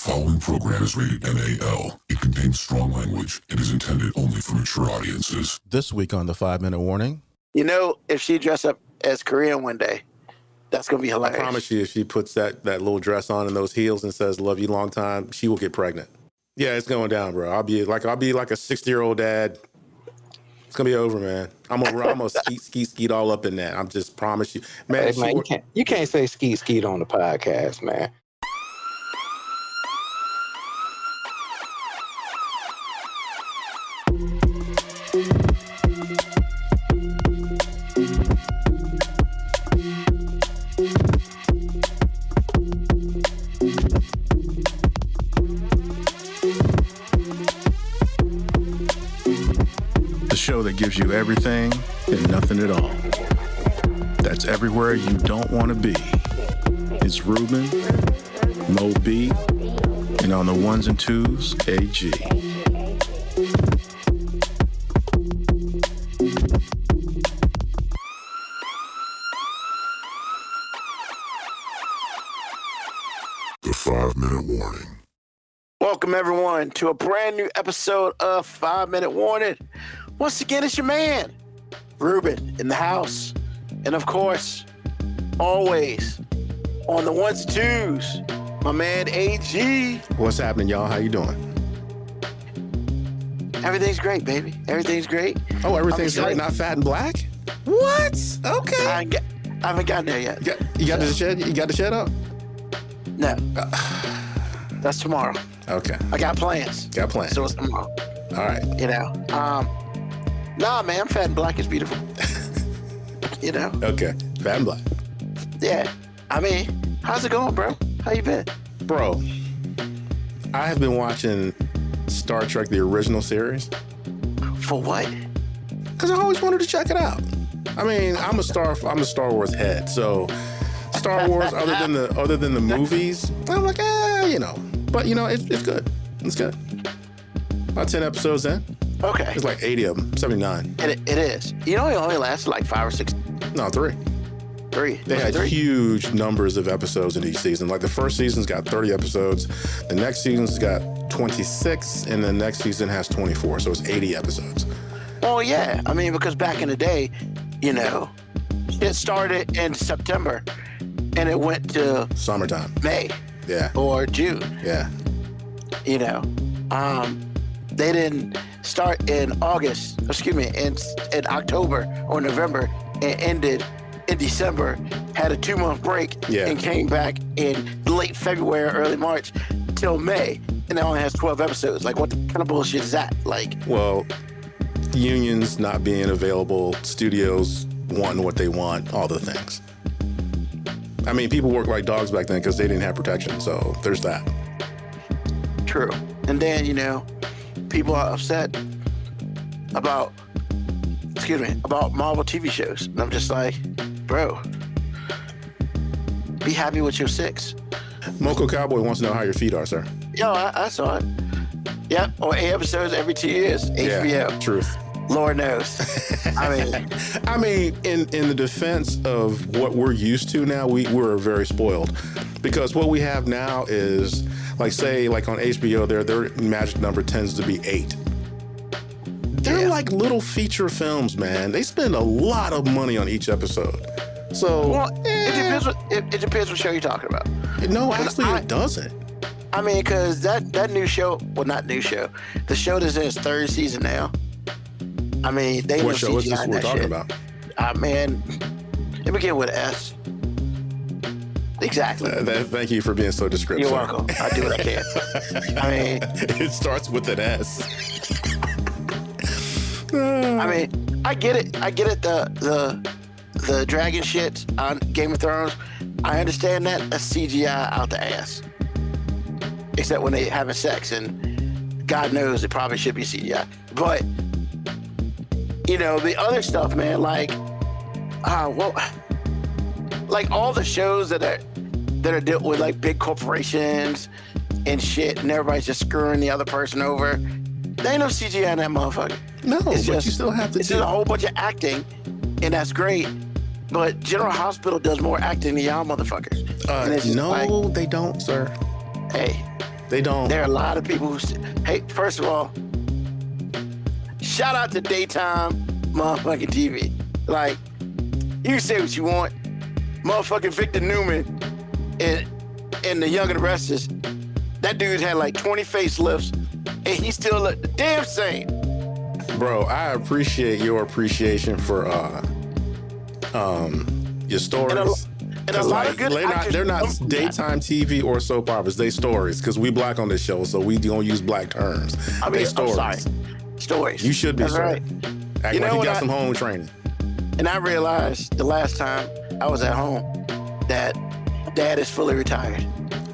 following program is rated MAL. It contains strong language and is intended only for mature audiences. This week on the 5-Minute Warning. You know, if she dressed up as Korean one day, that's going to be hilarious. I promise you, if she puts that little dress on and those heels and says, "Love you long time," she will get pregnant. Yeah, it's going down, bro. I'll be like a 60-year-old dad. It's going to be over, man. I'm gonna skeet all up in that. I'm just promise you. Man, hey, man, you can't say skeet on the podcast, man. Show that gives you everything and nothing at all. That's everywhere you don't want to be. It's Ruben, Mo B, and on the ones and twos, AG. The 5-Minute Warning. Welcome, everyone, to a brand new episode of 5-Minute Warning. Once again, it's your man, Ruben, in the house. And of course, always on the ones and twos, my man AG. What's happening, y'all? How you doing? Everything's great, baby. Everything's great. Oh, everything's great. Not fat and black? What? Okay. I haven't gotten there yet. You got the shed? You got the shed up? No. That's tomorrow. Okay. I got plans. So it's tomorrow. All right. You know. Nah, man, fat and black is beautiful. You know? Okay. Fat and black. Yeah. I mean, how's it going, bro? How you been? Bro, I have been watching Star Trek, the original series. For what? Because I always wanted to check it out. I mean, I'm a Star Wars head, so Star Wars, other than the movies, I'm like, you know. But, you know, it's good. It's good. About 10 episodes in. Okay. It's like 80 of them, 79. It is. You know, it only lasted like 5 or 6. No, 3. 3. They had huge numbers of episodes in each season. Like the first season's got 30 episodes. The next season's got 26. And the next season has 24. So it's 80 episodes. Oh, yeah. I mean, because back in the day, you know, it started in September and it went to summertime. May. Yeah. Or June. Yeah. You know, they didn't start in October or November and ended in December, had a 2-month break and came back in late February, early March till May, and it only has 12 episodes. Like, what kind of bullshit is that? Like, well, unions not being available, studios wanting what they want, all the things. I mean, people worked like dogs back then because they didn't have protection, so there's that. True. And then, you know, people are upset about Marvel TV shows. And I'm just like, bro, be happy with your 6. Moco Cowboy wants to know how your feet are, sir. Yo, I saw it. Yep, or 8 episodes every 2 years. HBO. Yeah, truth. Lord knows. I mean, in the defense of what we're used to now, we're very spoiled. Because what we have now is, like, say, like on HBO, their magic number tends to be 8. They're like little feature films, man. They spend a lot of money on each episode. So, well, it depends what show you're talking about. No, actually, it doesn't. I mean, because that new show, well, not new show, the show that's in its 3rd season now. I mean, they what show is this we're talking about? Man, it began with S. Exactly. Thank you for being so descriptive. You're welcome. I do what I can. I mean, it starts with an S. I mean, I get it. The dragon shit on Game of Thrones. I understand that. That's CGI out the ass. Except when they having sex, and God knows it probably should be CGI. But you know, the other stuff, man, like all the shows that are dealt with like big corporations and shit, and everybody's just screwing the other person over. There ain't no CGI in that motherfucker. No, but you still have to. It's just a whole bunch of acting, and that's great. But General Hospital does more acting than y'all motherfuckers. No, they don't, sir. Hey, They don't. There are a lot of people who say, hey, first of all, shout out to daytime motherfucking TV. Like, you can say what you want. Motherfucking Victor Newman in The Young and the Restless, that dude had like 20 facelifts, and he still looked the damn same. Bro, I appreciate your appreciation for your stories. And a lot of good actors. They're not daytime TV or soap operas. They stories, because we black on this show, so we don't use black terms. I mean, they stories. I'm sorry. Stories. You should be, That's sir. right. Act You like know you got what some home training. And I realized the last time I was at home that Dad is fully retired.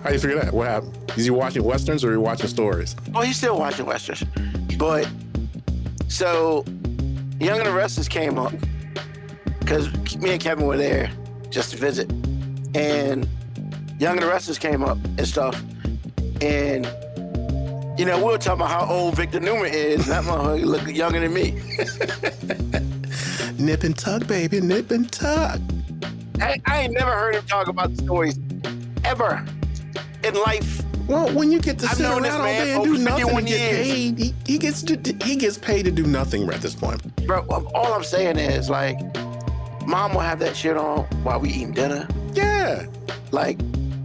How you figure that? What happened? Is he watching Westerns or are you watching stories? Oh, he's still watching Westerns. But, so, Young and the Restless came up, because me and Kevin were there just to visit. And Young and the Restless came up and stuff. And, you know, we were talking about how old Victor Newman is. And that motherfucker look younger than me. Nip and tuck, baby, nip and tuck. I ain't never heard him talk about the stories ever in life. Well, when you get to I've sit known around this all man day and for do over nothing 51 and get years. paid, he gets paid to do nothing at this point. Bro, all I'm saying is, like, Mom will have that shit on while we eating dinner. Yeah. Like,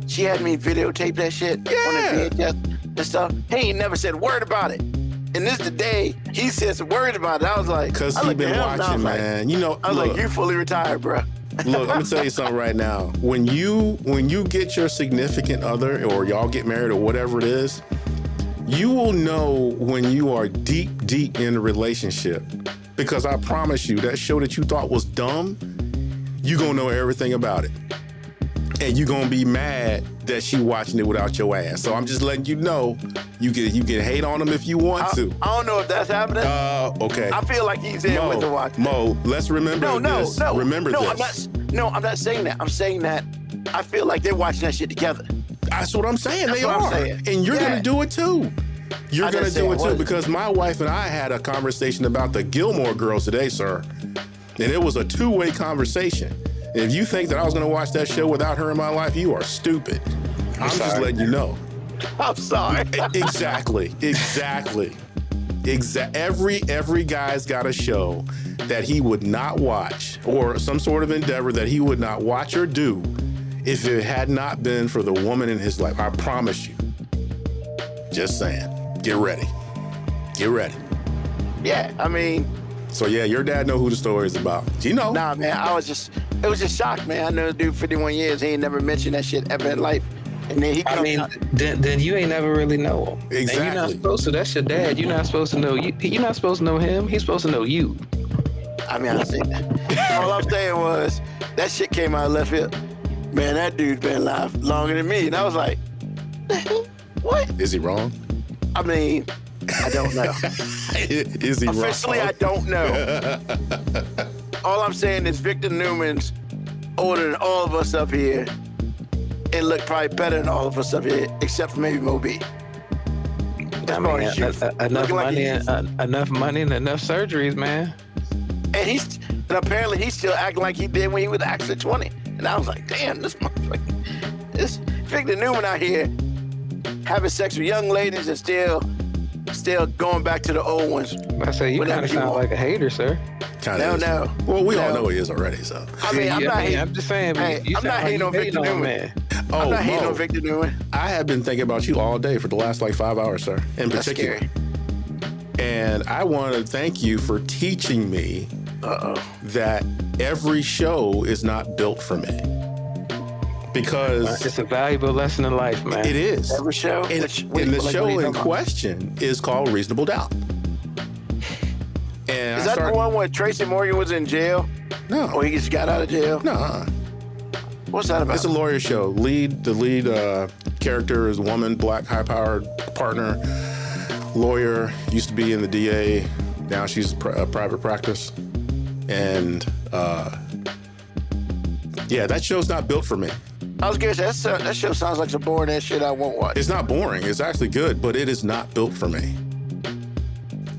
she had me videotape that shit on the VHS and stuff. He ain't never said a word about it. And this is the day he says a word about it. I was like, Because I he looked at been him and I watching, was like- man. You know, I was look, like, you fully retired, bro. look, let me tell you something right now. When you get your significant other or y'all get married or whatever it is, you will know when you are deep in a relationship. Because I promise you, that show that you thought was dumb, you gonna know everything about it. And you gonna be mad that she watching it without your ass. So I'm just letting you know, you can hate on him if you want to. I don't know if that's happening. Okay. I feel like he's in with the watch. Mo, let's remember this. Remember this. I'm not saying that. I'm saying that I feel like they're watching that shit together. That's what I'm saying. That's They what I'm are. saying. And you're Yeah. going to do it too. You're I going to just do said it it too wasn't. because my wife and I had a conversation about the Gilmore Girls today, sir. And it was a two-way conversation. And if you think that I was going to watch that show without her in my life, you are stupid. I'm just sorry. letting you know. I'm sorry. Exactly. Every guy's got a show that he would not watch or some sort of endeavor that he would not watch or do if it had not been for the woman in his life. I promise you. Just saying. Get ready. Get ready. Yeah, I mean, So yeah, your dad know who the story is about. You know. nah, man, it was just shocked, man. I know the dude 51 years, he ain't never mentioned that shit ever in life. And then he I comes mean, out. then you ain't never really know him. And you're not Exactly. supposed to. That's your dad. You're not supposed to know you. You're not supposed to know him. He's supposed to know you. I mean, I seen that. All I'm saying was, that shit came out of left field. Man, that dude's been alive longer than me. And I was like, what? Is he wrong? I mean, I don't know. Is he Officially, wrong? I don't know. All I'm saying is Victor Newman's older than all of us up here and look probably better than all of us up here, except for maybe Mo B. I mean, enough money and enough surgeries, man. And apparently he's still acting like he did when he was actually 20. And I was like, damn, this motherfucker, this Victor Newman out here having sex with young ladies and still going back to the old ones. I say you Whatever kind of you sound want. like a hater, sir. No, no. Well, we all No. know he is already, so. I mean, I'm not hating. I'm just saying. Hey, you I'm sound not like hating you on Victor him, Newman. man. I'm not hating Mo, on Victor Newman. I have been thinking about you all day for the last like 5 hours, sir, in That's particular. scary. And I want to thank you for teaching me that every show is not built for me. Because It's a valuable lesson in life, man. it is. Every show. And Which- the what are show you in talking about? question is called Reasonable Doubt. And Is that the one where Tracy Morgan was in jail? No. Or he just got out of jail? No. What's that about? It's a lawyer show. The lead character is a woman, black, high-powered partner, lawyer, used to be in the DA. Now she's a private practice. And yeah, that show's not built for me. I was curious. That show sounds like some boring ass shit I won't watch. It's not boring. It's actually good, but it is not built for me.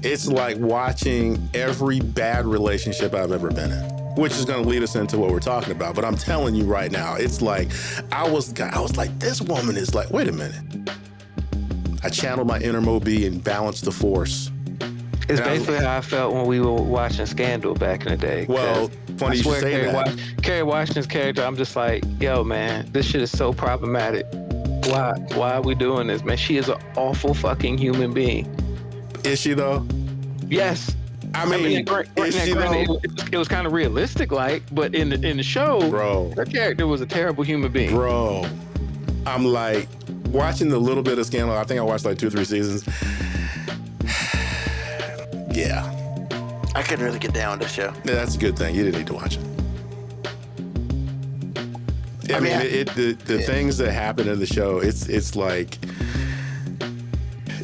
It's like watching every bad relationship I've ever been in, which is going to lead us into what we're talking about. But I'm telling you right now, it's like I was like, this woman is like, wait a minute. I channeled my inner Moby and balanced the force. It's basically how I felt when we were watching Scandal back in the day. Well, funny you should say that. Kerry Washington's character, I'm just like, yo, man, this shit is so problematic. Why are we doing this, man? She is an awful fucking human being. Is she though? Yes. I mean, is she though? It was kind of realistic, like, but in the show, bro, her character was a terrible human being. Bro, I'm like watching the little bit of Scandal. I think I watched like 2 or 3 seasons. Yeah. I couldn't really get down with this show. Yeah, that's a good thing. You didn't need to watch it. I mean, the things that happen in the show, it's like,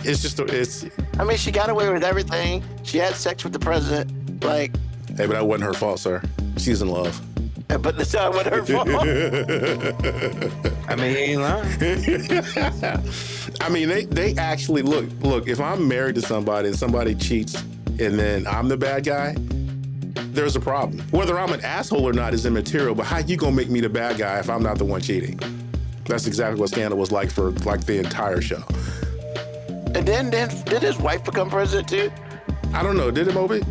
it's. I mean, she got away with everything. She had sex with the president. Like, hey, but that wasn't her fault, sir. She's in love. But that's not what her fault. I mean, he ain't lying. I mean, they actually look. If I'm married to somebody and somebody cheats, and then I'm the bad guy, there's a problem. Whether I'm an asshole or not is immaterial, but how you gonna make me the bad guy if I'm not the one cheating? That's exactly what Scandal was like for like the entire show. And then did his wife become president too? I don't know. Did it, Moby?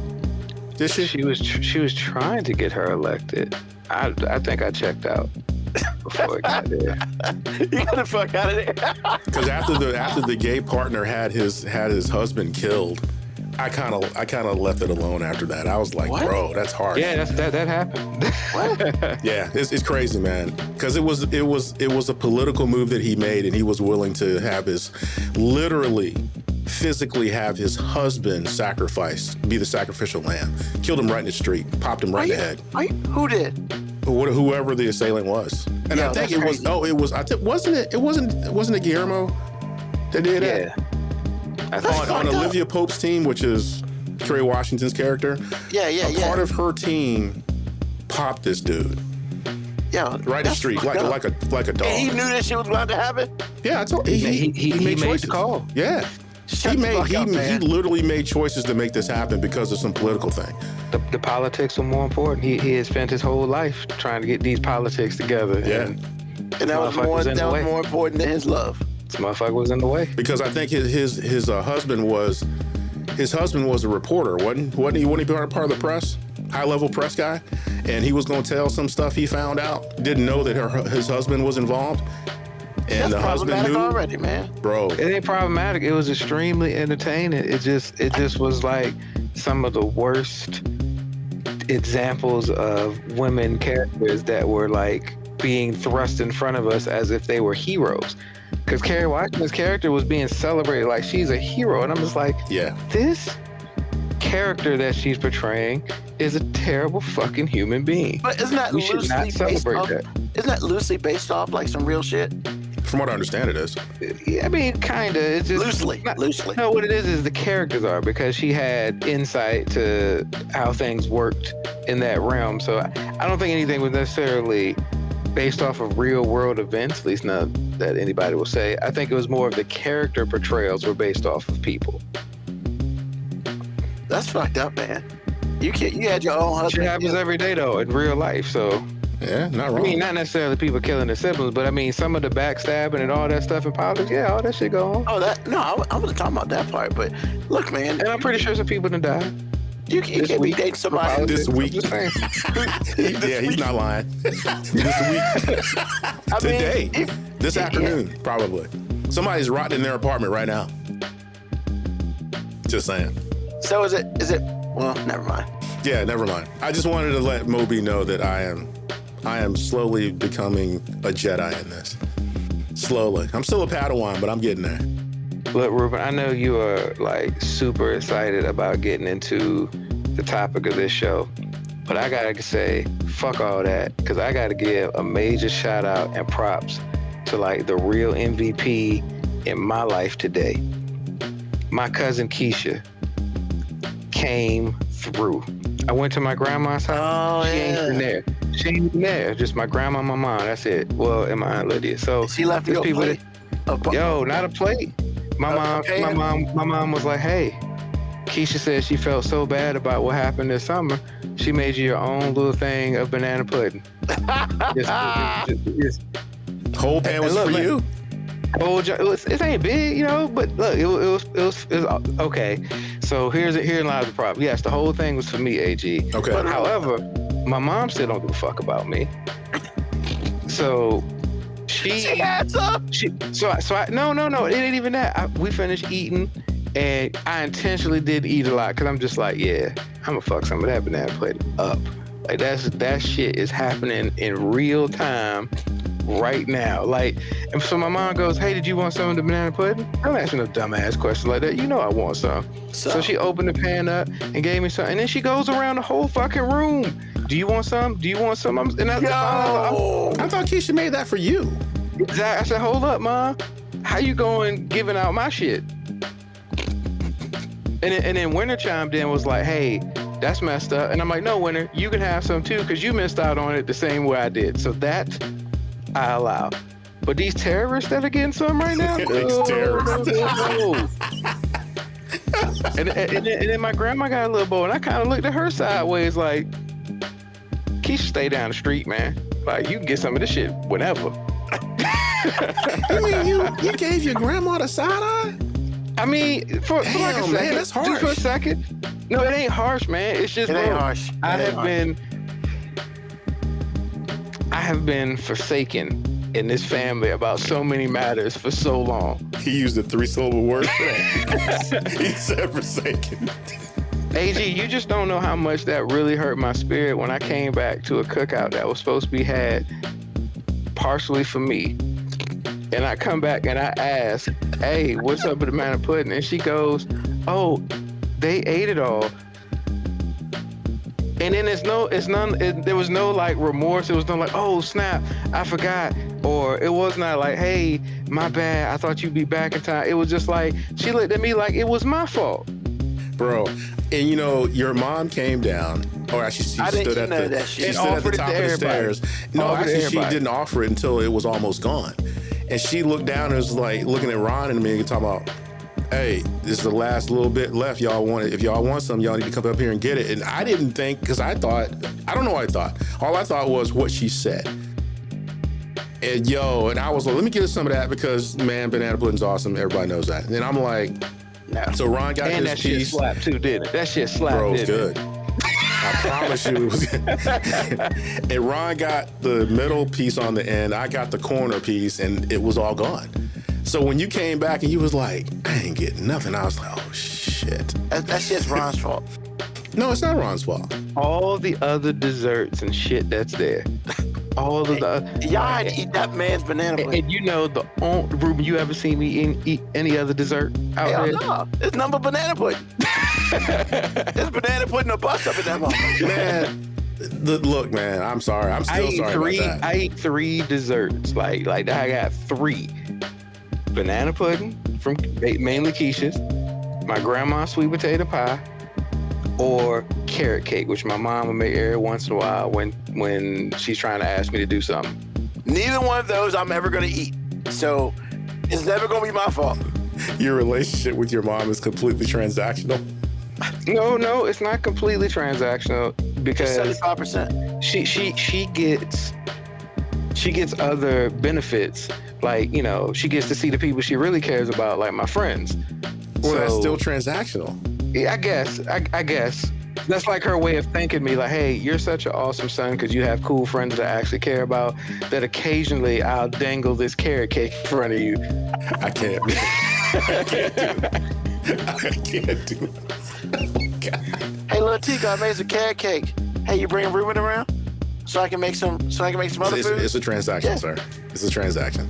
Did she? She was trying to get her elected. I think I checked out before it got there. You got the fuck out of there. Because after the gay partner had his husband killed, I kind of left it alone after that. I was like, what? Bro, that's hard. Yeah, that happened. What? Yeah, it's crazy, man. Because it was a political move that he made, and he was willing to have physically have his husband sacrificed, be the sacrificial lamb. Killed him right in the street, popped him right in the head. Who did? Whoever the assailant was. And I think it was. Crazy. Oh, it was. I think wasn't it? It wasn't Guillermo that did it. Yeah. On Olivia Pope's team, which is Kerry Washington's character. Yeah. Part of her team popped this dude. Yeah, right in the street, like a dog. And he knew that shit was going to happen. Yeah, I told he made choices. The call. Yeah. He literally made choices to make this happen because of some political thing. The politics were more important. He had spent his whole life trying to get these politics together. Yeah. And that was more important than his love. This motherfucker was in the way. Because I think his husband was a reporter, wasn't he? Wasn't he part of the press, high level press guy? And he was going to tell some stuff he found out. Didn't know that his husband was involved. And that's the husband knew already, man. Bro, it ain't problematic. It was extremely entertaining. It just was like some of the worst examples of women characters that were like being thrust in front of us as if they were heroes. Because Kerry Washington's character was being celebrated like she's a hero, and I'm just like, yeah, this character that she's portraying is a terrible fucking human being. But isn't that Isn't that loosely based off like some real shit? From what I understand, it is. Yeah, I mean, kind of. It's just loosely. No, what it is the characters are, because she had insight to how things worked in that realm. So I don't think anything was necessarily based off of real world events, at least not that anybody will say. I think it was more of the character portrayals were based off of people. That's fucked up, man. You had your own husband. Shit happens every day though in real life, so. Yeah, not wrong. I mean, not necessarily people killing their siblings, but I mean, some of the backstabbing and all that stuff in politics, yeah, all that shit go on. Oh, I wasn't talking about that part, but look, man. And I'm pretty sure some people done died. You can't be dating somebody this week. Yeah, he's not lying. This week. Today. This afternoon, probably. Somebody's rotting in their apartment right now. Just saying. So is it, well, never mind. Yeah, never mind. I just wanted to let Moby know that I am slowly becoming a Jedi in this. Slowly. I'm still a Padawan, but I'm getting there. Look, Ruben, I know you are like super excited about getting into the topic of this show, but I gotta say, fuck all that, because I gotta give a major shout out and props to like the real MVP in my life today. My cousin Keisha came through. I went to my grandma's house. She ain't even there. She ain't even there. Just my grandma, my mom. That's it. Well, and my aunt Lydia. So she left you a plate. Yo, not a plate. My mom was like, "Hey, Keisha said she felt so bad about what happened this summer. She made you your own little thing of banana pudding. Just whole pan was for you. It ain't big, you know, but look, it was okay. So here lies the problem. Yes, the whole thing was for me, AG. Okay. But however, my mom still don't give a fuck about me. So she had some. No, it ain't even that. We finished eating, and I intentionally did eat a lot because I'm just like, yeah, I'm gonna fuck some of that banana pudding up. Like that shit is happening in real time right now. Like, and so my mom goes, hey, did you want some of the banana pudding? Don't ask me no dumbass question like that. You know I want some. So she opened the pan up and gave me some. And then she goes around the whole fucking room. Do you want some? Do you want some? I thought Keisha made that for you. Exactly. I said, hold up, Mom. How you going giving out my shit? And then Winter chimed in and was like, hey, that's messed up. And I'm like, no, Winter, you can have some too because you missed out on it the same way I did. So that I allow. But these terrorists that are getting some right now? No. And then my grandma got a little bowl, and I kind of looked at her sideways like, Keisha, stay down the street, man. Like, you can get some of this shit whenever. I mean, you gave your grandma the side eye? I mean, for like a second. Man, that's harsh. Just for a second. No, it ain't harsh, man. It's just, it ain't harsh. I have been forsaken in this family about so many matters for so long. He used a 3-syllable word for that. He said forsaken. AG, you just don't know how much that really hurt my spirit when I came back to a cookout that was supposed to be had partially for me. And I come back and I ask, hey, what's up with the banana pudding? And she goes, oh, they ate it all. And then there was no like remorse. It was no like, oh snap, I forgot. Or it was not like, hey, my bad, I thought you'd be back in time. It was just like, she looked at me like it was my fault. Bro, and you know, your mom came down, or actually she stood at the top of the stairs. No, actually she didn't offer it until it was almost gone. And she looked down and was like looking at Ron and me and talking about, hey, this is the last little bit left. Y'all want it. If y'all want some, y'all need to come up here and get it. And I didn't think, because I don't know what I thought. All I thought was what she said. And I was like, let me get some of that because, man, banana pudding's awesome. Everybody knows that. And then I'm like, no. So Ron got and this that piece. Shit slapped too, didn't it? That shit slapped, bro, it was good. I promise you it was good. And Ron got the middle piece on the end. I got the corner piece, and it was all gone. So when you came back and you was like, I ain't getting nothing, I was like, oh, shit. That's just Ron's fault. No, it's not Ron's fault. All the other desserts and shit that's there. All of the y'all had to eat that man's banana pudding. And you know, Ruben, you ever seen me eat any other dessert out Hell there? No, it's number banana pudding. It's banana pudding or bust up in that moment. Man, look, man, I'm sorry. I'm still sorry about that. I ate 3 desserts. Like I got 3. Banana pudding from mainly Keisha's, my grandma's sweet potato pie, or carrot cake, which my mom would make every once in a while when she's trying to ask me to do something. Neither one of those I'm ever going to eat. So it's never going to be my fault. Your relationship with your mom is completely transactional. No, it's not completely transactional because 75%. She gets other benefits. Like, you know, she gets to see the people she really cares about, like my friends. Well, that's still transactional. Yeah, I guess. That's like her way of thanking me, like, hey, you're such an awesome son because you have cool friends that I actually care about, that occasionally I'll dangle this carrot cake in front of you. I can't do it. I can't do it. Oh, God. Hey, little Tico, I made some carrot cake. Hey, you bring Ruben around so I can make some other food? It's a transaction, sir. It's a transaction.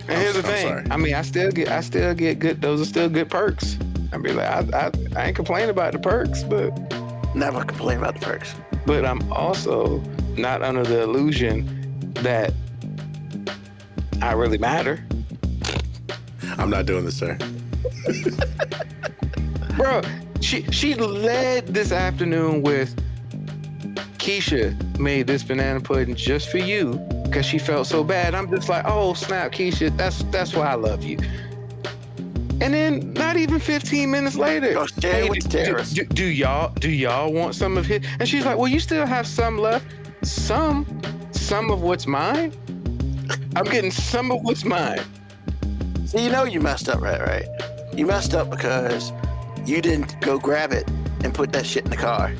And here's the thing. Sorry. I mean, I still get good. Those are still good perks. I mean, like, I ain't complaining about the perks, but never complain about the perks. But I'm also not under the illusion that I really matter. I'm not doing this, sir. Bro, she led this afternoon with Keisha made this banana pudding just for you because she felt so bad. I'm just like, oh snap, Keisha, that's why I love you. And then not even 15 minutes later, hey, do y'all want some of it? And she's like, well, you still have some left. Some of what's mine. I'm getting some of what's mine. So you know you messed up, right? You messed up because you didn't go grab it and put that shit in the car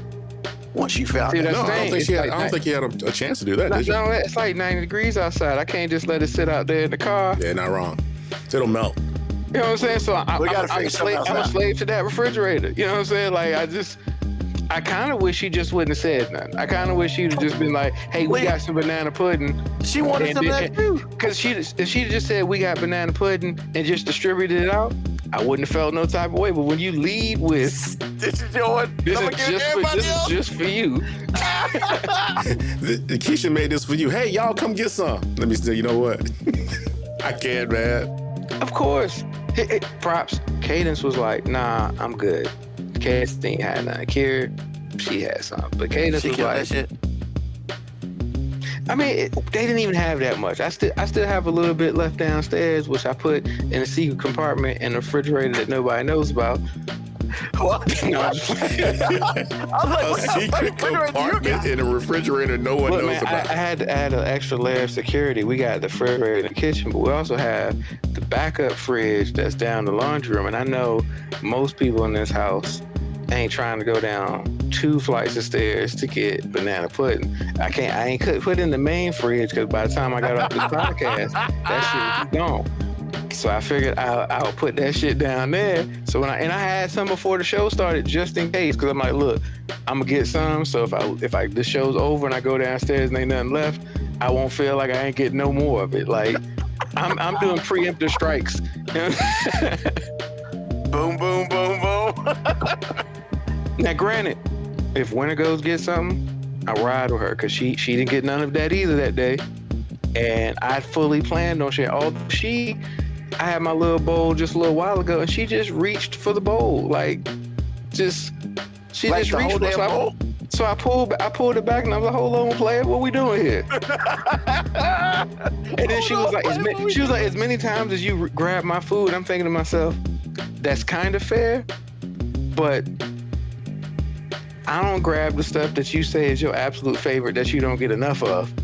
once you found See, it. that's No, I don't thing. think It's she had. like I don't think he had a chance to do that. No, Did you? no, it's like 90 degrees outside. I can't just let it sit out there in the car. Yeah, not wrong. It'll melt. You know what I'm saying? So I'm figure a something else I'm a out. slave to that refrigerator. You know what I'm saying? Like I kind of wish he just wouldn't have said nothing. I kind of wish he'd have just been like, "Hey, we got some banana pudding." She wanted some of that too. Because if she just said we got banana pudding and just distributed it out, I wouldn't have felt no type of way. But when you lead with This is yours. this I'm is gonna give everybody this is else. just for you, The Keisha made this for you. Hey, y'all, come get some. Let me say, you know what? I can't, man. of course. Props. Cadence was like, "Nah, I'm good." Cadence ain't had none. Kier, she had some, but Cadence She was killed like, that shit. I mean, they didn't even have that much. I still have a little bit left downstairs, which I put in a secret compartment in the refrigerator that nobody knows about. What? No, I'm just playing. I was like, A what the secret fuck refrigerator you compartment got? in a refrigerator no one Look, knows man, about. I had to add an extra layer of security. We got the refrigerator in the kitchen, but we also have the backup fridge that's down the laundry room. And I know most people in this house ain't trying to go down 2 flights of stairs to get banana pudding. I ain't put in the main fridge because by the time I got off this podcast, that shit was gone. So I figured I'll put that shit down there. So I had some before the show started just in case, because I'm like, look, I'm gonna get some. So if the show's over and I go downstairs and ain't nothing left, I won't feel like I ain't getting no more of it. Like I'm doing preemptive strikes. Boom, boom, boom, boom. Now, granted, if Winter goes get something, I ride with her because she didn't get none of that either that day, and I fully planned on sharing. I had my little bowl just a little while ago, and she just reached for the bowl, like she Like just the reached whole for it. damn bowl? So I pulled it back, and I was like, "Hold on, player, what we doing here?" And then she was like, "As many times as you grab my food," I'm thinking to myself, "That's kind of fair, but." I don't grab the stuff that you say is your absolute favorite that you don't get enough of. You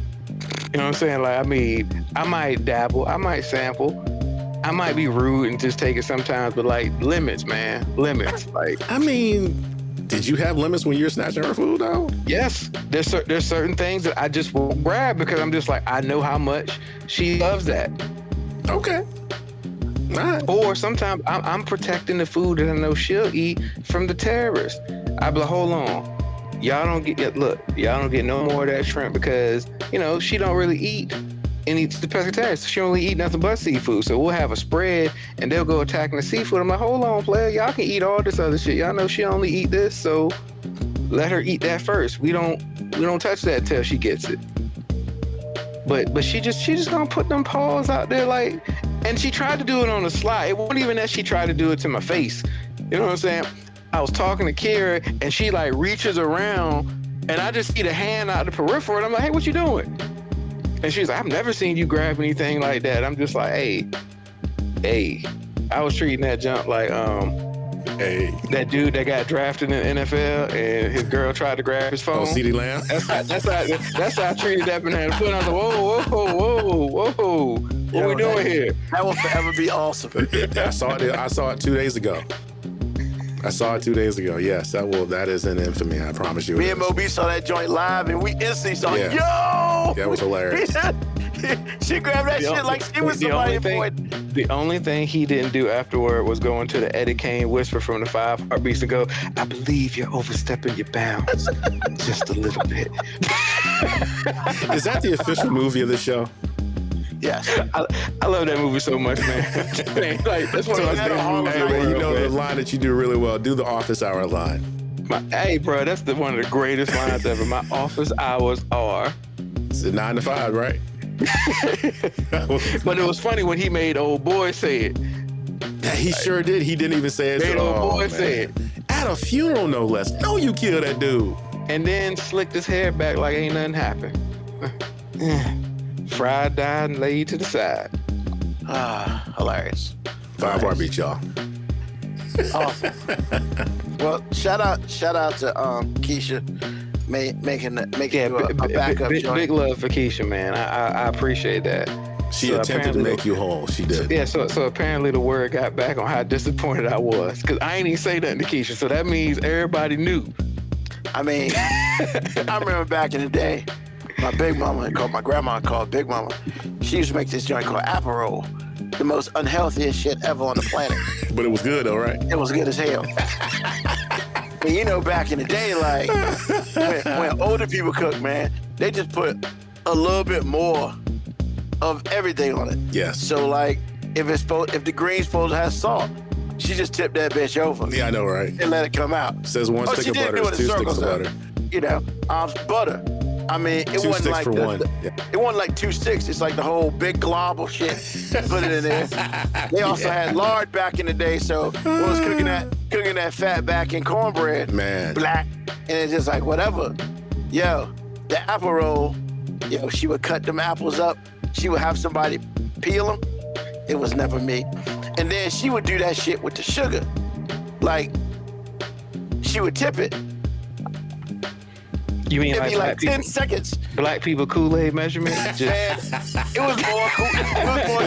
know what I'm saying? Like, I mean, I might dabble, I might sample, I might be rude and just take it sometimes, but like limits, man, limits. Like, I mean, did you have limits when you were snatching her food, though? yes, there's certain things that I just won't grab because I'm just like, I know how much she loves that. Okay. All right. Or sometimes I'm protecting the food that I know she'll eat from the terrorists. I be like, hold on, y'all don't get no more of that shrimp because she don't really eat any the pescatarians. She only eat nothing but seafood. So we'll have a spread and they'll go attacking the seafood. I'm like, hold on, player, y'all can eat all this other shit. Y'all know she only eat this, so let her eat that first. We don't touch that till she gets it. But she just gonna put them paws out there like. And she tried to do it on the slide. It wasn't even that she tried to do it to my face. You know what I'm saying? I was talking to Kira and she like reaches around and I just see the hand out the peripheral and I'm like, hey, what you doing? And she's like, I've never seen you grab anything like that. I'm just like, hey, I was treating that jump like Hey. that dude that got drafted in the NFL and his girl tried to grab his phone. Oh, CeeDee Lamb? That's how I treated that banana pudding. I was like, whoa. What we doing here? That will forever be awesome. I saw it 2 days ago. Yes, that is in infamy. I promise you. Me and Moby saw that joint live, and we instantly saw, Yeah. yo! That was hilarious. She grabbed that shit like she was somebody important. The only thing he didn't do afterward was go into the Eddie Kane whisper from the 5 Heartbeats and go, I believe you're overstepping your bounds just a little bit. Is that the official movie of the show? Yes. I love that movie so much, man. Like, that's one of those things. Hey, man, you know the line that you do really well. Do the office hour line. Hey, bro, that's one of the greatest lines ever. My office hours are. It's 9 to 5, right? But it was funny when he made old boy say it. Yeah, he sure did. He didn't even say it. Made old boy say it. At a funeral, no less. No, you killed that dude. And then slicked his hair back like ain't nothing happened. Fried, died, and laid to the side. Hilarious. 5 Heartbeats, y'all. Awesome. Well, shout out to Keisha making you a backup joint. Big love for Keisha, man. I appreciate that. She So attempted to apparently make you whole. She did. Yeah, so apparently the word got back on how disappointed I was, because I ain't even say nothing to Keisha, so that means everybody knew. I mean, I remember back in the day, my grandma called Big Mama. She used to make this joint called apple roll, the most unhealthiest shit ever on the planet. But it was good, though, right? It was good as hell. And you know, back in the day, like when older people cook, man, they just put a little bit more of everything on it. Yes. So like, if the green's supposed to have salt, she just tipped that bitch over. Yeah, I know, right? And let it come out. Says one stick of butter is 2 sticks of butter. You know, butter. I mean, it 2 wasn't sticks like for one. It wasn't like 2 sticks. It's like the whole big glob of shit. Put it in there. They also had lard back in the day, so it was cooking that fat back in cornbread. Man. Black. And it's just like whatever. Yo, the apple roll, she would cut them apples up. She would have somebody peel them. It was never me. And then she would do that shit with the sugar. Like, she would tip it. You mean It'd be like 10 seconds. Black people Kool-Aid measurement? Man, it was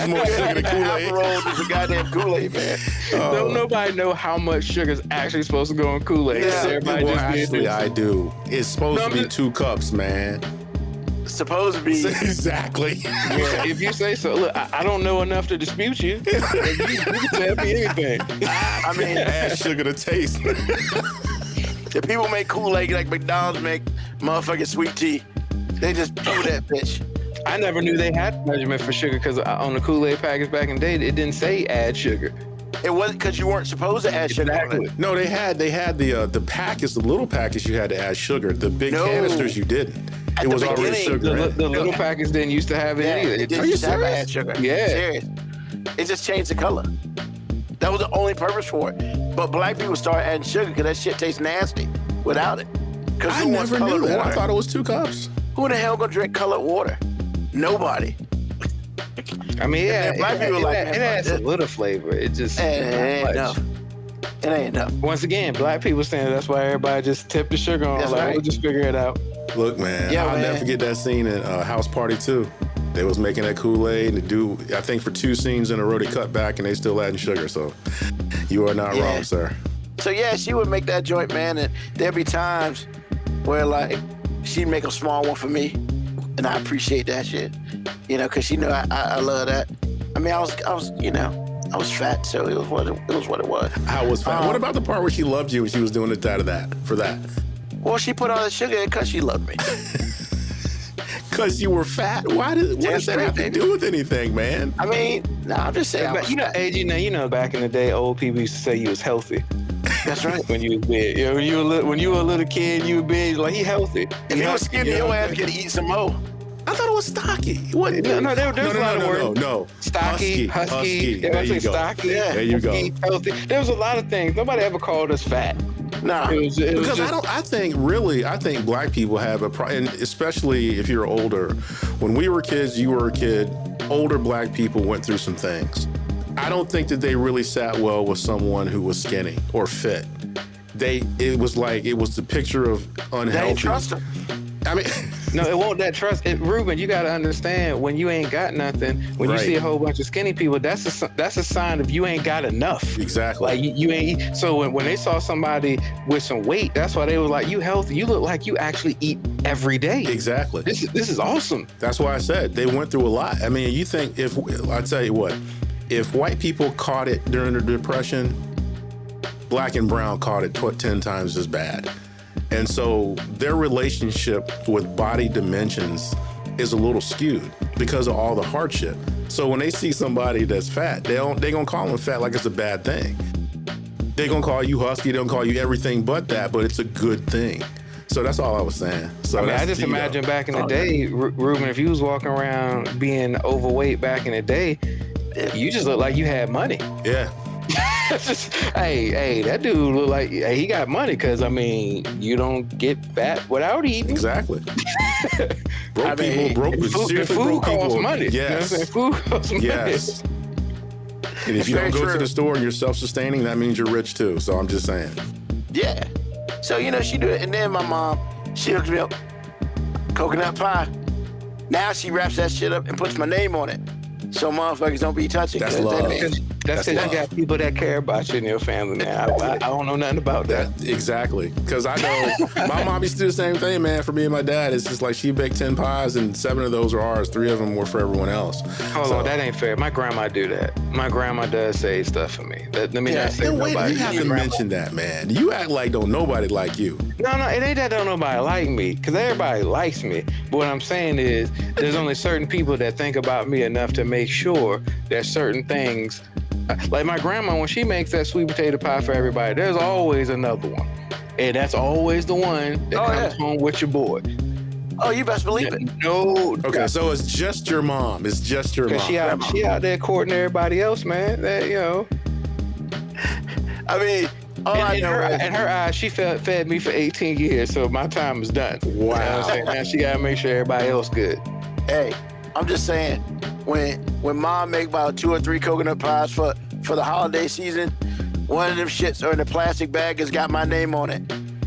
more sugar than Kool-Aid. Apple roll than the goddamn Kool-Aid, man. Don't nobody know how much sugar's actually supposed to go in Kool-Aid. Yeah. Everybody Well, just actually, I do. It's supposed to be 2 cups, man. Supposed to be. Exactly. Yeah, if you say so. Look, I don't know enough to dispute you. You can tell me anything. I mean, Add sugar to taste. if people make Kool-Aid like McDonald's make motherfucking sweet tea, they just do that bitch. I never knew they had a measurement for sugar, because on the Kool-Aid package back in the day, it didn't say add sugar. It wasn't because you weren't supposed to add sugar on it. No, they had the packets, the little packets you had to add sugar. The big canisters you didn't. At It the was already beginning, sugar. in it. The little package didn't used to have it either. It Are didn't you just have to serious? add sugar. Yeah. Serious. It just changed the color. That was the only purpose for it. But black people started adding sugar because that shit tastes nasty without it. Because I never knew that. I thought it was 2 cups. Who the hell gonna drink colored water? Nobody. I mean, yeah, black people like it adds a little flavor. It just It ain't enough. It ain't enough. Once again, black people saying that's why everybody just tipped the sugar on. That's Like, right. we'll just figure it out. Look, man, Yeah, I'll man. never forget that scene in House Party 2. They was making that Kool-Aid, and the dude, I think for 2 scenes in a row, they cut back, and they still adding sugar. So you are not wrong, sir. So yeah, she would make that joint, man, and there'd be times where like she'd make a small one for me, and I appreciate that shit, because she knew I love that. I mean, I was fat, so it was what it was. I was fat. What about the part where she loved you and she was doing it for that? Well, she put all the sugar in because she loved me. Because you were fat? What does that have to do with anything, man? I mean, I'm just saying. But AG, back in the day, old people used to say you was healthy. That's right. When you was big, when you were a little kid, you were big. Like, he healthy. If you was skinny, your ass could eat some more. I thought it was stocky. No, there's a lot of words. No. Stocky, husky. There you go. Stocky, Yeah. There you go. healthy. There was a lot of things. Nobody ever called us fat. Nah. It was Because just, I think black people have and especially if you're older. When we were kids, you were a kid, older black people went through some things. I don't think that they really sat well with someone who was skinny or fit. It was the picture of unhealthy. They ain't trust them. I mean, no, it won't that trust. Ruben, you got to understand, when you ain't got nothing, when you see a whole bunch of skinny people, that's a sign of you ain't got enough. Exactly. Like, you ain't. So when they saw somebody with some weight, that's why they were like, you healthy. You look like you actually eat every day. Exactly. This is awesome. That's why I said they went through a lot. I mean, you think I tell you what, if white people caught it during the Depression, black and brown caught it 10 times as bad. And so their relationship with body dimensions is a little skewed because of all the hardship. So when they see somebody that's fat, they gonna call them fat like it's a bad thing. They gonna call you husky, they gonna call you everything but that, but it's a good thing. So that's all I was saying. So I just imagine back in the day, Ruben, if you was walking around being overweight back in the day, you just look like you had money. Yeah. Hey, that dude look like he got money, because I mean, you don't get fat without eating. Exactly. Broke Food people. costs money. Yes. You know what I'm saying? Food costs money. Yes. And if you don't go to the store and you're self-sustaining, that means you're rich too. So I'm just saying. Yeah. So, she do it. And then my mom, she hooks me up coconut pie. Now she wraps that shit up and puts my name on it. so motherfuckers don't be touching. That's 'cause love. That's because you got people that care about you in your family, man. I don't know nothing about that. Exactly. Because I know my mom used to do the same thing, man, for me and my dad. It's just like she baked 10 pies and 7 of those are ours. 3 of them were for everyone else. Hold on, that ain't fair. My grandma do that. My grandma does say stuff for me. Let me not say Wait, nobody. you have to mention that, man. You act like don't nobody like you. No, it ain't that don't nobody like me, because everybody likes me. But what I'm saying is there's only certain people that think about me enough to make sure that certain things, like my grandma, when she makes that sweet potato pie for everybody, there's always another one. And that's always the one that comes home with your boy. Oh, you best believe it. No. Okay, so it's just your mom. It's just your mom. She out there courting everybody else, man. That, you know. I mean, in her eyes, she fed me for 18 years, so my time is done. Wow. You know what I'm saying? Now she gotta make sure everybody else good. Hey, I'm just saying, when mom make about 2 or 3 coconut pies for the holiday season, one of them shits are in a plastic bag has got my name on it.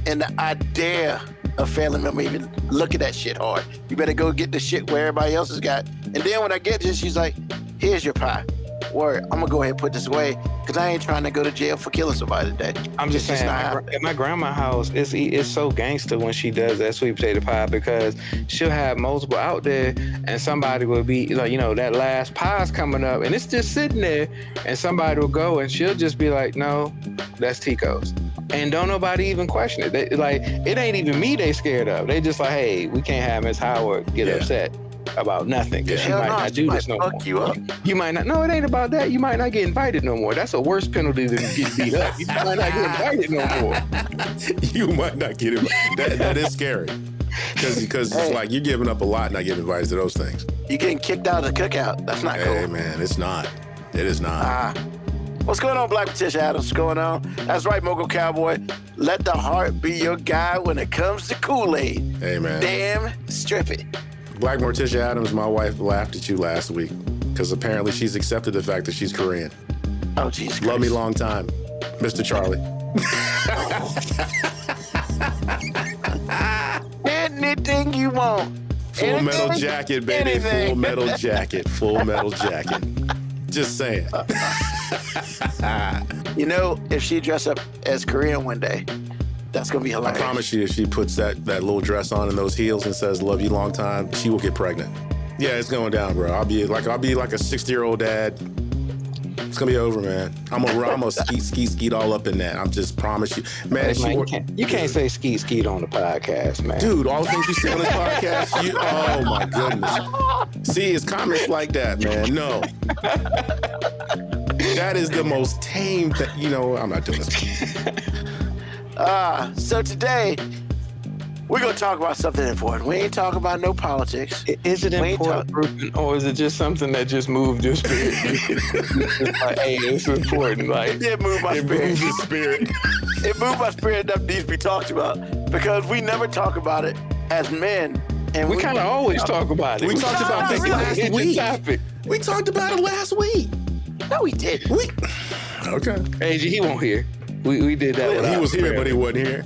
And I dare a family member even look at that shit hard. You better go get the shit where everybody else has got. And then when I get this, she's like, here's your pie. Word, I'm gonna go ahead and put this away because I ain't trying to go to jail for killing somebody today. I'm just saying, at my grandma's house, it's so gangster when she does that sweet potato pie because she'll have multiple out there and somebody will be like, you know, that last pie's coming up and it's just sitting there and somebody will go and she'll just be like, no, that's Tico's. And don't nobody even question it. It ain't even me they scared of. They just like, hey, we can't have Miss Howard get upset about nothing because she might not do this no more. You up. You might not. No, it ain't about that. You might not get invited no more. That's a worse penalty than getting beat up. You might not get invited no more. You might not get invited. That is scary. Because it's like you're giving up a lot not getting invited to those things. You getting kicked out of the cookout. That's not cool. Hey, man, it's not. It is not. What's going on, Black Patricia Adams? What's going on? That's right, Mogul Cowboy. Let the heart be your guide when it comes to Kool-Aid. Hey, man. Damn, strip it. Black Morticia Adams, my wife laughed at you last week because apparently she's accepted the fact that she's Korean. Oh, Jesus Love Christ. me long time, Mr. Charlie. Anything you want. Full Metal Jacket, baby. Anything. Full Metal Jacket. Full Metal Jacket. Just saying. You know, if she dress up as Korean one day, that's going to be I hilarious. promise you, if she puts that little dress on and those heels and says "Love you long time," she will get pregnant. Yeah, it's going down, bro. I'll be like a 60-year-old dad. It's gonna be over, man. I'm gonna skeet all up in that. I'm just promise you, man. You can't say skeet on the podcast, man. Dude, all the things you say on this podcast, oh my goodness. See, it's comments like that, man. No. That is the most tame thing. You know, I'm not doing this. So today, we're going to talk about something important. We ain't talking about no politics. Is it important, Ruben, or is it just something that just moved your spirit? Like, hey, it's important. Like, It did move my It spirit. moves your spirit. It moved my spirit enough needs to be talked about because we never talk about it as men. And we kind of always talk about it. We talked about this last week. Topic. We talked about it last week. No, we didn't. Okay. AG, he won't hear. We did that. He was here, but he wasn't here.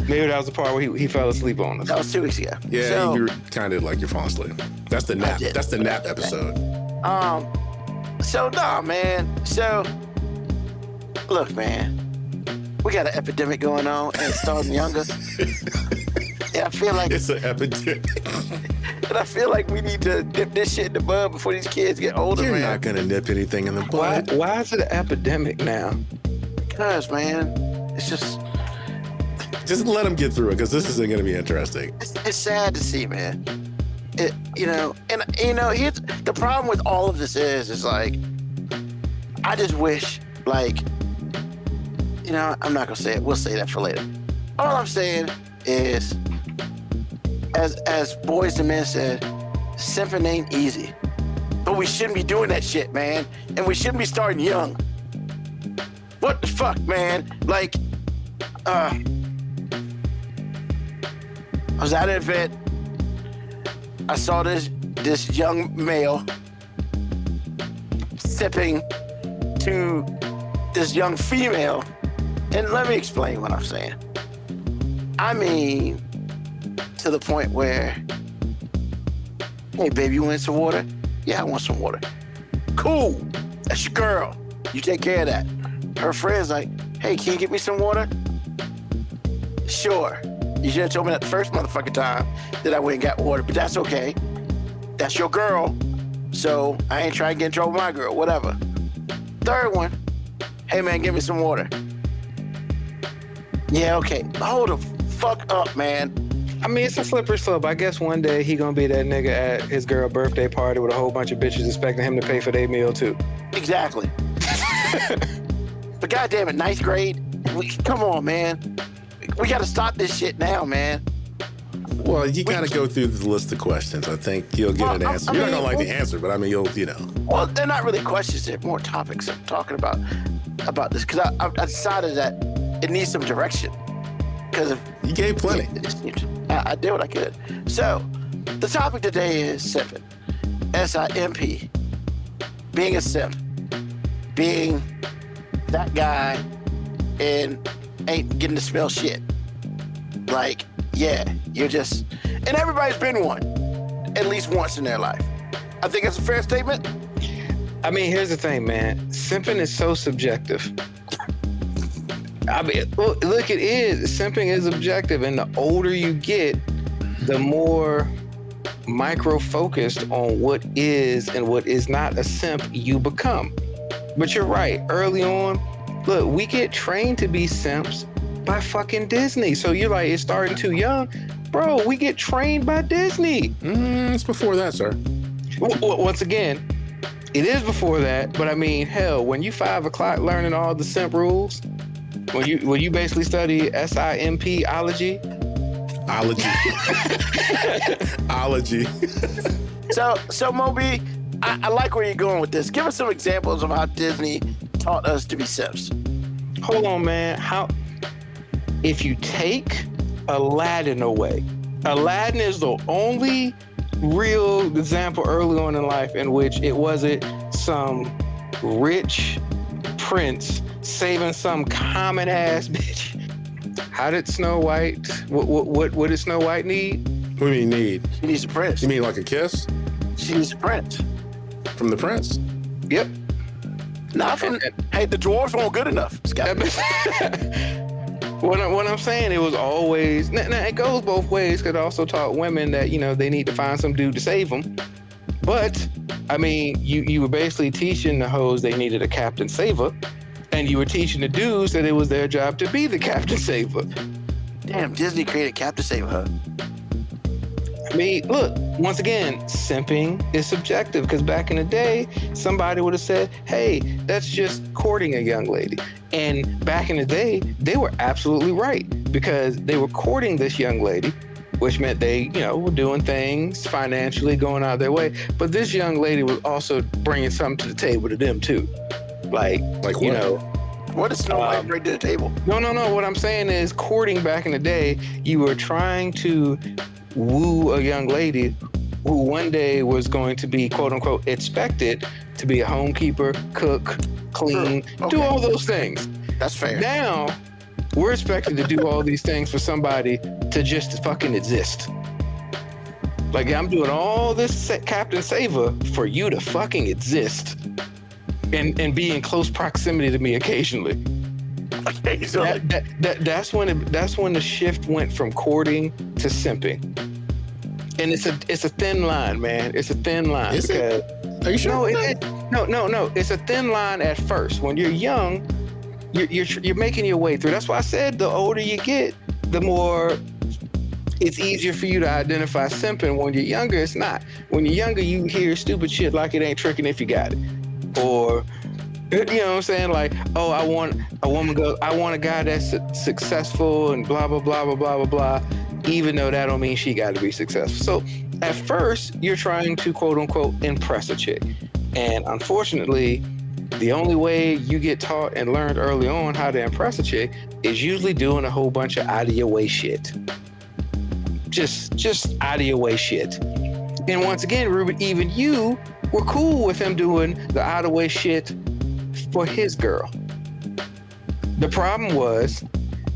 Maybe that was the part where he fell asleep on us. That was 2 weeks ago. Yeah, So, you were kind of like you're falling asleep. That's the nap. did. That's the nap episode. man. So, look, man. We got an epidemic going on and it's starting younger. And I feel like It's an epidemic. we need to dip this shit in the bud before these kids get older, You're man. not gonna nip anything in the bud. Why is it an epidemic now? Because, man, it's just Just let them get through it, because this isn't gonna be interesting. it's sad to see, man. Here's the problem with all of this is like, I just wish, like, I'm not gonna say it. We'll say that for later. All I'm saying is, as Boys to Men said, simping ain't easy. But we shouldn't be doing that shit, man. And we shouldn't be starting young. What the fuck, man? Like, I was at an event. I saw this young male sipping to this young female. And let me explain what I'm saying. I mean, to the point where, hey, baby, you want some water? Yeah, I want some water. Cool. That's your girl. You take care of that. Her friend's like, hey, can you get me some water? Sure. You should have told me that the first motherfucking time that I went and got water, but that's okay. That's your girl. So I ain't trying to get in trouble with my girl, whatever. Third one, hey man, give me some water. Yeah, okay. Hold the fuck up, man. I mean, it's a slippery slope. I guess one day he gonna be that nigga at his girl birthday party with a whole bunch of bitches expecting him to pay for their meal too. Exactly. But goddamn it, ninth grade. Come on, man. We gotta stop this shit now, man. Well, you got to go through the list of questions. I think you'll get an answer. You're not going to like the answer, but I mean, you'll. Well, they're not really questions. They're more topics I'm talking about this because I decided that it needs some direction. Because you gave plenty. I did what I could. So, the topic today is simping. S-I-M-P. Being a simp. Being that guy and ain't getting to smell shit. Like, yeah, you're just... And everybody's been one. At least once in their life. I think that's a fair statement. I mean, here's the thing, man. Simping is so subjective. I mean, look, it is. Simping is objective, and the older you get, the more micro-focused on what is and what is not a simp you become. But you're right. Early on, look, we get trained to be simps by fucking Disney. So you're like, it's starting too young. Bro, we get trained by Disney. It's before that, sir. Once again, it is before that, but I mean, hell, when you 5 o'clock learning all the simp rules, when you basically study SIMP-ology. Ology. So Moby, I like where you're going with this. Give us some examples of how Disney taught us to be simps. Hold on, man. If you take Aladdin away, Aladdin is the only real example early on in life in which it wasn't some rich prince saving some common ass bitch. How did Snow White? What did Snow White need? What do you mean need? She needs a prince. You mean like a kiss She needs a prince. from the prince? Yep. Not from. Hey, the dwarves weren't good enough. It's got What I'm saying, it was always. Now it goes both ways. Because it also taught women that they need to find some dude to save them. But I mean, you were basically teaching the hoes they needed a captain saver. And you were teaching the dudes that it was their job to be the captain saver. Damn, Disney created Captain Saver, huh? I mean, look, once again, simping is subjective because back in the day, somebody would have said, hey, that's just courting a young lady. And back in the day, they were absolutely right because they were courting this young lady, which meant they, were doing things financially, going out of their way. But this young lady was also bringing something to the table to them too. Like what? What does Snow White bring to the table? No. What I'm saying is courting back in the day, you were trying to woo a young lady who one day was going to be, quote unquote, expected to be a homekeeper, cook, clean, do all those things. That's fair. Now, we're expected to do all these things for somebody to just fucking exist. Like, I'm doing all this Captain Saver for you to fucking exist. And be in close proximity to me occasionally. Okay, so that's when the shift went from courting to simping, and it's a thin line, man. It's a thin line. Is it? Are you sure? No. It's a thin line at first. When you're young, you're making your way through. That's why I said the older you get, the more it's easier for you to identify simping. When you're younger, it's not. When you're younger, you hear stupid shit like it ain't tricking if you got it. Or, you know what I'm saying? Like, oh, I want a guy that's successful and blah, blah, blah, blah, blah, blah, blah, even though that don't mean she got to be successful. So at first, you're trying to, quote unquote, impress a chick. And unfortunately, the only way you get taught and learned early on how to impress a chick is usually doing a whole bunch of out of your way shit. Just out of your way shit. And once again, Ruben, even you were cool with him doing the out of way shit for his girl. The problem was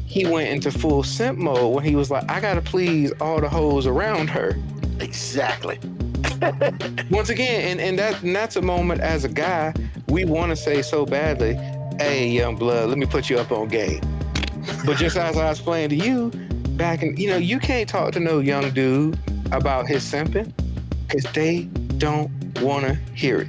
he went into full simp mode when he was like, I gotta please all the hoes around her. Exactly. Once again, and that's a moment as a guy we want to say so badly, hey, young blood, let me put you up on game. But just as I was explained to you, back in, you can't talk to no young dude about his simping because they don't want to hear it.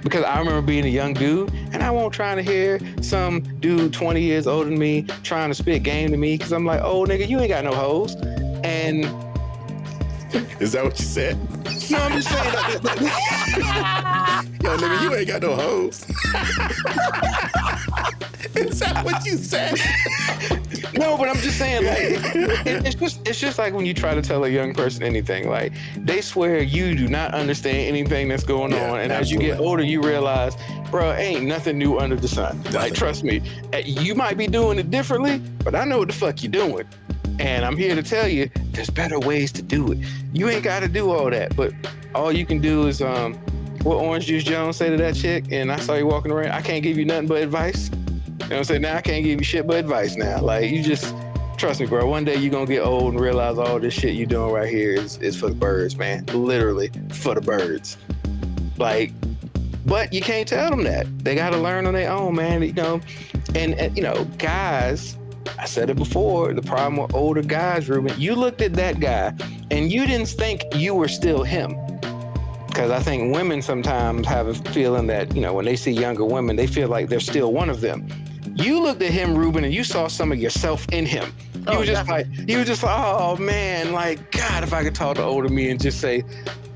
Because I remember being a young dude and I won't trying to hear some dude 20 years older than me trying to spit game to me because I'm like, oh, nigga, you ain't got no hoes. And is that what you said? No, I'm just saying that. Yo, nigga, you ain't got no hoes. Is that what you said? No, but I'm just saying, like, it's just like when you try to tell a young person anything, like, they swear you do not understand anything that's going on. And as you get older, you realize, bro, ain't nothing new under the sun. Nothing. Like, trust me, you might be doing it differently, but I know what the fuck you're doing. And I'm here to tell you, there's better ways to do it. You ain't got to do all that, but all you can do is, what Orange Juice Jones say to that chick, and I saw you walking around, I can't give you nothing but advice. You know what I'm saying? Now I can't give you shit but advice now. Like, you just, trust me, bro, one day you're going to get old and realize all this shit you're doing right here is for the birds, man. Literally, for the birds. Like, but you can't tell them that. They got to learn on their own, man, and guys, I said it before, the problem with older guys, Ruben, you looked at that guy and you didn't think you were still him. Because I think women sometimes have a feeling that, when they see younger women, they feel like they're still one of them. You looked at him, Ruben, and you saw some of yourself in him. You were just like, oh man, like, God, if I could talk to older me and just say,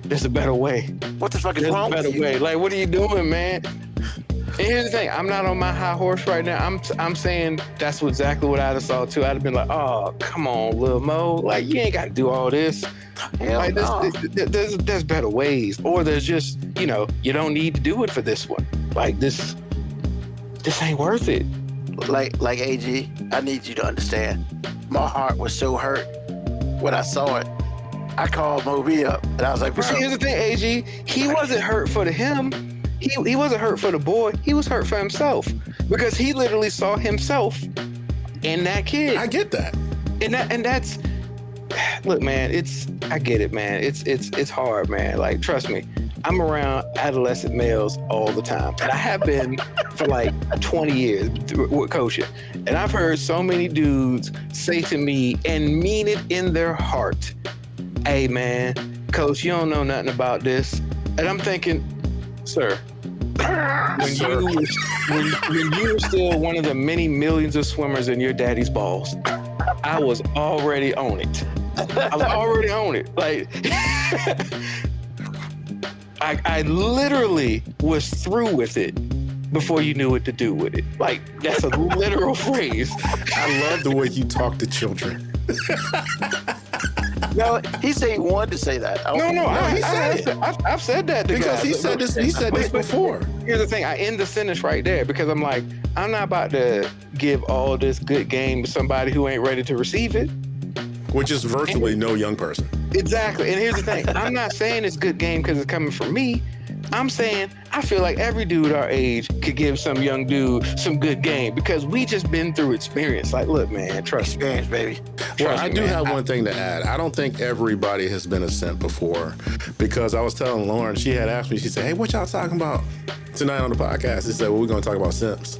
there's a better way. What the fuck is wrong with you? There's a better way. Like, what are you doing, man? And here's the thing, I'm not on my high horse right now. I'm saying that's exactly what I'd have saw too. I'd have been like, oh, come on, Lil Mo. Like, you ain't got to do all this. Hell like, no. there's better ways. Or there's just, you don't need to do it for this one. Like, this ain't worth it. Like AG, I need you to understand. My heart was so hurt when I saw it. I called Moby up and I was like, bro. See, here's the thing, AG. He wasn't hurt for him. He wasn't hurt for the boy. He was hurt for himself because he literally saw himself in that kid. I get that. And that's, look, man, I get it, man. It's hard, man. Like, trust me, I'm around adolescent males all the time. And I have been for like 20 years with coaching. And I've heard so many dudes say to me and mean it in their heart, hey, man, coach, you don't know nothing about this. And I'm thinking, sir, when you were still one of the many millions of swimmers in your daddy's balls, I was already on it. I was already on it. Like, I literally was through with it before you knew what to do with it. Like, that's a literal phrase. I love the way you talk to children. No, he said he wanted to say that. I've said that to because guys. he said this before. Here's the thing, I end the sentence right there because I'm like, I'm not about to give all this good game to somebody who ain't ready to receive it. Which is virtually no young person. Exactly. And here's the thing, I'm not saying it's good game because it's coming from me. I'm saying I feel like every dude our age could give some young dude some good game because we just been through experience. Like, look, man, trust me. Experience, baby. Well, I do have one thing to add. I don't think everybody has been a simp before because I was telling Lauren, she had asked me, she said, hey, what y'all talking about tonight on the podcast? She said, well, we're going to talk about simps.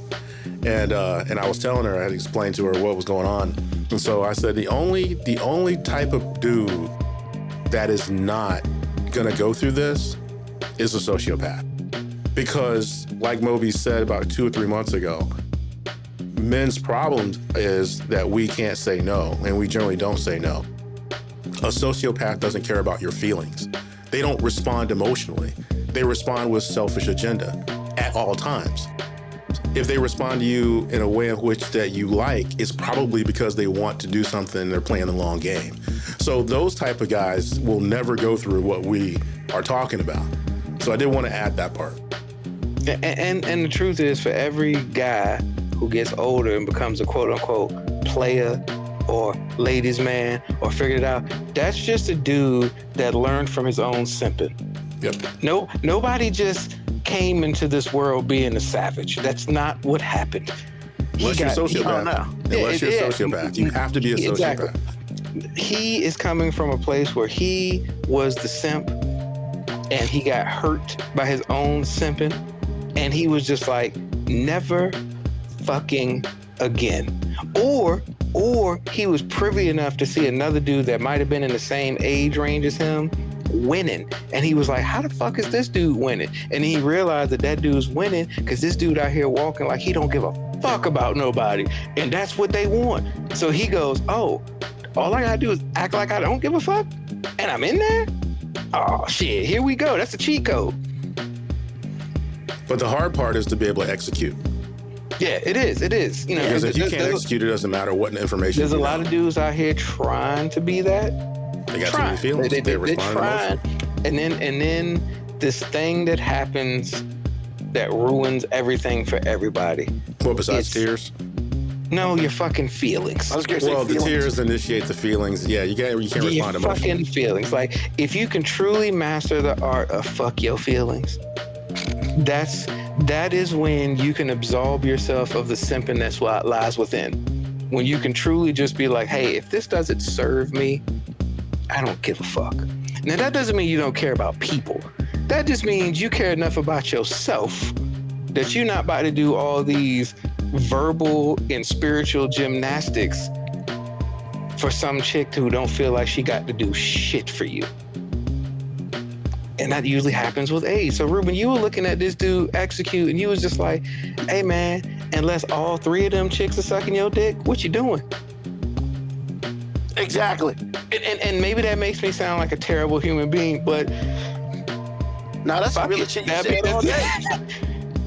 And I was telling her, I had explained to her what was going on. And so I said, the only type of dude that is not going to go through this is a sociopath. Because like Moby said about 2 or 3 months ago, men's problem is that we can't say no, and we generally don't say no. A sociopath doesn't care about your feelings. They don't respond emotionally. They respond with selfish agenda at all times. If they respond to you in a way in which that you like, it's probably because they want to do something and they're playing the long game. So those type of guys will never go through what we are talking about. So I did want to add that part. And the truth is, for every guy who gets older and becomes a quote unquote player or ladies man or figured it out, that's just a dude that learned from his own simping. Yep. Nobody just came into this world being a savage. That's not what happened. Unless you're a sociopath. Unless you're a sociopath. You have to be a sociopath. Exactly. He is coming from a place where he was the simp and he got hurt by his own simping, and he was just like, never fucking again. Or he was privy enough to see another dude that might have been in the same age range as him winning, and he was like, how the fuck is this dude winning? And he realized that dude's winning because this dude out here walking like he don't give a fuck about nobody, and that's what they want. So he goes, oh, all I gotta do is act like I don't give a fuck, and I'm in there? Oh shit, here we go. That's a cheat code. But the hard part is to be able to execute. Yeah, it is. You know, because if you can't execute, it doesn't matter what information. There's a lot of dudes out here trying to be that. They got too many feelings. They're trying, and then this thing that happens that ruins everything for everybody. What besides tears? No, your fucking feelings. I was gonna say Well, the feelings. tears initiate the feelings. Yeah, you can't respond Your emotionally. fucking feelings. Like, if you can truly master the art of fuck your feelings, that is when you can absolve yourself of the simping that's what lies within. When you can truly just be like, hey, if this doesn't serve me, I don't give a fuck. Now, that doesn't mean you don't care about people. That just means you care enough about yourself that you're not about to do all these verbal and spiritual gymnastics for some chick who don't feel like she got to do shit for you. And that usually happens with AIDS. So Ruben, you were looking at this dude execute, and you was just like, hey man, unless all three of them chicks are sucking your dick, what you doing? Exactly. And maybe that makes me sound like a terrible human being, but No, that's fuck really it. shit you That'd said be- all day.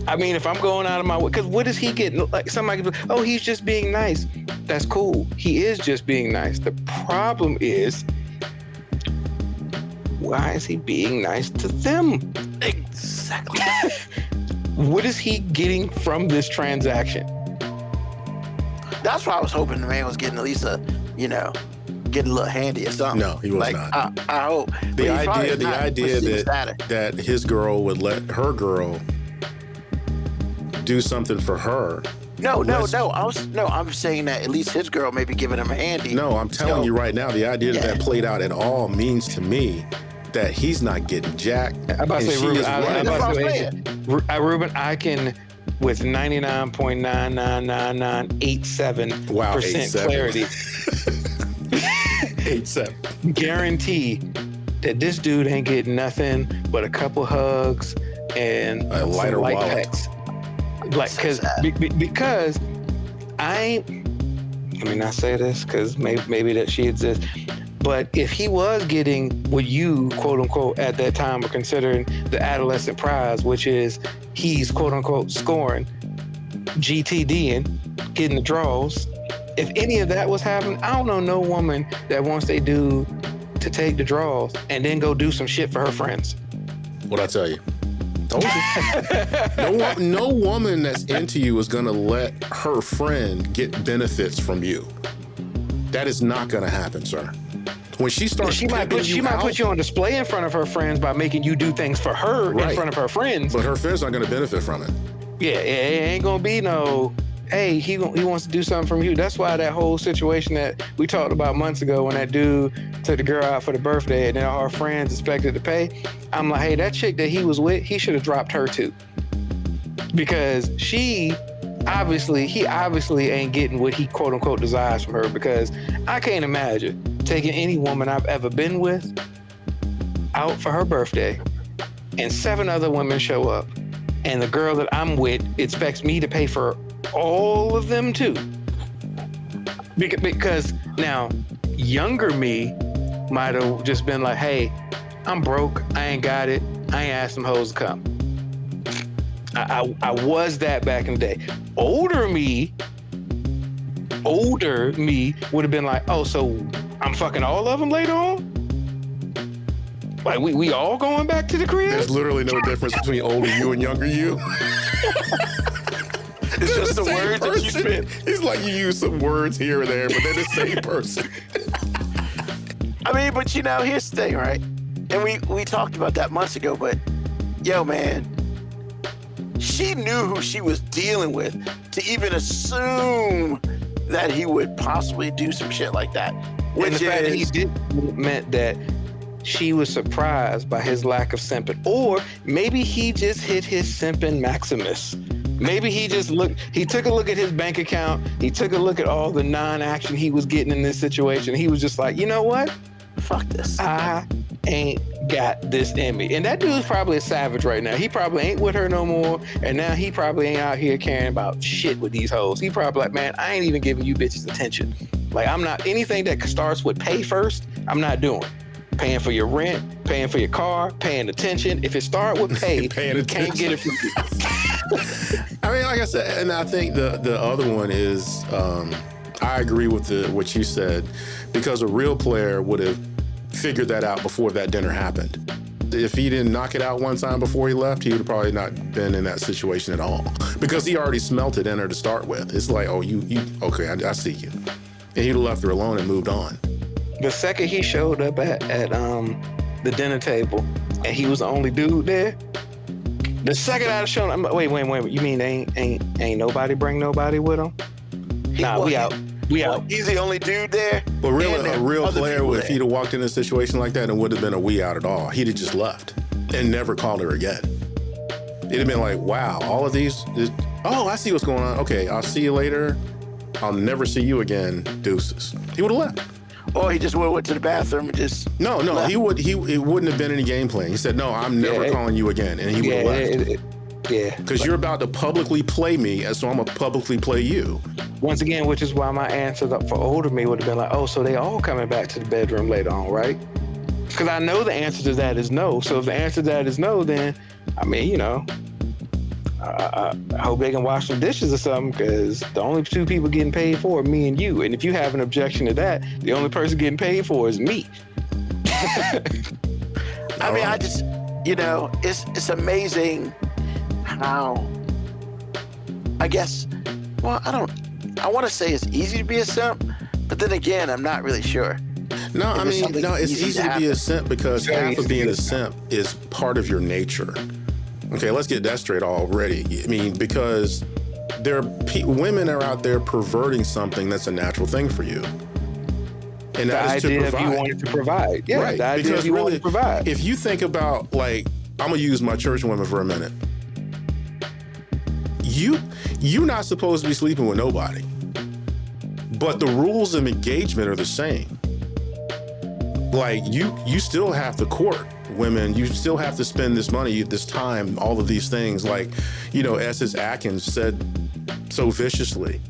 I mean, if I'm going out of my way, because what is he getting? Like, somebody could be, oh, he's just being nice. That's cool. He is just being nice. The problem is, why is he being nice to them? Exactly. What is he getting from this transaction? That's why I was hoping the man was getting at least getting a little handy or something. No, he was like, not. I hope. But The he's probably idea not receiving status. that his girl would let her girl do something for her. No. I'm saying that at least his girl may be giving him a handy. No, I'm telling So- you right now, the idea that played out at all means to me that he's not getting jacked. I'm about to and say, she Ruben, is I'm running. That's about what to I'm say, Ruben, I can, with 99.99987% Wow, 87. clarity, 8-7. guarantee that this dude ain't getting nothing but a couple hugs and A some lighter light wallet. pecks. Like, because let me not say this because maybe that she exists. But if he was getting what you, quote unquote, at that time were considering the adolescent prize, which is he's, quote unquote, scoring, GTDing, getting the draws, if any of that was happening, I don't know no woman that wants they dude to take the draws and then go do some shit for her friends. What'd I tell you? Told you. No woman that's into you is gonna let her friend get benefits from you. That is not gonna happen, sir. When she starts, She might put you on display in front of her friends by making you do things for her in Right. front of her friends. but her friends aren't gonna benefit from it. Yeah, it ain't gonna be no, hey, he wants to do something from you. That's why that whole situation that we talked about months ago when that dude took the girl out for the birthday and then all her friends expected to pay. I'm like, hey, that chick that he was with, he should have dropped her too. Because he obviously ain't getting what he quote unquote desires from her, because I can't imagine taking any woman I've ever been with out for her birthday and 7 other women show up and the girl that I'm with expects me to pay for all of them too. Because now younger me might have just been like, hey, I'm broke, I ain't got it, I ain't asked them hoes to come. I was that back in the day. Older me would have been like, oh, so I'm fucking all of them later on? Like, we all going back to the crib? There's literally no difference between older you and younger you. It's just the words that you spit. It's like you use some words here and there, but they're the same person. I mean, but here's the thing, right? And we talked about that months ago, but yo, man, she knew who she was dealing with to even assume that he would possibly do some shit like that. And Which the fact that he is, did meant that she was surprised by his lack of simping. Or maybe he just hit his simping maximus. Maybe he took a look at his bank account. He took a look at all the non-action he was getting in this situation. He was just like, you know what? Fuck this. I ain't got this in me. And that dude's probably a savage right now. He probably ain't with her no more. And now he probably ain't out here caring about shit with these hoes. He probably like, man, I ain't even giving you bitches attention. Like, I'm not, anything that starts with pay first, I'm not doing. Paying for your rent, paying for your car, paying attention. If it start with pay, you can't get it from you. I mean, like I said, and I think the other one is, I agree with what you said, because a real player would have figured that out before that dinner happened. If he didn't knock it out one time before he left, he would have probably not been in that situation at all, because he already smelt it in her to start with. It's like, oh, you okay, I see you. And he'd have left her alone and moved on. The second he showed up at the dinner table and he was the only dude there, the second I'd have shown him, wait, you mean ain't nobody bring nobody with him? Nah, we out. He's the only dude there. But really, a real player, if he'd have walked in a situation like that, it wouldn't have been a we out at all. He'd have just left and never called her again. It'd have been like, wow, all of these, I see what's going on. Okay, I'll see you later. I'll never see you again. Deuces. He would have left. Or he just went to the bathroom and just No, left. It wouldn't have been any game plan. He said, no, I'm never calling you again. And he would have left. Because you're about to publicly play me, and so I'm going to publicly play you. Once again, which is why my answer for older me would have been like, oh, so they all coming back to the bedroom later on, right? Because I know the answer to that is no. So if the answer to that is no, then, I mean, you know, I hope they can wash some dishes or something, because the only two people getting paid for are me and you. And if you have an objection to that, the only person getting paid for is me. I mean, I just, you know, it's amazing how, I guess, well, I want to say it's easy to be a simp, but then again, I'm not really sure. No, I mean, it's easy to be a simp because half of being a simp is part of your nature. Okay, let's get that straight already. I mean, because women are out there perverting something that's a natural thing for you. And that is to provide. If you wanted to provide. Yeah, right. The idea because if you really, wanted to provide. If you think about, like, I'm going to use my church women for a minute. You're not supposed to be sleeping with nobody. But the rules of engagement are the same. Like, you still have to court women. You still have to spend this money, this time, all of these things. Like, you know, S.S. Atkins said so viciously,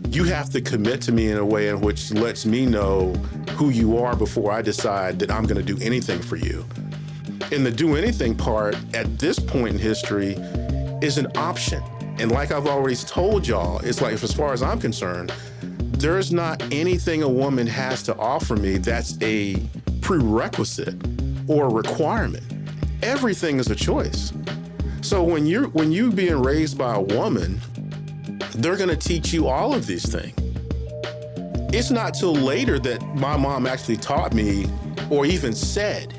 you have to commit to me in a way in which lets me know who you are before I decide that I'm going to do anything for you. And the do anything part at this point in history is an option. And like I've already told y'all, it's like, as far as I'm concerned, there's not anything a woman has to offer me that's a prerequisite or a requirement. Everything is a choice. So when you being raised by a woman, they're gonna teach you all of these things. It's not till later that my mom actually taught me or even said,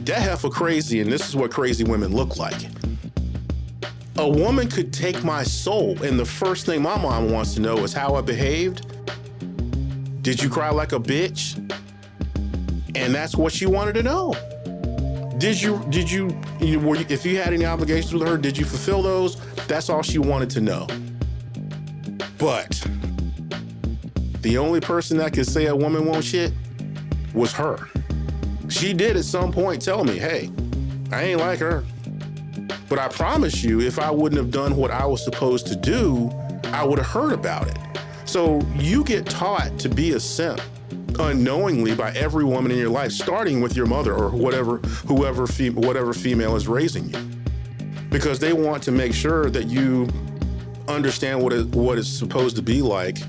that heifer crazy, and this is what crazy women look like. A woman could take my soul, and the first thing my mom wants to know is how I behaved. Did you cry like a bitch? And that's what she wanted to know. If you had any obligations with her, did you fulfill those? That's all she wanted to know. But the only person that could say a woman won't shit was her. She did at some point tell me, hey, I ain't like her. But I promise you, if I wouldn't have done what I was supposed to do, I would have heard about it. So you get taught to be a simp unknowingly by every woman in your life, starting with your mother or whatever female is raising you, because they want to make sure that you understand what it's supposed to be like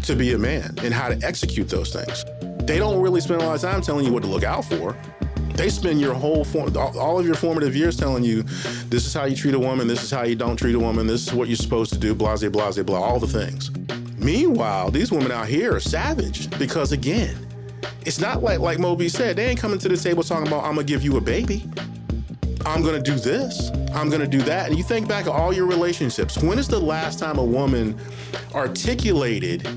to be a man and how to execute those things. They don't really spend a lot of time telling you what to look out for. They spend your all of your formative years telling you, this is how you treat a woman, this is how you don't treat a woman, this is what you're supposed to do, blah, blah, blah, blah, all the things. Meanwhile, these women out here are savage because, again, it's not like Moby said, they ain't coming to the table talking about, I'm going to give you a baby. I'm going to do this. I'm going to do that. And you think back to all your relationships. When is the last time a woman articulated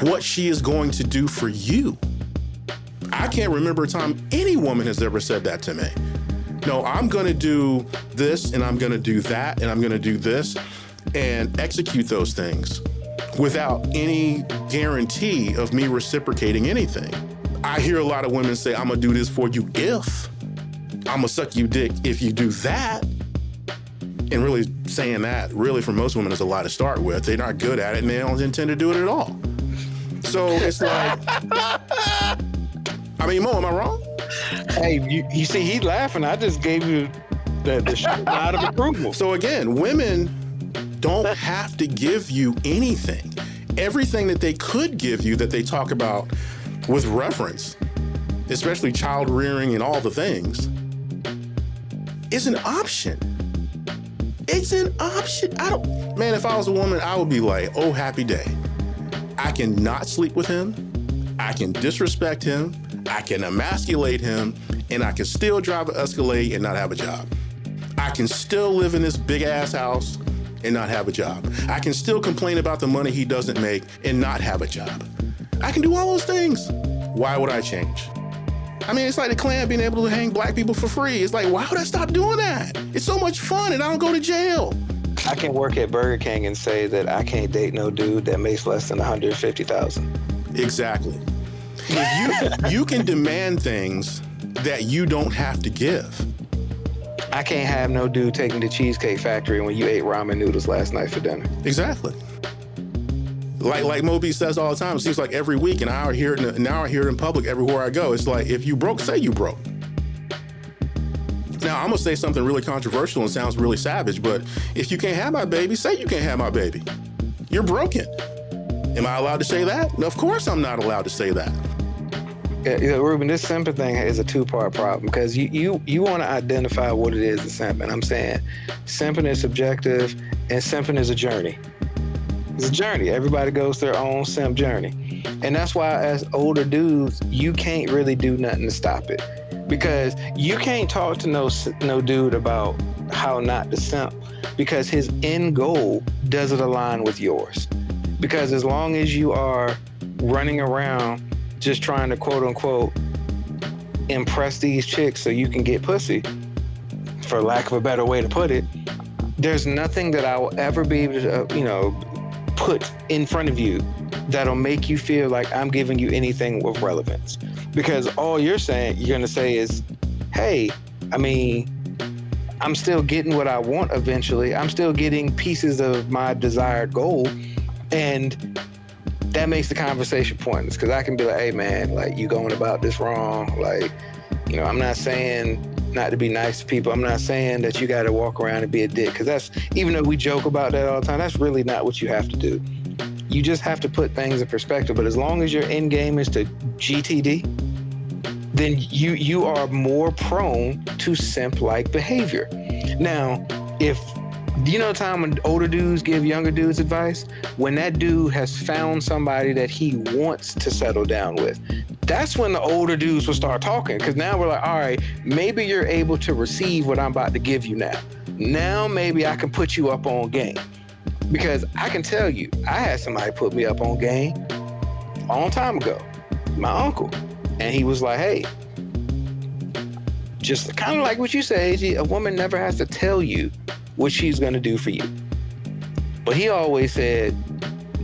what she is going to do for you? I can't remember a time any woman has ever said that to me. No, I'm going to do this and I'm going to do that and I'm going to do this and execute those things without any guarantee of me reciprocating anything. I hear a lot of women say, I'm going to do this for you if. I'm going to suck you dick if you do that. And really saying that, really for most women is a lot to start with. They're not good at it and they don't intend to do it at all. So it's like, I mean, Mo, am I wrong? Hey, you see, he's laughing. I just gave you the nod of approval. So again, women don't have to give you anything. Everything that they could give you that they talk about with reference, especially child rearing and all the things, is an option. It's an option. Man, if I was a woman, I would be like, oh, happy day. I can not sleep with him. I can disrespect him. I can emasculate him. And I can still drive an Escalade and not have a job. I can still live in this big ass house and not have a job. I can still complain about the money he doesn't make and not have a job. I can do all those things. Why would I change? I mean, it's like the Klan being able to hang black people for free. It's like, why would I stop doing that? It's so much fun and I don't go to jail. I can work at Burger King and say that I can't date no dude that makes less than $150,000. Exactly. If you can demand things that you don't have to give. I can't have no dude taking the Cheesecake Factory when you ate ramen noodles last night for dinner. Exactly. Like Moby says all the time, it seems like every week, and I hear it in public everywhere I go. It's like, if you broke, say you broke. Now, I'm going to say something really controversial and sounds really savage, but if you can't have my baby, say you can't have my baby. You're broken. Am I allowed to say that? No, of course I'm not allowed to say that. Yeah, Ruben, this simping thing is a two-part problem because you want to identify what it is to simp. And I'm saying simping is subjective and simping is a journey. It's a journey. Everybody goes their own simp journey. And that's why as older dudes, you can't really do nothing to stop it. Because you can't talk to no dude about how not to simp because his end goal doesn't align with yours. Because as long as you are running around just trying to quote unquote impress these chicks so you can get pussy, for lack of a better way to put it, there's nothing that I will ever be able to, put in front of you that'll make you feel like I'm giving you anything with relevance. Because all you're going to say is, hey, I mean, I'm still getting what I want eventually. I'm still getting pieces of my desired goal. And that makes the conversation pointless because I can be like, hey, man, like, you going about this wrong. Like, I'm not saying not to be nice to people. I'm not saying that you got to walk around and be a dick because that's, even though we joke about that all the time, that's really not what you have to do. You just have to put things in perspective. But as long as your end game is to GTD, then you are more prone to simp-like behavior. Now, if time when older dudes give younger dudes advice, when that dude has found somebody that he wants to settle down with, that's when the older dudes will start talking. Because now we're like, all right, maybe you're able to receive what I'm about to give you now. Now maybe I can put you up on game. Because I can tell you, I had somebody put me up on game a long time ago, my uncle. And he was like, hey, just kind of like what you say, AG, a woman never has to tell you what she's going to do for you. But he always said,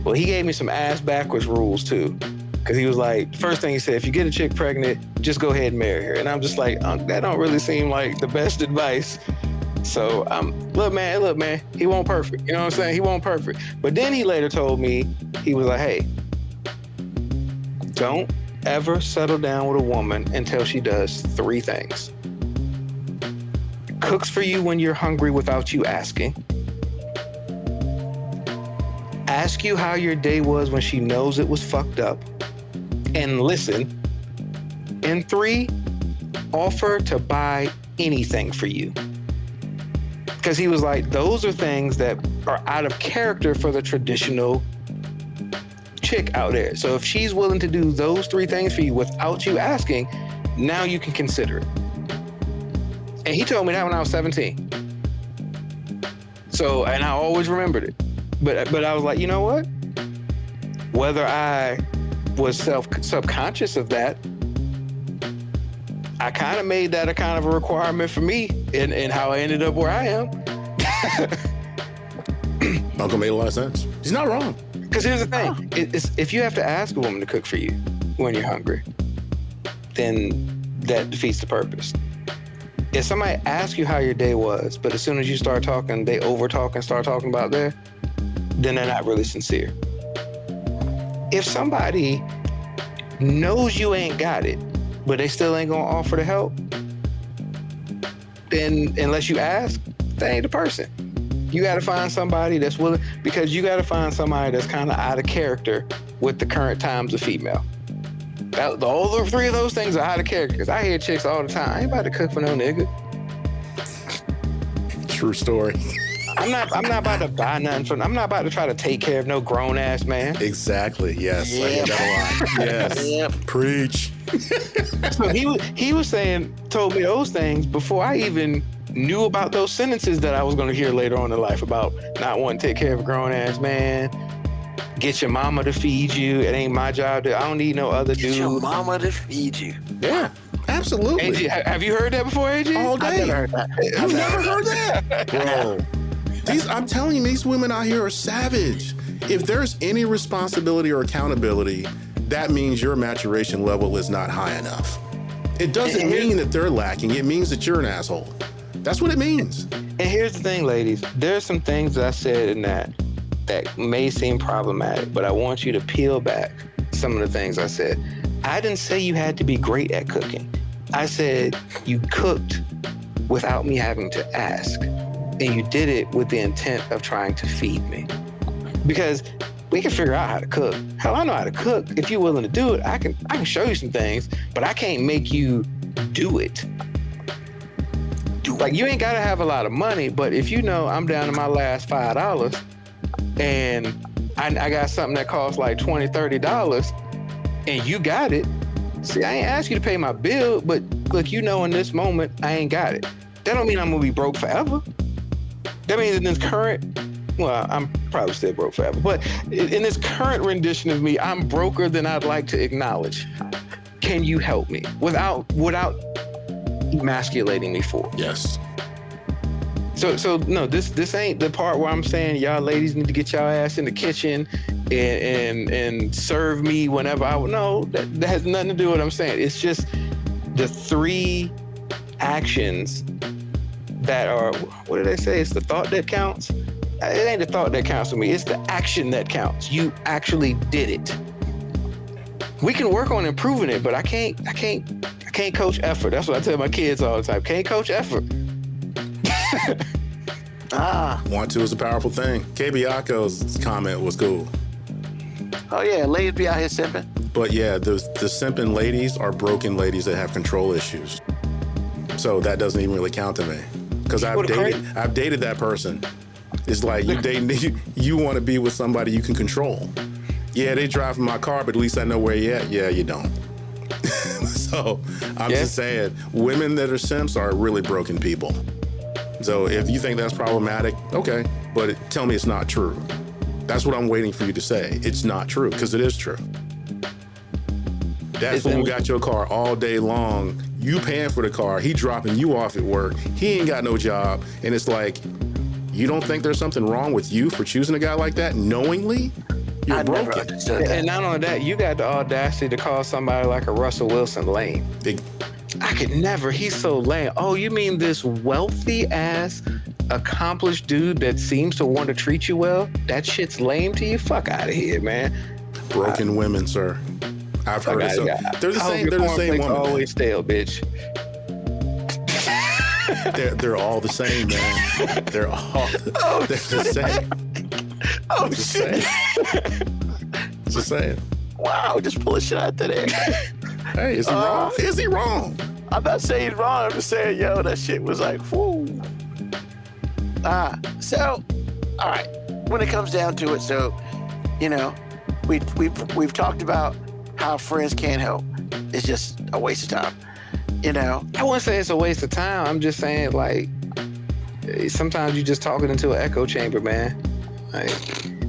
well, he gave me some ass backwards rules too. Because he was like, first thing he said, if you get a chick pregnant, just go ahead and marry her. And I'm just like, that don't really seem like the best advice. So look, man, he won't perfect. You know what I'm saying? He won't perfect. But then he later told me, he was like, hey, don't ever settle down with a woman until she does 3 things. Cooks for you when you're hungry without you asking. Ask you how your day was when she knows it was fucked up. And listen. And 3, offer to buy anything for you. Because he was like, those are things that are out of character for the traditional chick out there. So if she's willing to do those 3 things for you without you asking, now you can consider it. And he told me that when I was 17. So, and I always remembered it. But I was like, you know what? Whether I was subconscious of that I kind of made that a kind of a requirement for me and how I ended up where I am. Uncle made a lot of sense. He's not wrong. Because here's the thing. If you have to ask a woman to cook for you when you're hungry, then that defeats the purpose. If somebody asks you how your day was, but as soon as you start talking, they over talk and start talking about there, then they're not really sincere. If somebody knows you ain't got it, but they still ain't gonna offer to help, then unless you ask, they ain't the person. You gotta find somebody that's willing, because you gotta find somebody that's kind of out of character with the current times of female. All the three of those things are out of character. Because I hear chicks all the time, I ain't about to cook for no nigga. True story. I'm not about to buy nothing from. I'm not about to try to take care of no grown ass man. Exactly. Yes. I hear that a lot. Yes. Yep. Preach. So he was told me those things before I even knew about those sentences that I was going to hear later on in life about not wanting to take care of a grown ass man. Get your mama to feed you. It ain't my job to. I don't need no other dude. Get your mama to feed you. Yeah. Absolutely. AG, have you heard that before, AG? All day. I've never heard that. You've never heard that? Bro. I'm telling you, these women out here are savage. If there's any responsibility or accountability, that means your maturation level is not high enough. It doesn't mean that they're lacking. It means that you're an asshole. That's what it means. And here's the thing, ladies. There's some things that I said in that may seem problematic, but I want you to peel back some of the things I said. I didn't say you had to be great at cooking. I said you cooked without me having to ask. And you did it with the intent of trying to feed me. Because we can figure out how to cook. Hell, I know how to cook. If you're willing to do it, I can show you some things, but I can't make you do it. Like, you ain't gotta have a lot of money, but if you know I'm down to my last $5 and I got something that costs like $20, $30 and you got it, see, I ain't ask you to pay my bill, but look, you know in this moment, I ain't got it. That don't mean I'm gonna be broke forever. That means in this current, well, I'm probably still broke forever, but in this current rendition of me, I'm broker than I'd like to acknowledge. Can you help me without emasculating me for it? Yes. So no, this ain't the part where I'm saying y'all ladies need to get y'all ass in the kitchen and serve me whenever I would. No, that has nothing to do with what I'm saying. It's just the three actions that are, what did they say? It's the thought that counts. It ain't the thought that counts for me. It's the action that counts. You actually did it. We can work on improving it, but I can't coach effort. That's what I tell my kids all the time. Can't coach effort. Want to is a powerful thing. KB Akko's comment was cool. Oh yeah, ladies be out here simping. But yeah, the simping ladies are broken ladies that have control issues. So that doesn't even really count to me. Because I've dated that person. It's like you want to be with somebody you can control. Yeah, they drive my car, but at least I know where you're at. Yeah, you don't. So I'm just saying, women that are simps are really broken people. So if you think that's problematic, okay, but tell me it's not true. That's what I'm waiting for you to say. It's not true, because it is true. That fool got your car all day long. You paying for the car. He dropping you off at work. He ain't got no job. And it's like, you don't think there's something wrong with you for choosing a guy like that knowingly? You're broken. Never understood that. And not only that, you got the audacity to call somebody like a Russell Wilson lame. I could never. He's so lame. Oh, you mean this wealthy ass, accomplished dude that seems to want to treat you well? That shit's lame to you? Fuck out of here, man. Broken women, sir. I've heard it. So they're the same. They're the same woman. Always stale, bitch. They're all the same, man. They're the same. Oh shit! Just saying. Wow, just pull a shit out of there. Hey, is he wrong? Is he wrong? I'm not saying he's wrong. I'm just saying, yo, that shit was like, whoo. So, all right. When it comes down to it, so, you know, we've talked about how friends can't help. It's just a waste of time. You know. I wouldn't say it's a waste of time. I'm just saying, like, sometimes you're just talking into an echo chamber, man. Like,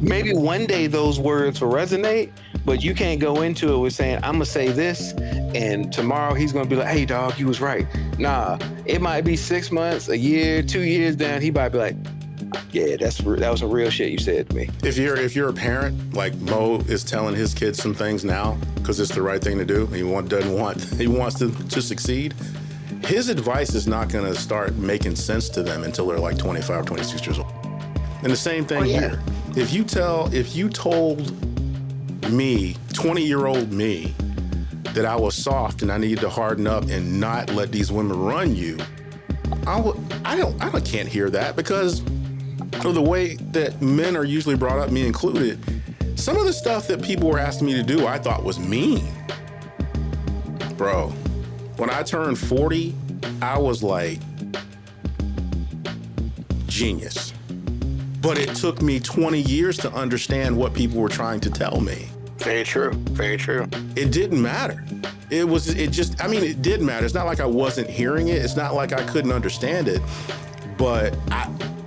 maybe one day those words will resonate, but you can't go into it with saying, I'm gonna say this, and tomorrow he's gonna be like, hey dog, you was right. Nah, it might be 6 months, a year, 2 years down, he might be like, yeah, that was some real shit you said to me. If you're a parent, like Mo is telling his kids some things now because it's the right thing to do, he wants to succeed, his advice is not going to start making sense to them until they're like 25, 26 years old. And the same thing here. If you told me, 20-year-old me, that I was soft and I needed to harden up and not let these women run you, I can't hear that, because of the way that men are usually brought up, me included. Some of the stuff that people were asking me to do, I thought was mean. Bro, when I turned 40, I was like, genius. But it took me 20 years to understand what people were trying to tell me. Very true. Very true. It didn't matter. It did matter. It's not like I wasn't hearing it. It's not like I couldn't understand it. But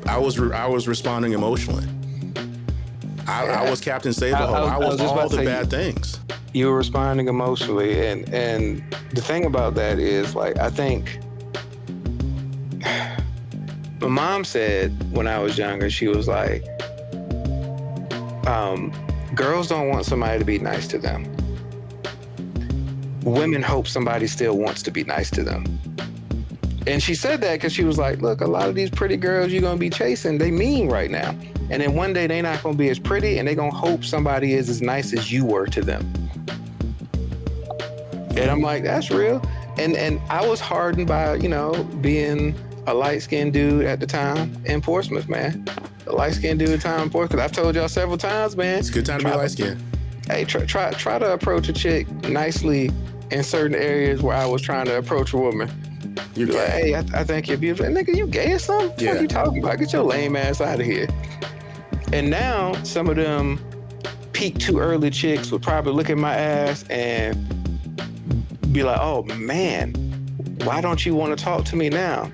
I was responding emotionally. I was Captain Save-A-Ho. I was all the bad things. You were responding emotionally, and the thing about that is, like, I think my mom said when I was younger, she was like, girls don't want somebody to be nice to them. Women hope somebody still wants to be nice to them. And she said that because she was like, look, a lot of these pretty girls you're going to be chasing, they mean right now. And then one day they not going to be as pretty, and they going to hope somebody is as nice as you were to them. And I'm like, that's real. And I was hardened by, being a light-skinned dude at the time in Portsmouth, man. A light-skinned dude at the time in Portsmouth. I've told y'all several times, man. It's a good time to be light-skinned. Hey, try to approach a chick nicely in certain areas where I was trying to approach a woman. You're gay. Like, hey, I think you're beautiful. Nigga, you gay or something? What are you talking about? Get your lame ass out of here. And now some of them peak too early chicks would probably look at my ass and be like, oh man, why don't you want to talk to me now?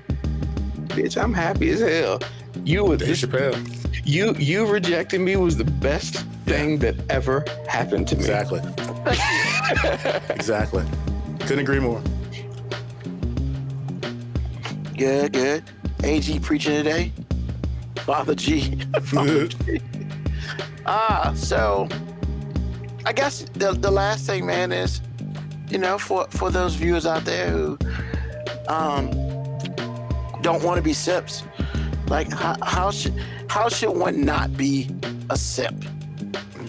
Bitch, I'm happy as hell. You rejecting me was the best thing that ever happened to me. Exactly. Exactly. Couldn't agree more. Good. AG preaching today. Father G. So I guess the last thing, man, is, for those viewers out there who don't want to be simps, like how should one not be a simp?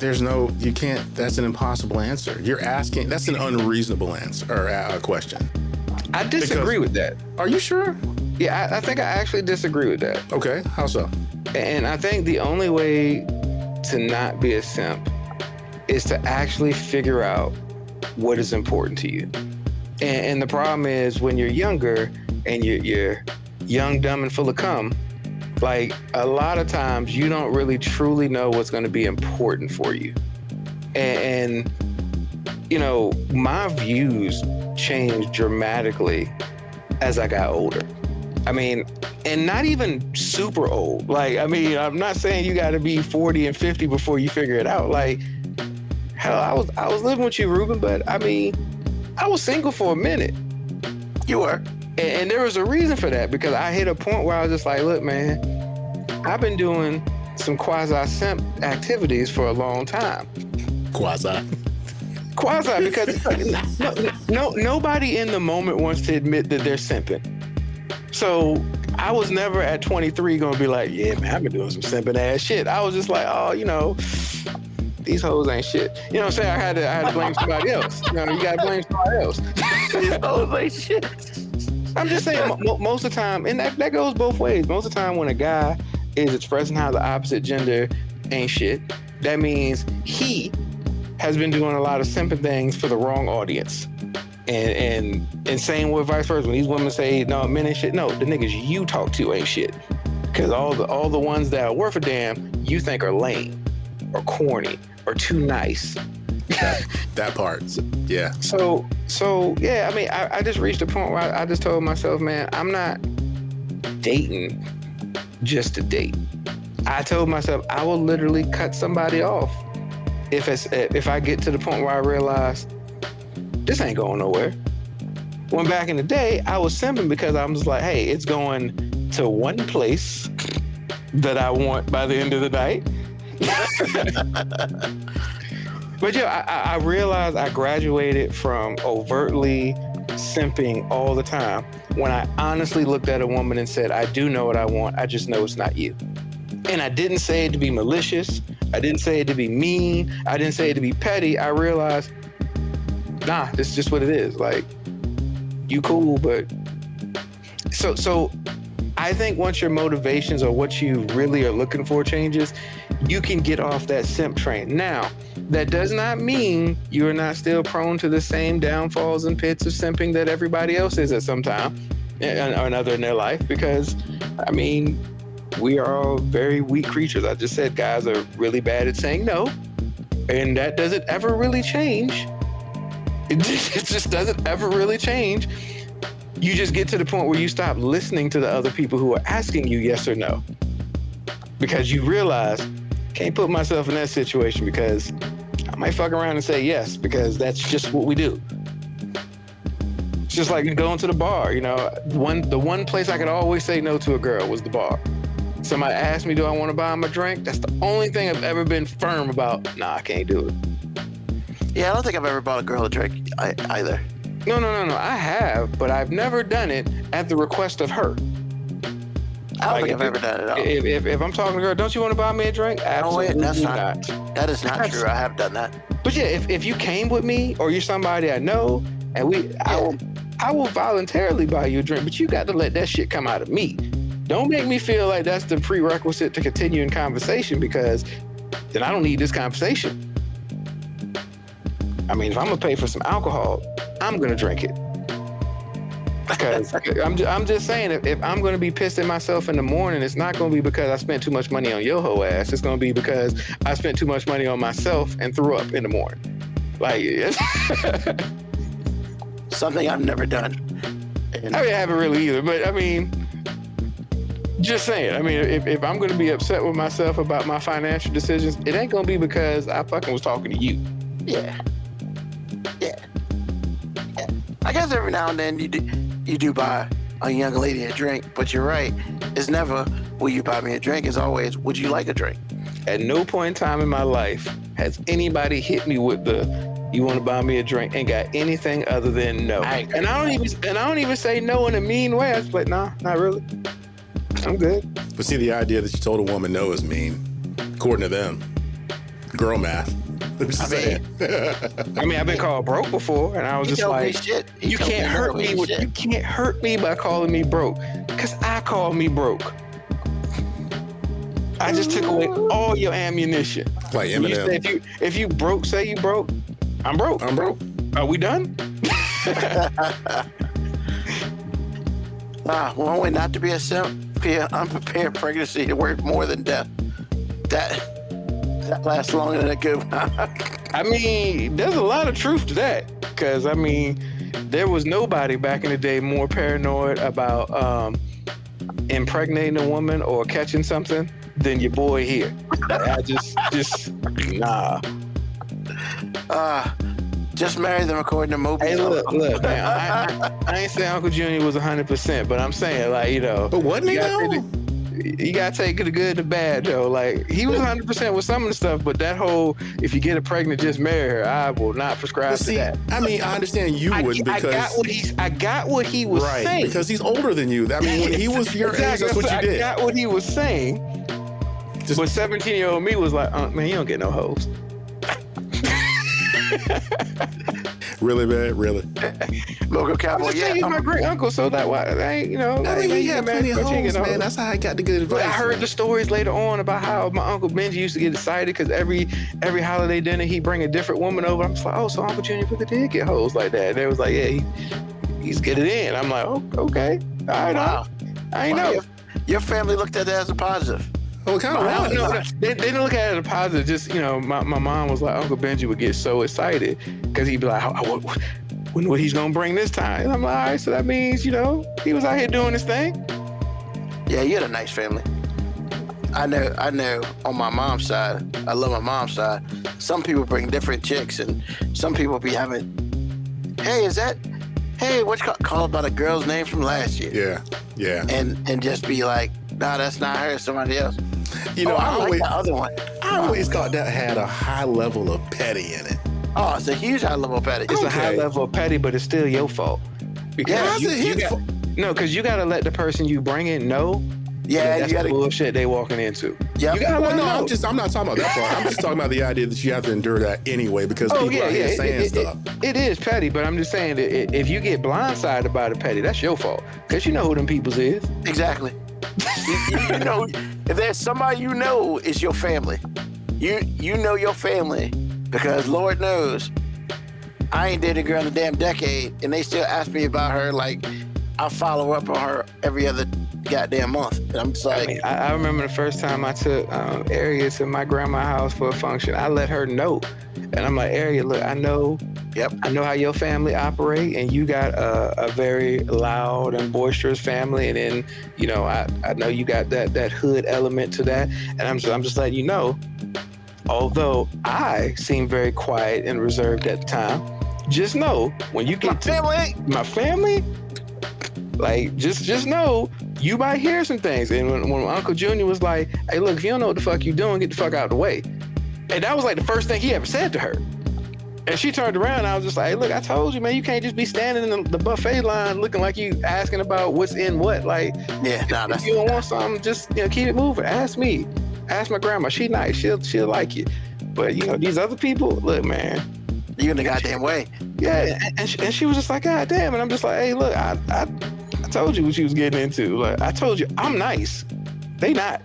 You can't, that's an impossible answer. You're asking, that's an unreasonable answer or question. I disagree with that. Are you sure? Yeah, I think I actually disagree with that. Okay, how so? And I think the only way to not be a simp is to actually figure out what is important to you. And the problem is, when you're younger and you're young, dumb, and full of cum, like, a lot of times you don't really truly know what's going to be important for you. And my views changed dramatically as I got older. I mean, and not even super old. Like, I mean, I'm not saying you got to be 40 and 50 before you figure it out. Like, hell, I was living with you, Ruben, but I mean, I was single for a minute. You were. And there was a reason for that, because I hit a point where I was just like, look, man, I've been doing some quasi-simp activities for a long time. Quasi, because nobody in the moment wants to admit that they're simping. So I was never at 23 going to be like, yeah, man, I've been doing some simping ass shit. I was just like, oh, these hoes ain't shit. You know what I'm saying? I had to blame somebody else. You got to blame somebody else. These hoes ain't shit. I'm just saying, most of the time, and that goes both ways. Most of the time when a guy is expressing how the opposite gender ain't shit, that means he has been doing a lot of simping things for the wrong audience. And same with vice versa. When these women say, no, men ain't shit, no, the niggas you talk to ain't shit. Because all the ones that are worth a damn, you think are lame or corny or too nice. That part, yeah. So yeah, I mean, I just reached a point where I just told myself, man, I'm not dating just to date. I told myself I will literally cut somebody off if I get to the point where I realize this ain't going nowhere. When back in the day, I was simping because I'm just like, hey, it's going to one place that I want by the end of the night. But yeah, I realized I graduated from overtly simping all the time when I honestly looked at a woman and said, I do know what I want, I just know it's not you. And I didn't say it to be malicious. I didn't say it to be mean. I didn't say it to be petty. I realized, nah, this is just what it is. Like, you cool, but so I think once your motivations or what you really are looking for changes, you can get off that simp train. Now, that does not mean you are not still prone to the same downfalls and pits of simping that everybody else is at some time or another in their life, because, I mean, we are all very weak creatures. I just said guys are really bad at saying no, and that doesn't ever really change. It just doesn't ever really change. You just get to the point where you stop listening to the other people who are asking you yes or no, because you realize, can't put myself in that situation because I might fuck around and say yes, because that's just what we do. It's just like going to the bar, you know. The one place I could always say no to a girl was the bar. Somebody asked me, do I want to buy them a drink? That's the only thing I've ever been firm about. Nah, I can't do it. Yeah, I don't think I've ever bought a girl a drink either. No. I have, but I've never done it at the request of her. I don't think I've ever done it at all. If I'm talking to a girl, don't you want to buy me a drink? Absolutely no, wait, not. That is not true. I have done that. But yeah, if you came with me or you're somebody I know, and I will voluntarily buy you a drink, but you got to let that shit come out of me. Don't make me feel like that's the prerequisite to continuing conversation, because then I don't need this conversation. I mean, if I'm gonna pay for some alcohol, I'm gonna drink it. Because I'm just saying, if I'm gonna be pissed at myself in the morning, it's not gonna be because I spent too much money on your whole ass. It's gonna be because I spent too much money on myself and threw up in the morning. Like, something I've never done. I haven't really either, but I mean, just saying. I mean, if I'm gonna be upset with myself about my financial decisions, it ain't gonna be because I fucking was talking to you. Yeah. I guess every now and then you do buy a young lady a drink, but you're right. It's never, will you buy me a drink? It's always, would you like a drink? At no point in time in my life has anybody hit me with the, you want to buy me a drink, and got anything other than no. And I don't even say no in a mean way. I just like, nah, not really. I'm good. But see, the idea that you told a woman no is mean, according to them. Girl math. I mean, I've been called broke before, and I was just like, you can't hurt me. You can't hurt me by calling me broke, because I called me broke. I just took away all your ammunition. Like Eminem. If you broke, say you broke. I'm broke. Are we done? One way not to be a simp, fear unprepared pregnancy worth more than death. That lasts longer than a good one. I mean, there's a lot of truth to that, because I mean, there was nobody back in the day more paranoid about impregnating a woman or catching something than your boy here. I just nah. Just marry them according to Moby. Hey, look, man. I ain't saying Uncle Junior was 100%, but I'm saying, like, you know. But wasn't he though? You gotta take the good and the bad, though. Like, he was 100% with some of the stuff, but that whole, if you get her pregnant, just marry her, I will not prescribe to that. I mean, I understand you would, because I got what he was right, saying. Because he's older than you. I mean, when he was your age, that's what you did. I got what he was saying. But 17-year-old me was like, man, you don't get no hoes. Really, man? Really? Local cowboy, yeah. He's my great uncle, so that why, you know. I mean, he had plenty of hoes, man. That's how I got the good advice. But I heard the stories later on about how my Uncle Benji used to get excited because every holiday dinner he'd bring a different woman over. I'm just like, oh, so Uncle Junior really did get hoes like that. And they was like, yeah, he's getting in. I'm like, oh, okay. All right, wow. I ain't know. Your family looked at that as a positive. Oh, kind of. No, they didn't look at it as a positive. Just, you know, my mom was like, Uncle Benji would get so excited because he'd be like, what he's gonna bring this time? And I'm like, all right, so that means, you know, he was out here doing his thing. Yeah, you had a nice family. I know. On my mom's side, I love my mom's side. Some people bring different chicks, and some people be having. Hey, what you call about a girl's name from last year? Yeah. And just be like, nah, that's not her. It's somebody else. You know, I like the other one. I always thought that had a high level of petty in it. Oh, it's a huge high level petty. It's a high level of petty, but it's still your fault. Because because you gotta let the person you bring in know. Yeah, that's the bullshit they walking into. Yeah, I'm not talking about that part. I'm just talking about the idea that you have to endure that anyway because people are here saying stuff. It is petty, but I'm just saying that if you get blindsided by the petty, that's your fault because you know who them peoples is. Exactly. you know, if there's somebody you know, it's your family. You know your family because Lord knows, I ain't dated a girl in a damn decade, and they still ask me about her. Like, I follow up on her every other goddamn month. And I'm just like, I remember the first time I took Aria to my grandma's house for a function. I let her know, and I'm like, Aria, look, I know how your family operate, and you got a very loud and boisterous family, and then I know you got that hood element to that, and I'm just letting you know. Although I seem very quiet and reserved at the time, just know when you get to my family, like just know you might hear some things. And when Uncle Junior was like, "Hey, look, if you don't know what the fuck you doing, get the fuck out of the way," and that was like the first thing he ever said to her. And she turned around, and I was just like, "Hey, look, I told you, man, you can't just be standing in the buffet line looking like you asking about what's in what. Like, if you don't want something, just keep it moving. Ask me." Ask my grandma. She nice. She'll like you. But these other people, look, man. You in the goddamn way. Yeah, and she was just like, God damn. And I'm just like, hey, look, I told you what you was getting into. Like, I told you, I'm nice. They not.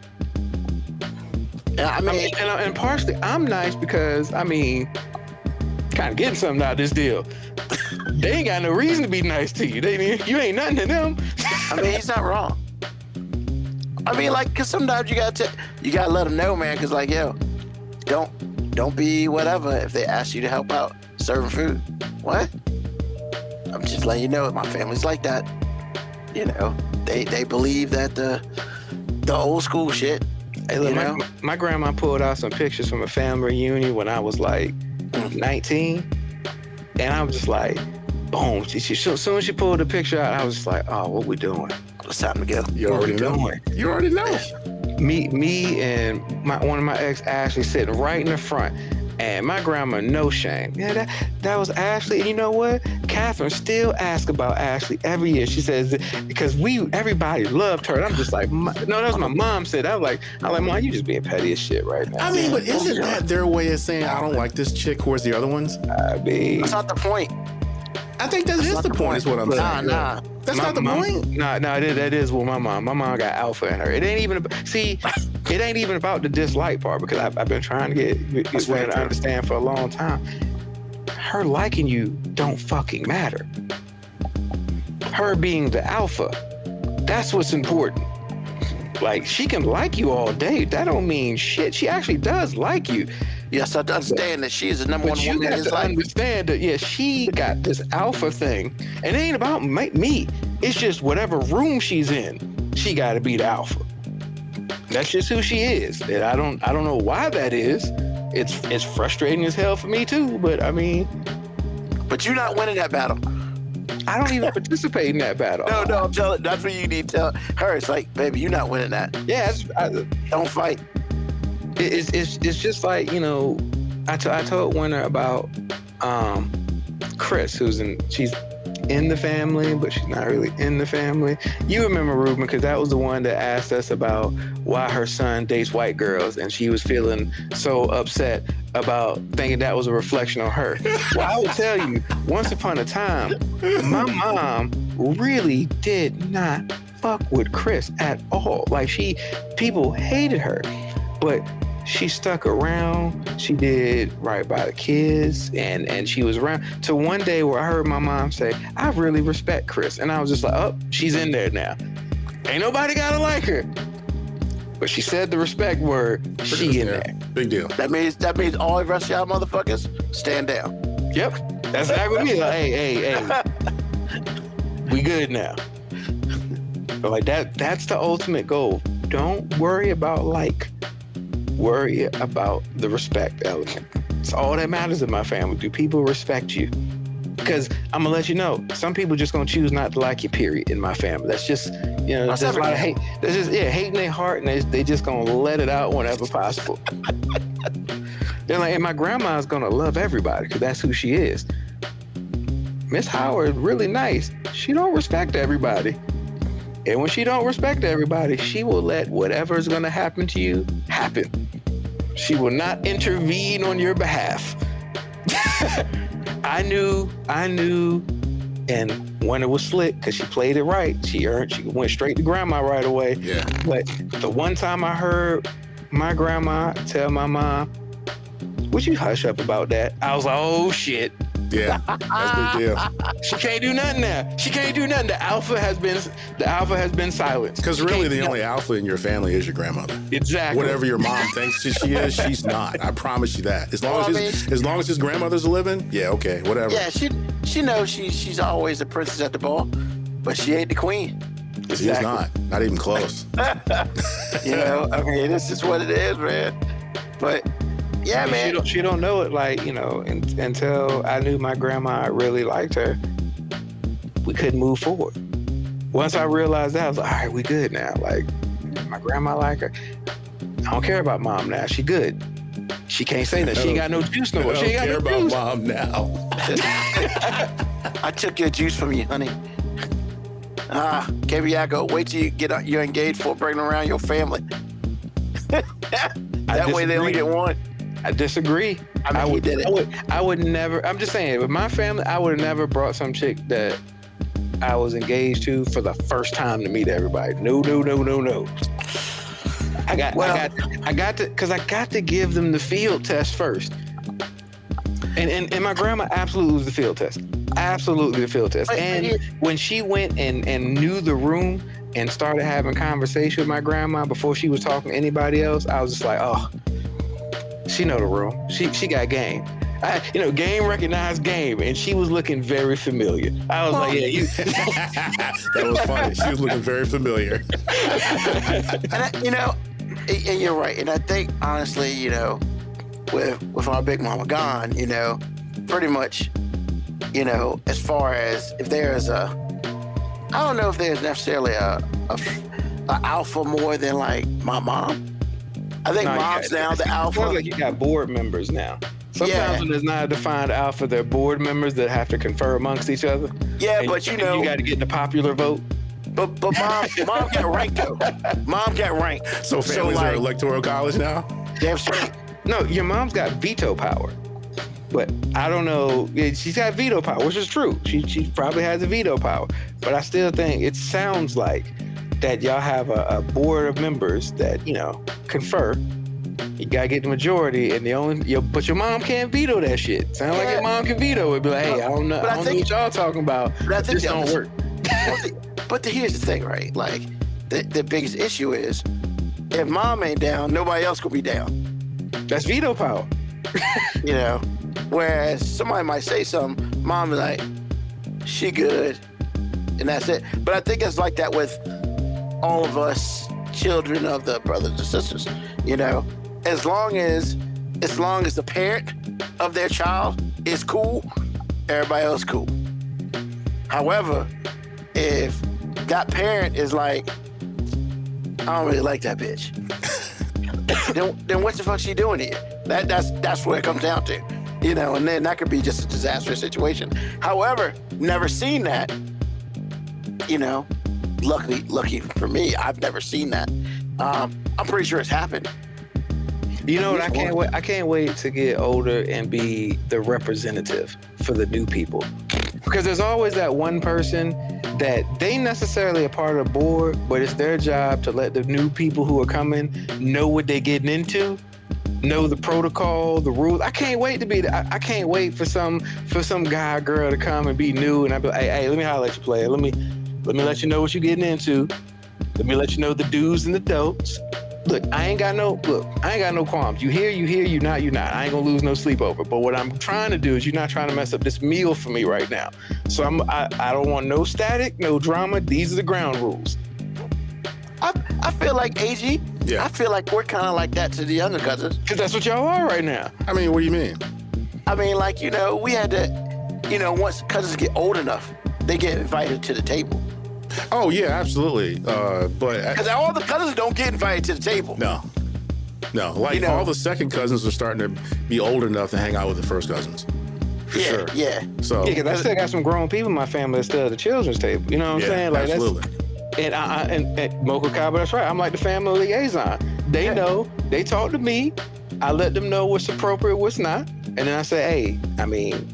Yeah, I mean, and partially, I'm nice because kind of getting something out of this deal. They ain't got no reason to be nice to you. You ain't nothing to them. I mean, he's not wrong. I mean, like, cause sometimes you gotta let them know, man. Cause like, yo, don't be whatever if they ask you to help out serving food. What? I'm just letting you know, my family's like that. They believe that the old school shit. Hey, look, my grandma pulled out some pictures from a family reunion when I was like 19, and I was just like, boom. As soon as she pulled the picture out, I was just like, oh, what we doing? It's time to go. You already know. You already know. Me and one of my ex Ashley sitting right in the front, and my grandma, no shame. Yeah, that was Ashley. And you know what? Catherine still asks about Ashley every year. She says because everybody loved her. And I'm just like, no, that was my mom said. I'm like, Mom, you just being petty as shit right now. I mean, but isn't that their way of saying I don't like this chick? Where's the other ones? That's not the point. I think that is the point. Is what I'm saying. Nah. That's not the point. No, that is what my mom got alpha in her. It ain't even about the dislike part because I've been trying to get women to understand for a long time. Her liking you don't fucking matter. Her being the alpha, that's what's important. Like, she can like you all day. That don't mean shit. She actually does like you. Yes, I understand that she's the number one woman in his life. Understand that, she got this alpha thing. And it ain't about me. It's just whatever room she's in, she got to be the alpha. That's just who she is. And I don't know why that is. It's frustrating as hell for me too. But But you're not winning that battle. I don't even participate in that battle. No, I'm telling. That's what you need to tell her. It's like, baby, you're not winning that. Yeah, don't fight. It's just like, I told Winter about Chris, she's in the family, but she's not really in the family. You remember Ruben, because that was the one that asked us about why her son dates white girls, and she was feeling so upset about thinking that was a reflection on her. Well, I will tell you, once upon a time, my mom really did not fuck with Chris at all. Like, people hated her, but she stuck around. She did right by the kids, and she was around to one day where I heard my mom say, I really respect Chris. And I was just like, oh, she's in there now. Ain't nobody gotta like her. But she said the respect word, she in there. Big deal. That means all the rest of y'all motherfuckers stand down. Yep. That's exactly me. Like, hey. We good now. But like that's the ultimate goal. don't worry about worry about the respect element. It's all that matters in my family. Do people respect you? Because I'm gonna let you know, some people just gonna choose not to like you, period, in my family. That's just, there's a lot of hate. There's just, hate in their heart, and they just gonna let it out whenever possible. They're like, and my grandma's gonna love everybody, because that's who she is. Miss Howard, really nice. She don't respect everybody. And when she don't respect everybody, she will let whatever is gonna happen to you, happen. She will not intervene on your behalf. I knew, and when it was slick, because she played it right, she went straight to grandma right away. Yeah. But the one time I heard my grandma tell my mom, would you hush up about that? I was like, oh shit. Yeah, that's a big deal. She can't do nothing now. She can't do nothing. The alpha has been silenced. Because really, the only alpha in your family is your grandmother. Exactly. Whatever your mom thinks she is, she's not. I promise you that. As long as his grandmother's living, yeah, okay, whatever. Yeah, she knows she's always the princess at the ball, but she ain't the queen. Exactly. She's not even close. This is what it is, man. But yeah, man. She don't know it, until I knew my grandma really liked her. We couldn't move forward. Once I realized that, I was like, all right, we good now. Like, my grandma like her. I don't care about mom now. She good. She can't say that. She ain't got no juice no more. She ain't got no about juice. Mom now. I took your juice from you, honey. Keviaco, wait till you're engaged before bringing around your family. That way they only get one. I disagree. I would never. I'm just saying, with my family, I would have never brought some chick that I was engaged to for the first time to meet everybody. No. I got to give them the field test first. And my grandma absolutely was the field test. Absolutely the field test. And when she went and knew the room and started having conversation with my grandma before she was talking to anybody else, I was just like, oh, she know the room. She got game. Game recognized game, and she was looking very familiar. I was like, yeah, you. That was funny. She was looking very familiar. And you're right. And I think, honestly, with our big mama gone, pretty much, as far as if there's I don't know if there's necessarily a alpha more than like my mom. I think mom's now the alpha. Sounds like you got board members now. Sometimes when there's not a defined alpha, they're board members that have to confer amongst each other. Yeah, and but you got to get the popular vote. But mom got ranked though. Mom got ranked. So families are electoral college now? Damn straight. No, your mom's got veto power. But I don't know. She's got veto power, which is true. She probably has a veto power. But I still think it sounds like that y'all have a board of members that, confer. You gotta get the majority, and but your mom can't veto that shit. Sound like your mom can veto it. Be like, hey, I don't know what y'all talking about. This don't work. But here's the thing, right? Like, the biggest issue is, if mom ain't down, nobody else will be down. That's veto power. Whereas somebody might say something, mom is like, she good, and that's it. But I think it's like that with all of us children of the brothers and sisters. As long as the parent of their child is cool, everybody else cool. However, if that parent is like, I don't really like that bitch, then what the fuck she doing here? That's what it comes down to, and then that could be just a disastrous situation. However, never seen that, lucky for me, I've never seen that. I'm pretty sure it's happened. What? I can't wait to get older and be the representative for the new people. Because there's always that one person that they necessarily a part of the board, but it's their job to let the new people who are coming know what they're getting into, know the protocol, the rules. I can't wait to be I can't wait for some guy or girl to come and be new, and I'll be like, hey, let me holler at you, player. Let me let you know what you're getting into. Let me let you know the do's and the don'ts. Look, I ain't got no qualms. You here, you not. I ain't gonna lose no sleep over. But what I'm trying to do is you're not trying to mess up this meal for me right now. So I don't want no static, no drama. These are the ground rules. I I feel like AG. Yeah. I feel like we're kind of like that to the younger cousins. Because that's what y'all are right now. I mean, what do you mean? I mean, like, we had to, once cousins get old enough, they get invited to the table. Oh yeah, absolutely. But Because all the cousins don't get invited to the table. no. Like all the second cousins are starting to be old enough to hang out with the first cousins. For sure. Yeah. So Yeah, because I still got some grown people in my family that's still at the children's table. You know what I'm saying? Like absolutely. And Mocha Kaba, that's right. I'm like the family liaison. They know. They talk to me. I let them know what's appropriate, what's not. And then I say, hey, I mean,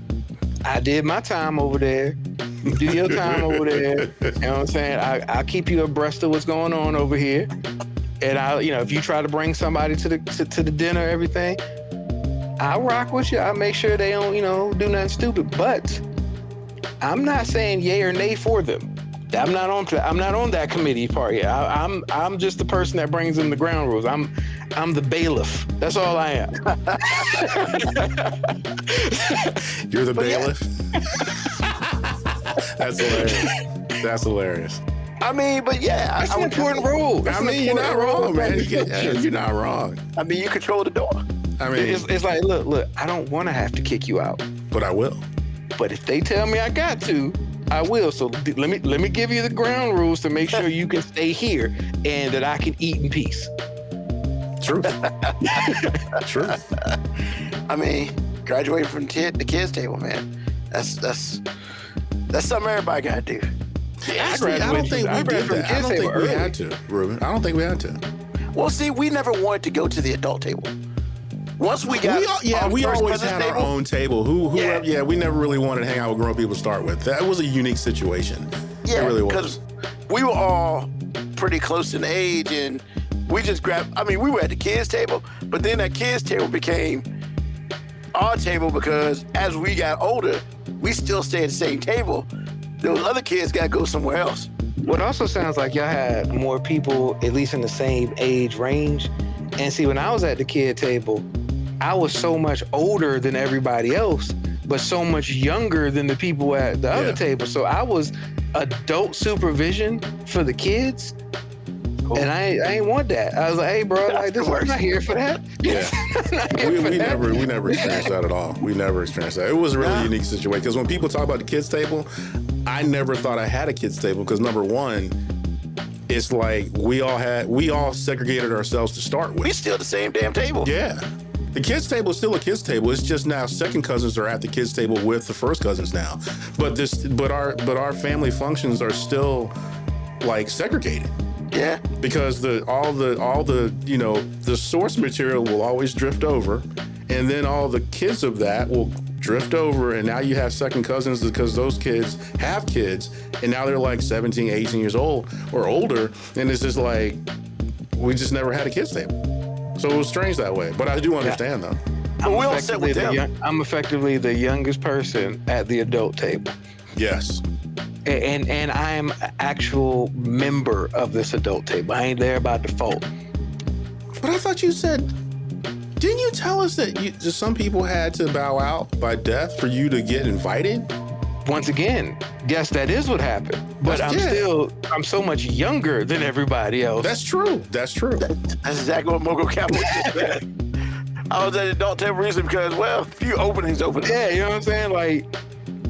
I did my time over there. You do your time over there. You know what I'm saying? I'll keep you abreast of what's going on over here. And if you try to bring somebody to the dinner, everything, I'll rock with you. I'll make sure they don't, do nothing stupid. But I'm not saying yay or nay for them. I'm not on that committee part yet. I'm just the person that brings in the ground rules. I'm the bailiff. That's all I am. You're the bailiff. That's hilarious. I mean, but yeah. That's an important role. I mean, you're not wrong, man. You're not wrong. I mean, you control the door. I mean, It's like, look, I don't want to have to kick you out. but I will. But if they tell me I got to, I will. So let me give you the ground rules to make sure you can stay here and that I can eat in peace. Truth. Truth. I mean, graduating from the kids' table, man. That's something everybody got to do. Actually, I don't think we did that. I don't think we had to, Ruben. I don't think we had to. Well, see, we never wanted to go to the adult table. Once we got, we first always cousins had our table, own table. We never really wanted to hang out with grown people to start with. That was a unique situation. Yeah, it really because was. we were all pretty close in age, and we just grabbed. I mean, we were at the kids' table, but then that kids' table became our table because as we got older, we still stayed at the same table. Those other kids got to go somewhere else. What also sounds like y'all had more people, at least in the same age range. And see, when I was at the kid table, I was so much older than everybody else, but so much younger than the people at the other table. So I was adult supervision for the kids. Cool. And I ain't want that. I was like, hey, bro, I'm not here for that. Yeah. We never experienced that at all. We never experienced that. It was a really unique situation. Because when people talk about the kids' table, I never thought I had a kids' table. Because number one, it's like we all segregated ourselves to start with. We still at the same damn table. Yeah. The kids' table is still a kids' table. It's just now second cousins are at the kids' table with the first cousins now. But our family functions are still like segregated. Yeah. Because all the source material will always drift over, and then all the kids of that will drift over, and now you have second cousins because those kids have kids, and now they're like 17, 18 years old or older, and it's just like we just never had a kids table. So it was strange that way. But I do understand though. But we all sit with them. I'm effectively the youngest person at the adult table. Yes. And I'm an actual member of this adult table. I ain't there by default. But I thought you said, didn't you tell us that some people had to bow out by death for you to get invited? Once again, yes, that is what happened. But I'm so much younger than everybody else. That's true. That's exactly what Mogo Cowboy said. I was at the adult table recently because, a few openings open. Yeah, you know what I'm saying? Like,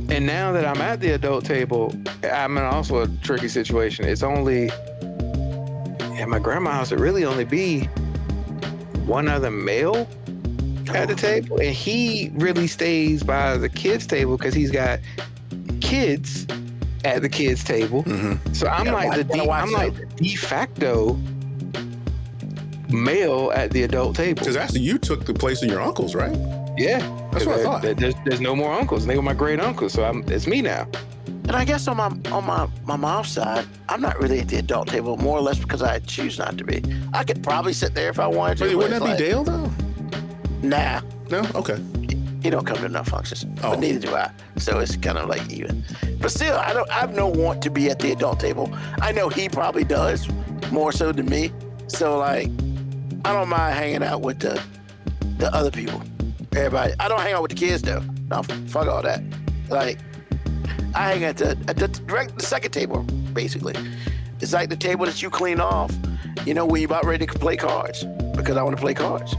and now that I'm at the adult table, I'm in also a tricky situation. It's only, at my grandma's house, it really only be one other male at the table. And he really stays by the kids' table because he's got kids at the kids' table. Mm-hmm. So I'm like the de facto male at the adult table. Because actually you took the place of your uncles, right? Yeah. That's what I thought. There's no more uncles. They were my great uncles, so it's me now. And I guess on my mom's side, I'm not really at the adult table, more or less because I choose not to be. I could probably sit there if I wanted to. Wait, wouldn't that be Dale though? Nah. No? Okay. He don't come to enough functions, but neither do I. So it's kind of like even. But still, I have no want to be at the adult table. I know he probably does more so than me. So like, I don't mind hanging out with the other people. Everybody. I don't hang out with the kids though. No, fuck all that. Like, I hang at the second table basically. It's like the table that you clean off, you know, when you about ready to play cards, because I want to play cards.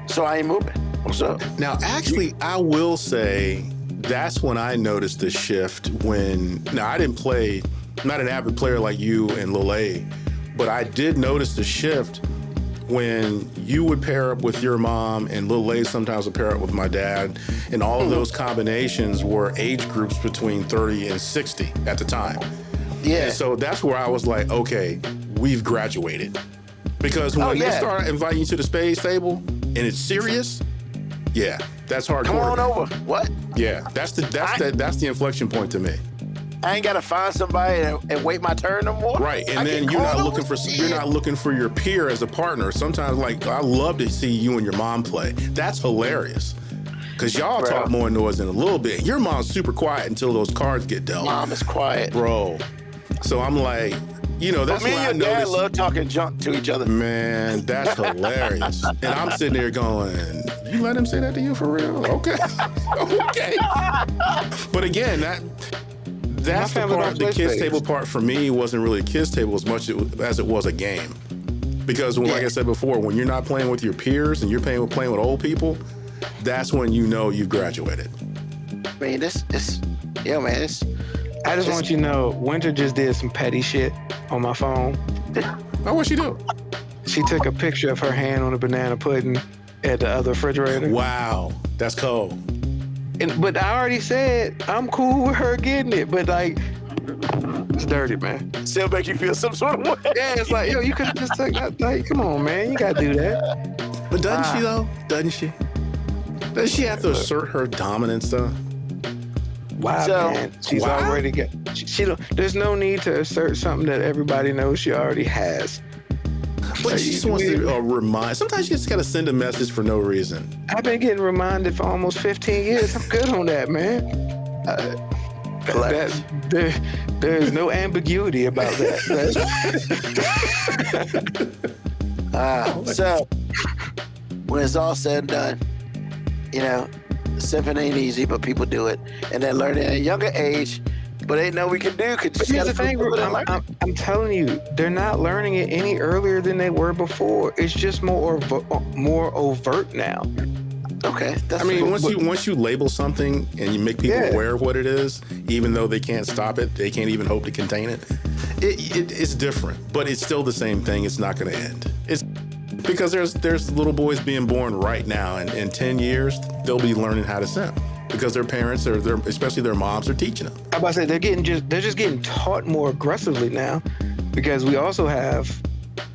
So I ain't moving. What's up? Now, actually, I will say that's when I noticed the shift when, now I didn't play, not an avid player like you and Lil A, but I did notice the shift when you would pair up with your mom and Lil A sometimes would pair up with my dad, and all of those combinations were age groups between 30 and 60 at the time. Yeah. And so that's where I was like, okay, we've graduated. Because when they start inviting you to the spades table and it's serious, yeah, that's hardcore. Come on over. What? Yeah, that's the inflection point to me. I ain't gotta find somebody and wait my turn no more. Right, and then you're not looking for your peer as a partner. Sometimes, like, I love to see you and your mom play. That's hilarious. Because y'all talk more noise in a little bit. Your mom's super quiet until those cards get dealt. Mom is quiet. Bro. So I'm like, you know, that's me why I and your dad noticed. love talking junk to each other. Man, that's hilarious. And I'm sitting there going, you let him say that to you for real? Okay. Okay. But again, that's the part, the kids' table part for me wasn't really a kids' table as much as it was a game. Because like I said before, when you're not playing with your peers and you're playing with old people, that's when you know you've graduated. I mean, I just want you to know, Winter just did some petty shit on my phone. Oh, what'd she do? She took a picture of her hand on a banana pudding at the other refrigerator. Wow, that's cold. But I already said I'm cool with her getting it, but like, it's dirty, man. Still make you feel some sort of way. Yeah, it's like, yo, you could have just took that. Like, come on, man, you gotta do that. But doesn't she though? Doesn't she? Does she have to assert her dominance though? Wow, man. She's already got. She don't. There's no need to assert something that everybody knows she already has. But she just wants to remind. Sometimes you just gotta send a message for no reason. I've been getting reminded for almost 15 years. I'm good on that, man. There's no ambiguity about that. So when it's all said and done, you know, simping ain't easy, but people do it, and they're learning at a younger age. But ain't no we can do. But here's the thing, I'm telling you, they're not learning it any earlier than they were before. It's just more overt now. Okay. I mean, once you label something and you make people aware of what it is, even though they can't stop it, they can't even hope to contain it. It's different, but it's still the same thing. It's not going to end. It's because there's little boys being born right now, and in 10 years they'll be learning how to simp. Because their parents or especially their moms are teaching them. I'm about to say they're just getting taught more aggressively now, because we also have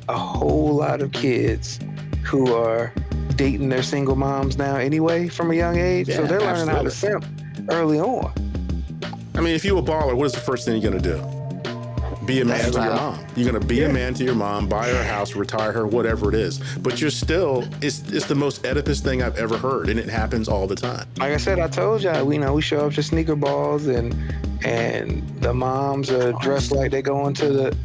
a whole lot of kids who are dating their single moms now anyway from a young age. So they're learning how to simp early on. I mean, if you're a baller, what is the first thing you're gonna do? Be a man to your mom. You're gonna be a man to your mom, buy her a house, retire her, whatever it is. But you're still, it's the most Oedipus thing I've ever heard, and it happens all the time. Like I said, I told y'all, we show up to sneaker balls, and the moms are dressed like they going to the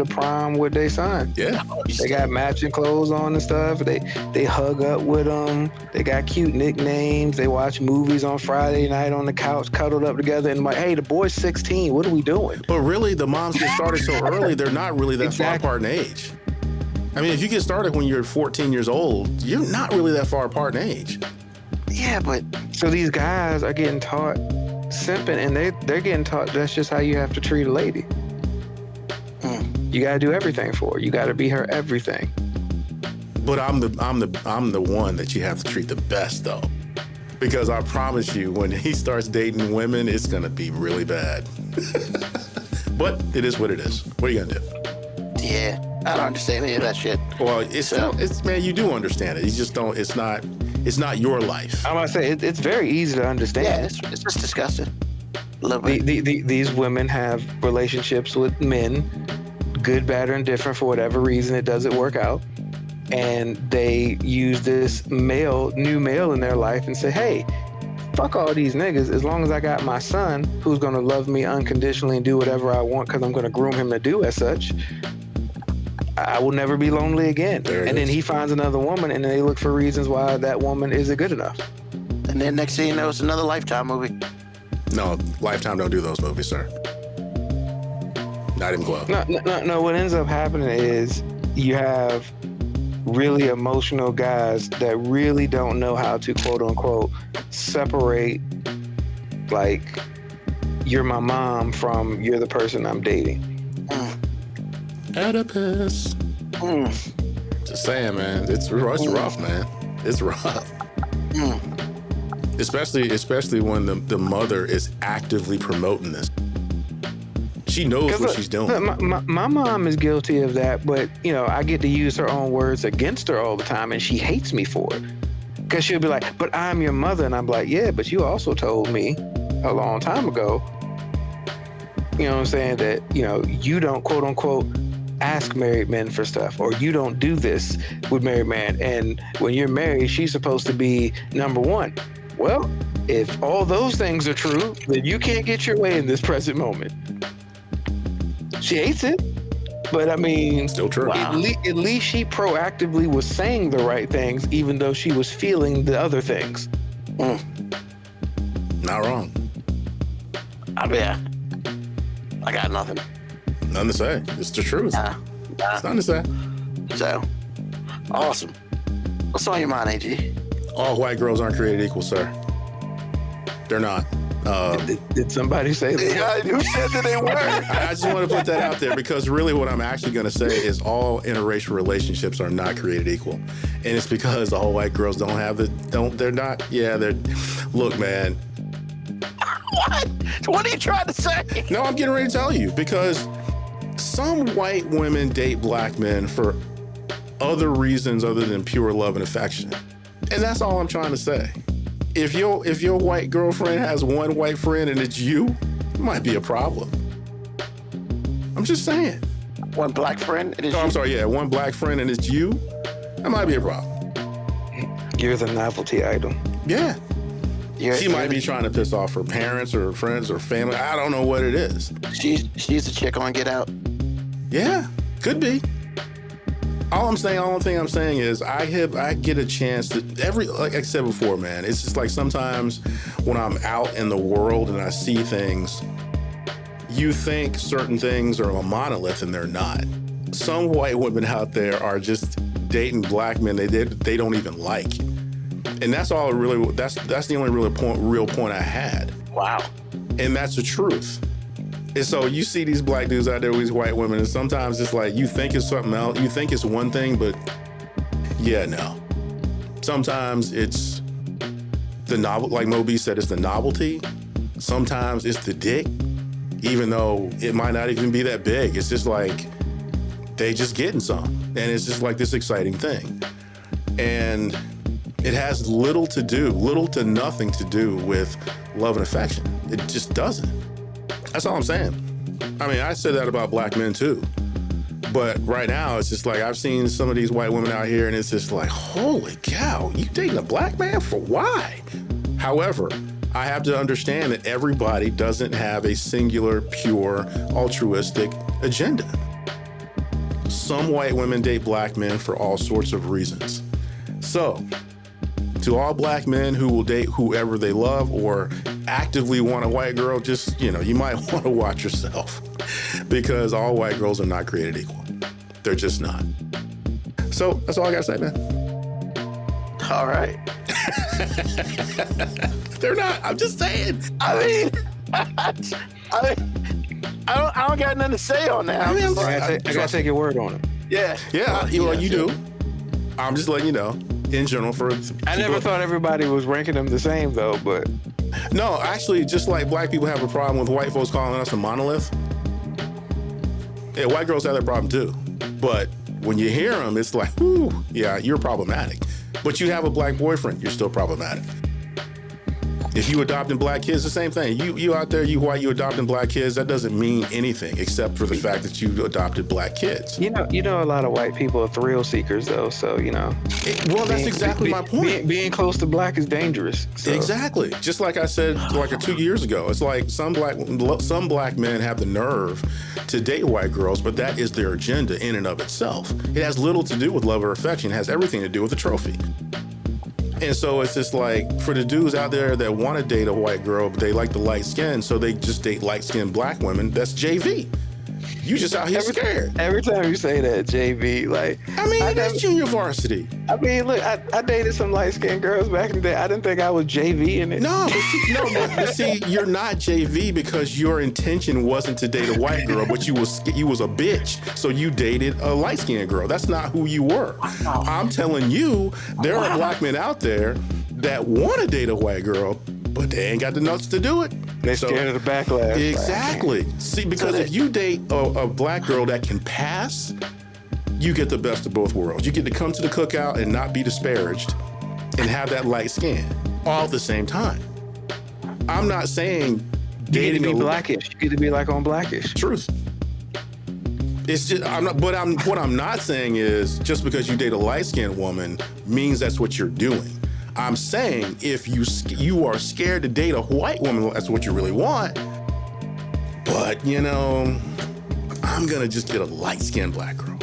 prom with their son. Yeah, they got matching clothes on and stuff. They hug up with them. They got cute nicknames. They watch movies on Friday night on the couch, cuddled up together, and like, hey, the boy's 16. What are we doing? But really, the moms get started so early, they're not really that far apart in age. I mean, if you get started when you're 14 years old, you're not really that far apart in age. Yeah, but so these guys are getting taught simping, and they're getting taught that's just how you have to treat a lady. You gotta do everything for her. You gotta be her everything. But I'm the one that you have to treat the best though, because I promise you, when he starts dating women, it's gonna be really bad. But it is what it is. What are you gonna do? Yeah, I don't understand any of that shit. Well, it's man, you do understand it. You just don't. It's not your life. I'm gonna say it's very easy to understand. Yeah, it's just disgusting. A little bit. These women have relationships with men, good, bad, or indifferent, for whatever reason it doesn't work out. And they use this new male in their life and say, hey, fuck all these niggas. As long as I got my son who's going to love me unconditionally and do whatever I want because I'm going to groom him to do as such, I will never be lonely again. And then he finds another woman, and they look for reasons why that woman isn't good enough. And then next thing you know, it's another Lifetime movie. No, Lifetime don't do those movies, sir. Not even close. No. What ends up happening is you have really emotional guys that really don't know how to quote unquote separate like you're my mom from you're the person I'm dating. Oedipus. Just saying, man. It's rough, man. It's rough. Especially when the mother is actively promoting this. She knows what she's doing. My mom is guilty of that, but I get to use her own words against her all the time, and she hates me for it. Because she'll be like, "But I'm your mother," and I'm like, "Yeah, but you also told me a long time ago, you know what I'm saying, that you don't quote unquote ask married men for stuff, or you don't do this with married men, and when you're married, she's supposed to be number one." Well, if all those things are true, then you can't get your way in this present moment. She hates it, but I mean, still true. At least she proactively was saying the right things, even though she was feeling the other things. Not wrong. I got nothing. Nothing to say. It's the truth. It's nothing to say. So, awesome. What's on your mind, AG? All white girls aren't created equal, sir. They're not. Did somebody say that? Yeah, who said that they were? I just want to put that out there because really what I'm actually going to say is all interracial relationships are not created equal. And it's because all white girls they're not, look, man. What? What are you trying to say? No, I'm getting ready to tell you because some white women date black men for other reasons other than pure love and affection. And that's all I'm trying to say. If your white girlfriend has one white friend and it's you, it might be a problem. I'm just saying. One black friend and it's I'm sorry, yeah, one black friend and it's you, that might be a problem. You're the novelty item. Yeah. She might be trying to piss off her parents or friends or family. I don't know what it is. She's the chick on Get Out. Yeah, could be. Only thing I'm saying is I get a chance to like I said before, man, it's just like sometimes when I'm out in the world and I see things, you think certain things are a monolith and they're not. Some white women out there are just dating black men they don't even like. And that's all really that's the only real point I had. Wow. And that's the truth. And so you see these black dudes out there with these white women, and sometimes it's like you think it's something else. You think it's one thing, but yeah, no. Sometimes it's the novel, like Moby said, it's the novelty. Sometimes it's the dick, even though it might not even be that big. It's just like they just getting some, and it's just like this exciting thing. And it has little to nothing to do with love and affection. It just doesn't. That's all I'm saying. I mean, I said that about black men too. But right now, it's just like I've seen some of these white women out here, and it's just like, holy cow, you dating a black man for why? However, I have to understand that everybody doesn't have a singular, pure, altruistic agenda. Some white women date black men for all sorts of reasons. So, to all black men who will date whoever they love or actively want a white girl, just, you might want to watch yourself because all white girls are not created equal. They're just not. So that's all I gotta say, man. All right. They're not. I'm just saying. I don't got nothing to say on that. I gotta take your word on it. Yeah. Yeah, you do. I'm just letting you know. In general, I never thought everybody was ranking them the same though, but no, actually, just like black people have a problem with white folks calling us a monolith, yeah, white girls have that problem too. But when you hear them, it's like, ooh, yeah, you're problematic. But you have a black boyfriend, you're still problematic. If you adopting black kids, the same thing. You out there, you white, you adopting black kids, that doesn't mean anything except for the fact that you adopted black kids. You know a lot of white people are thrill seekers though, so well, that's exactly my point. Being close to black is dangerous. So. Exactly. Just like I said like 2 years ago. It's like some black men have the nerve to date white girls, but that is their agenda in and of itself. It has little to do with love or affection. It has everything to do with the trophy. And so it's just like, for the dudes out there that want to date a white girl, but they like the light skin, so they just date light-skinned black women, that's JV. You just out here scared. Every time you say that, JV, like I mean, that's junior varsity. I mean, look, I dated some light skinned girls back in the day. I didn't think I was JV in it. No, but see, you're not JV because your intention wasn't to date a white girl, but you was a bitch, so you dated a light skinned girl. That's not who you were. I'm telling you, there are black men out there that want to date a white girl, but they ain't got the nuts to do it. They're scared of the backlash. Exactly. See, because if you date a black girl that can pass, you get the best of both worlds. You get to come to the cookout and not be disparaged and have that light skin all at the same time. I'm not saying You dating get to be Blackish. You get to be like on Blackish. Truth. It's just what I'm not saying is just because you date a light-skinned woman means that's what you're doing. I'm saying if you are scared to date a white woman, that's what you really want. But I'm gonna just get a light-skinned black girl.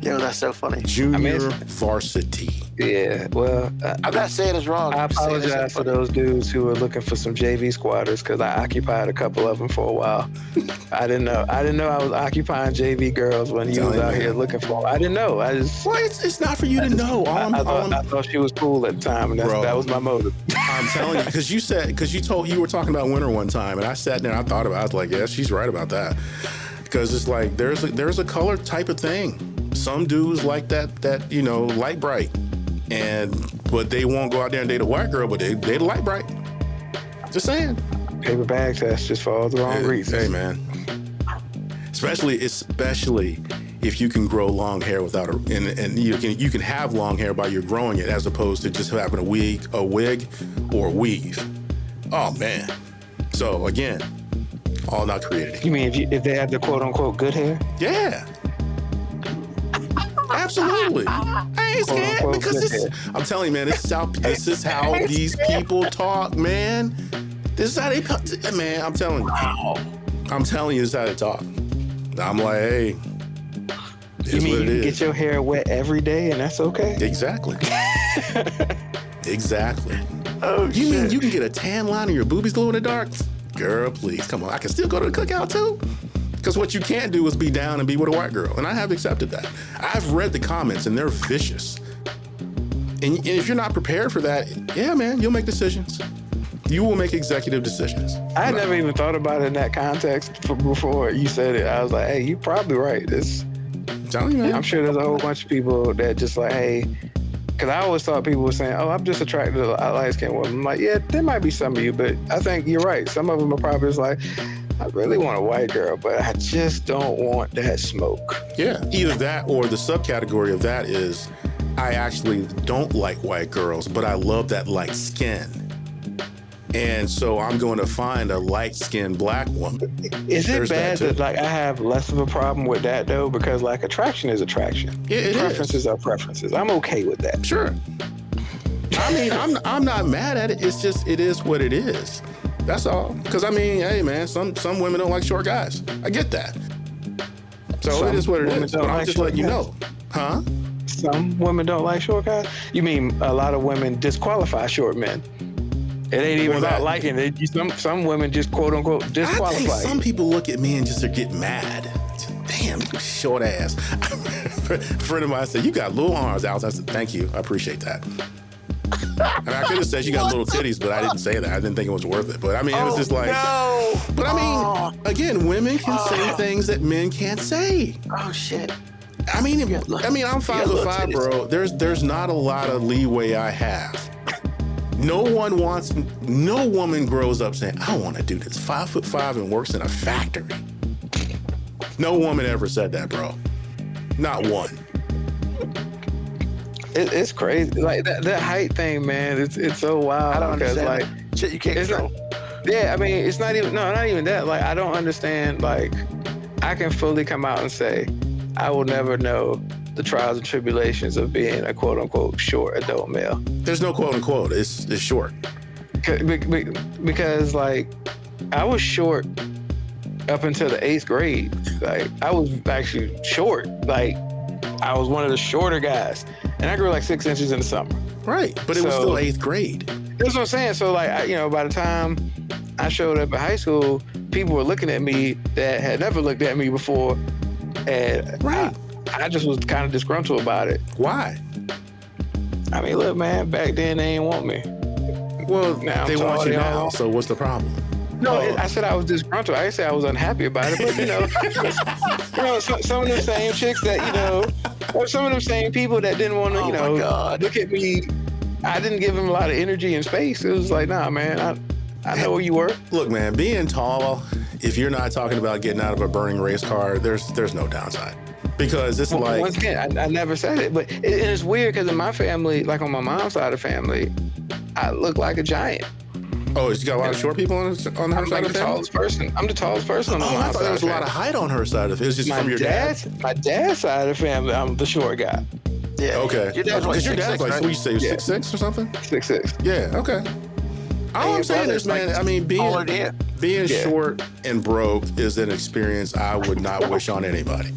Yo, that's so funny. Junior varsity. Yeah, well, I'm not saying it's wrong. I apologize for those dudes who are looking for some JV squatters because I occupied a couple of them for a while. I didn't know I was occupying JV girls when you was out here looking for them. I didn't know. I just. Well, it's not for you to know. I thought she was cool at the time, and that was my motive. I'm telling you, because you were talking about winter one time, and I sat there and I thought about it. I was like, yeah, she's right about that. Because it's like there's a color type of thing. Some dudes like that light bright, but they won't go out there and date a white girl, but they light bright. Just saying. Paper bag test just for all the wrong reasons. Hey man, especially if you can grow long hair without and you can have long hair by you're growing it as opposed to just having a wig or weave. Oh man. So again, all not created. You mean if they have the quote unquote good hair? Yeah. Absolutely. I ain't scared because I'm telling you, man, this is how these people talk, man. This is how they talk. Man, I'm telling you. I'm telling you, this is how they talk. I'm like, hey. You mean you can get your hair wet every day and that's okay? Exactly. Exactly. Oh, you mean you can get a tan line and your boobies glow in the dark? Girl, please, come on. I can still go to the cookout too. Because what you can't do is be down and be with a white girl. And I have accepted that. I've read the comments and they're vicious. And if you're not prepared for that, yeah, man, you'll make decisions. You will make executive decisions. I had never even thought about it in that context before you said it. I was like, hey, you're probably right. Telling you, man. I'm sure there's a whole bunch of people that just like, hey, because I always thought people were saying, oh, I'm just attracted to a light-skinned woman. I'm like, yeah, there might be some of you, but I think you're right. Some of them are probably just like, I really want a white girl, but I just don't want that smoke. Yeah, either that or the subcategory of that is I actually don't like white girls, but I love that light skin. And so I'm going to find a light-skinned black woman. Is it bad that like I have less of a problem with that though? Because like attraction is attraction. Yeah, preferences are preferences. I'm okay with that. Sure. I mean, I'm not mad at it. It's just it is what it is. That's all. Because I mean, hey man, some women don't like short guys. I get that. So it is what it is. But I'm just letting you know. Huh? Some women don't like short guys? You mean a lot of women disqualify short men? It ain't even about liking it. Some women just quote unquote disqualify. I think some people look at me and just are getting mad. Damn, you short ass. A friend of mine said, you got little arms, Alex. I said, thank you. I appreciate that. I mean, I could have said you got little titties, but I didn't say that. I didn't think it was worth it. But I mean, it was just like, no. But I mean, again, women can say things that men can't say. Oh shit. I mean, I'm 5'5", bro. There's not a lot of leeway I have. No woman grows up saying, I want to do this 5'5" and works in a factory. No woman ever said that, bro. Not one. It's crazy. Like that height thing, man. It's so wild. I don't understand. Like shit, you can't control. Yeah, I mean, it's not even that. Like, I don't understand. Like, I can fully come out and say, I will never know the trials and tribulations of being a quote unquote short adult male. There's no quote unquote. It's short. Because like I was short up until the 8th grade. Like I was actually short. Like I was one of the shorter guys, and I grew like 6 inches in the summer. Right, but it was still 8th grade. That's what I'm saying. So like by the time I showed up at high school, people were looking at me that had never looked at me before, and Right. I just was kind of disgruntled about it. Why? I mean, look, man, back then they ain't want me. Well, Now I'm they want you tall, now, y'all. so what's the problem? No, Oh. I said I was disgruntled. I didn't say I was unhappy about it, but some of them same chicks that or some of them same people that didn't want to, Oh my God. look at me. I didn't give them a lot of energy and space. It was like, nah, man, I know where you were. Look, man, being tall, if you're not talking about getting out of a burning race car, there's no downside. Because it's like... Once again, I never said it, but it's weird because in my family, like on my mom's side of the family, I look like a giant. Oh, she got a lot of short people on her I'm side like of the the family? tallest person. I'm the tallest person on my Oh, I mom's thought side there of was the a lot of family. height on her side of it. It was just from your dad? My dad's side of the family, I'm the short guy. Yeah. Okay. Your dad's like Because your dad's 6'6", like, right? what you say, Yeah. 6'6" or something? 6'6". Yeah, okay. All your I'm saying brother's is, man, like I mean, taller than you. being Yeah. short and broke is an experience I would not wish on anybody.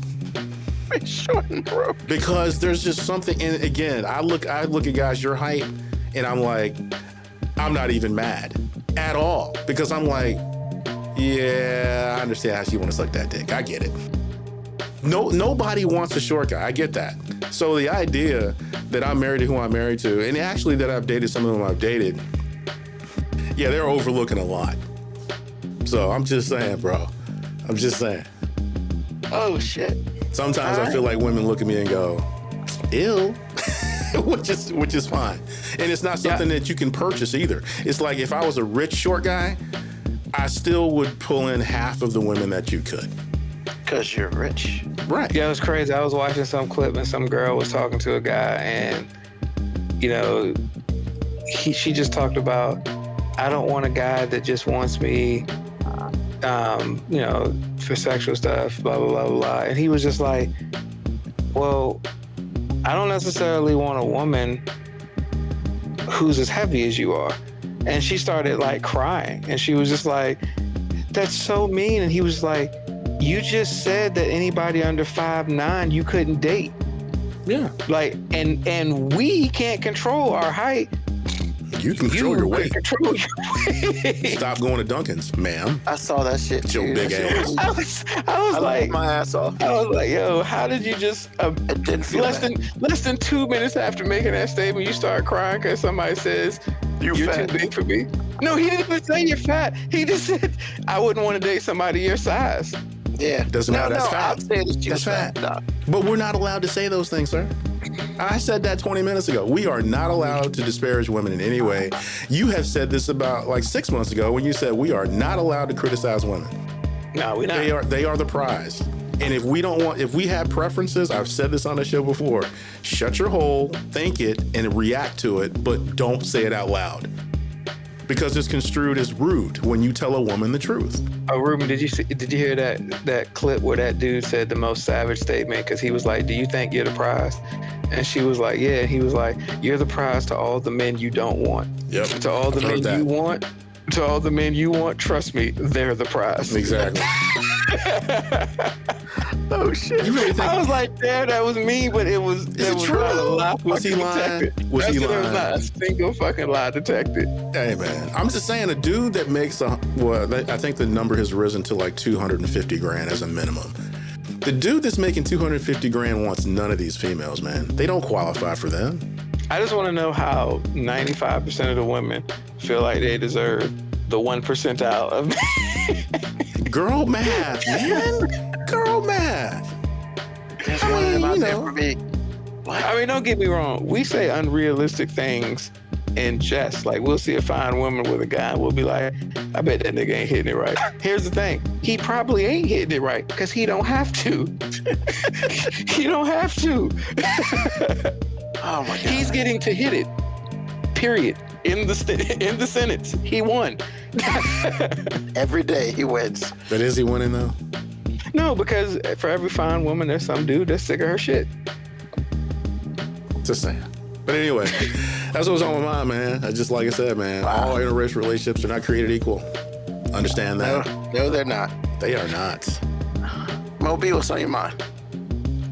Short and broke. Because there's just something, and again, I look at guys your height, and I'm like, I'm not even mad at all. Because I'm like, yeah, I understand how she want to suck that dick. I get it. Nobody wants a short guy. I get that. So the idea that I'm married to who I'm married to, and actually that I've dated some of them I've dated, yeah, they're overlooking a lot. So I'm just saying, bro. I'm just saying. Oh shit. Sometimes I feel like women look at me and go, ew, which is fine. And it's not something that you can purchase either. It's like if I was a rich short guy, I still would pull in half of the women that you could. Because you're rich. Right. Yeah, it was crazy. I was watching some clip and some girl was talking to a guy, and she just talked about, I don't want a guy that just wants me, for sexual stuff, blah blah blah blah. And he was just like, well, I don't necessarily want a woman who's as heavy as you are. And she started like crying, and she was just like, that's so mean. And he was like, you just said that anybody under 5'9" you couldn't date. Yeah. Like, and we can't control our height. You can control your can weight. Control your weight. Stop going to Dunkin's, ma'am. I saw that shit. With your too. big That shit ass. was- I was I like, laughed my ass off. I was like, yo, how did you just It didn't feel less bad. than 2 minutes after making that statement, you start crying because somebody says you're fat. too big for me? No, he didn't even say you're fat. He just said, I wouldn't want to date somebody your size. Yeah. Doesn't matter, that's fat. I'm saying that you That's was fat. Nah. But we're not allowed to say those things, sir. I said that 20 minutes ago. We are not allowed to disparage women in any way. You have said this about like 6 months ago when you said we are not allowed to criticize women. No, we're not. They are the prize. And if we have preferences, I've said this on the show before, shut your hole, think it, and react to it, but don't say it out loud. Because it's construed as rude when you tell a woman the truth. Oh, Ruben, did you hear that clip where that dude said the most savage statement? Because he was like, do you think you're the prize? And she was like, yeah. He was like, you're the prize to all the men you don't want. Yep. To all the I've heard men that. you want, to all the men you want, trust me, they're the prize. Exactly. Oh shit. You really think I was like, damn, that was me, but it was. Is it true? Not a lie Was he fucking lying? detected. Was he There was lying? not a single fucking lie detected. Hey man, I'm just saying a dude that makes I think the number has risen to like 250 grand as a minimum. The dude that's making 250 grand wants none of these females, man. They don't qualify for them. I just want to know how 95% of the women feel like they deserve the 1% out of me. Girl math, man. Girl math. There's I one mean, about you that know. for me. I mean, don't get me wrong. We say unrealistic things in jest. Like, we'll see a fine woman with a guy and we'll be like, I bet that nigga ain't hitting it right. Here's the thing. He probably ain't hitting it right because he don't have to. He don't have to. Oh my god. He's getting to hit it. Period. In the sentence. He won. Every day he wins. But is he winning though? No, because for every fine woman, there's some dude that's sick of her shit. Just saying. But anyway, that's what's on my mind, man. Like I said, man, all interracial relationships are not created equal. Understand that? No, they're not. They are not. Moby, what's on your mind?